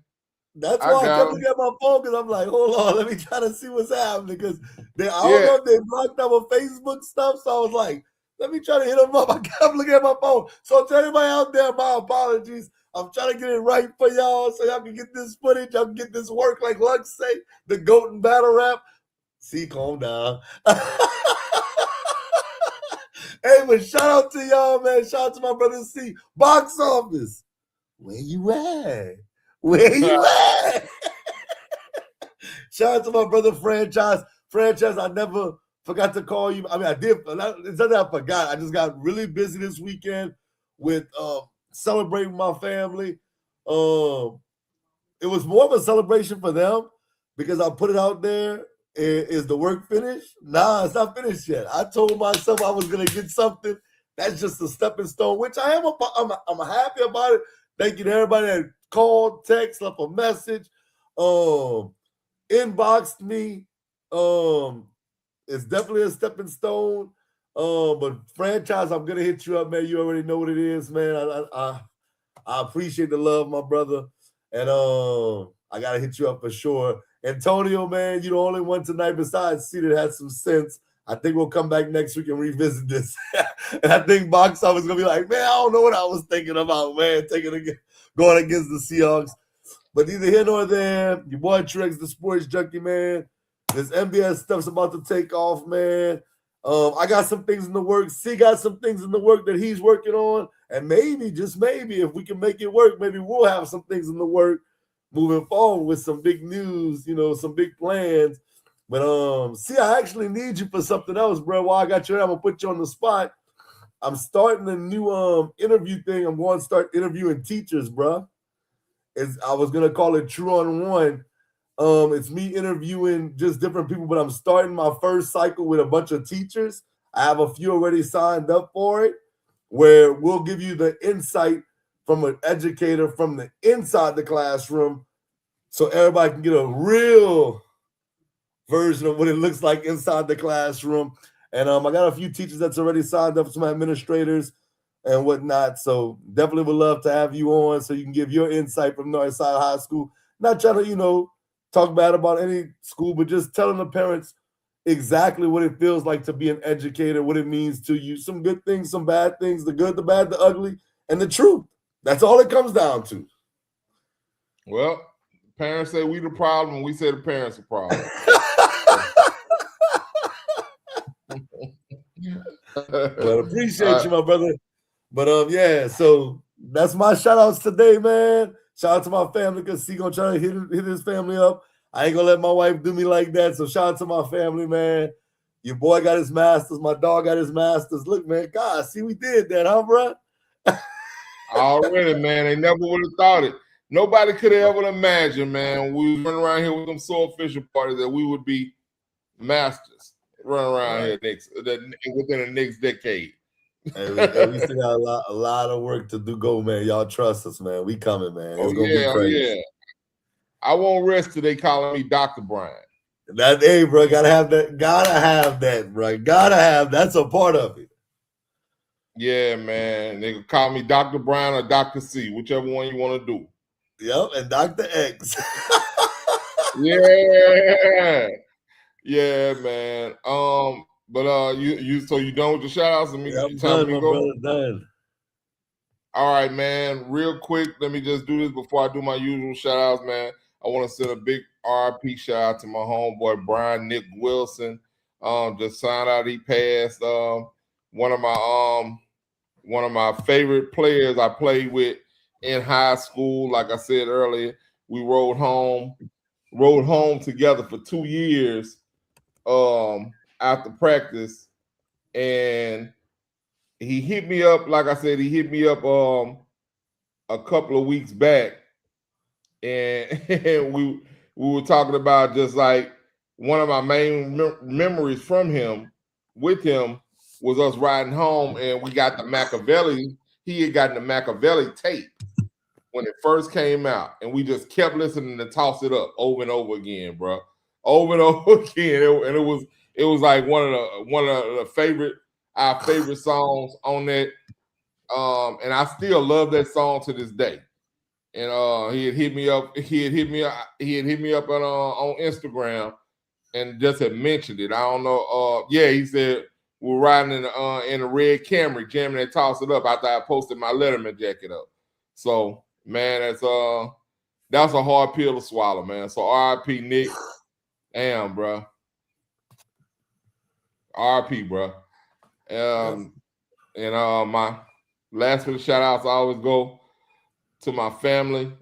That's why I kept looking at my phone because I'm like, hold on, let me try to see what's happening. Because I don't know if they blocked our Facebook stuff. So I was like, let me try to hit them up. I kept looking at my phone. So to everybody out there, my apologies. I'm trying to get it right for y'all so y'all can get this footage. Y'all can get this work, like Lux say, the GOAT and battle rap. See, calm down. Hey, but shout out to y'all, man. Shout out to my brother C. Box office. Where you at? Where you at? Shout out to my brother Franchise. Franchise, I never forgot to call you. I mean, I did. It's not that I forgot. I just got really busy this weekend with celebrating my family. It was more of a celebration for them because I put it out there. Is the work finished? Nah, it's not finished yet. I told myself I was gonna get something. That's just a stepping stone, which I am. I'm happy about it. Thank you to everybody that called, text, left a message, inboxed me. It's definitely a stepping stone. But Franchise, I'm gonna hit you up, man. You already know what it is, man. I appreciate the love, my brother, and I gotta hit you up for sure. Antonio, man, you're the only one tonight besides C that has some sense. I think we'll come back next week and revisit this. And I think box office is gonna be like, man, I don't know what I was thinking about, man, going against the Seahawks. But neither here nor there. Your boy Trex, the sports junkie, man. This NBS stuff's about to take off, man. I got some things in the works. C got some things in the work that he's working on. And maybe, just maybe, if we can make it work, maybe we'll have some things in the work moving forward with some big news, some big plans. But see, I actually need you for something else, bro. While I got you here, I'm gonna put you on the spot. I'm starting a new interview thing. I'm going to start interviewing teachers, bro. I was gonna call it True on One. It's me interviewing just different people, but I'm starting my first cycle with a bunch of teachers. I have a few already signed up for it, where we'll give you the insight from an educator from the inside the classroom so everybody can get a real version of what it looks like inside the classroom. And I got a few teachers that's already signed up, some administrators and whatnot. So definitely would love to have you on so you can give your insight from Northside High School. Not trying to, talk bad about any school, but just telling the parents exactly what it feels like to be an educator, what it means to you, some good things, some bad things, the good, the bad, the ugly, and the truth. That's all it comes down to. Well, parents say we the problem. We say the parents the problem. Well, appreciate you, my brother. But yeah, so that's my shout outs today, man. Shout out to my family because he gonna try to hit his family up. I ain't gonna let my wife do me like that. So shout out to my family, man. Your boy got his masters. My dog got his masters. Look, man, God, see, we did that, huh, bro? Already, man. They never would have thought it. Nobody could have ever imagined, man, we was running around here with them swordfishing parties that we would be masters running around here within the next decade. And we still got a lot of work to do. Go, man. Y'all trust us, man. We coming, man. It's gonna be crazy. Yeah. I won't rest till they calling me Dr. Brian. Hey, bro, gotta have that, bro. That's a part of it. Yeah, man. They can call me Dr. Brian or Dr. C, whichever one you want to do. Yep, and Dr. X. Yeah, man. But you done with the shout outs and me? Yep, done, my brother, done. All right, man. Real quick, let me just do this before I do my usual shout outs, man. I want to send a big RIP shout out to my homeboy Brian Nick Wilson. Just signed out. He passed. One of my favorite players I played with in high school. Like I said earlier, we rode home together for 2 years after practice, and he hit me up. Like I said, he hit me up a couple of weeks back, and we were talking about just like one of my main memories from him with him was us riding home, and we got the Machiavelli. He had gotten the Machiavelli tape when it first came out, and we just kept listening to Toss It Up over and over again, bro, over and over again. And it was like one of our favorite songs on that. And I still love that song to this day. And he had hit me up on Instagram and just had mentioned it. I don't know. He said we're riding in a red Camry, jamming and Toss It Up after I posted my Letterman jacket up. So man, that's a hard pill to swallow, man. So R.I.P. Nick. Damn, bro. R.I.P. bro. My last for the shout outs I always go to my family,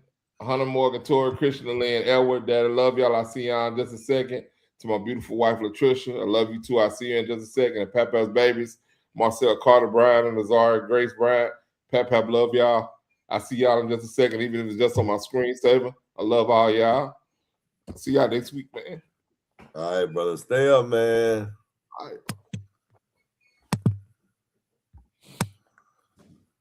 Hunter Morgan, Tori, Christian, Lynn, Edward. Dad, I love y'all. I'll see y'all in just a second. To my beautiful wife, Latricia, I love you too. I'll see you in just a second. And Papa's babies, Marcel Carter Bryant and Lazara Grace Bryant. Pap, love y'all. I'll see y'all in just a second, even if it's just on my screensaver. I love all y'all. I'll see y'all next week, man. All right, brother. Stay up, man. All right.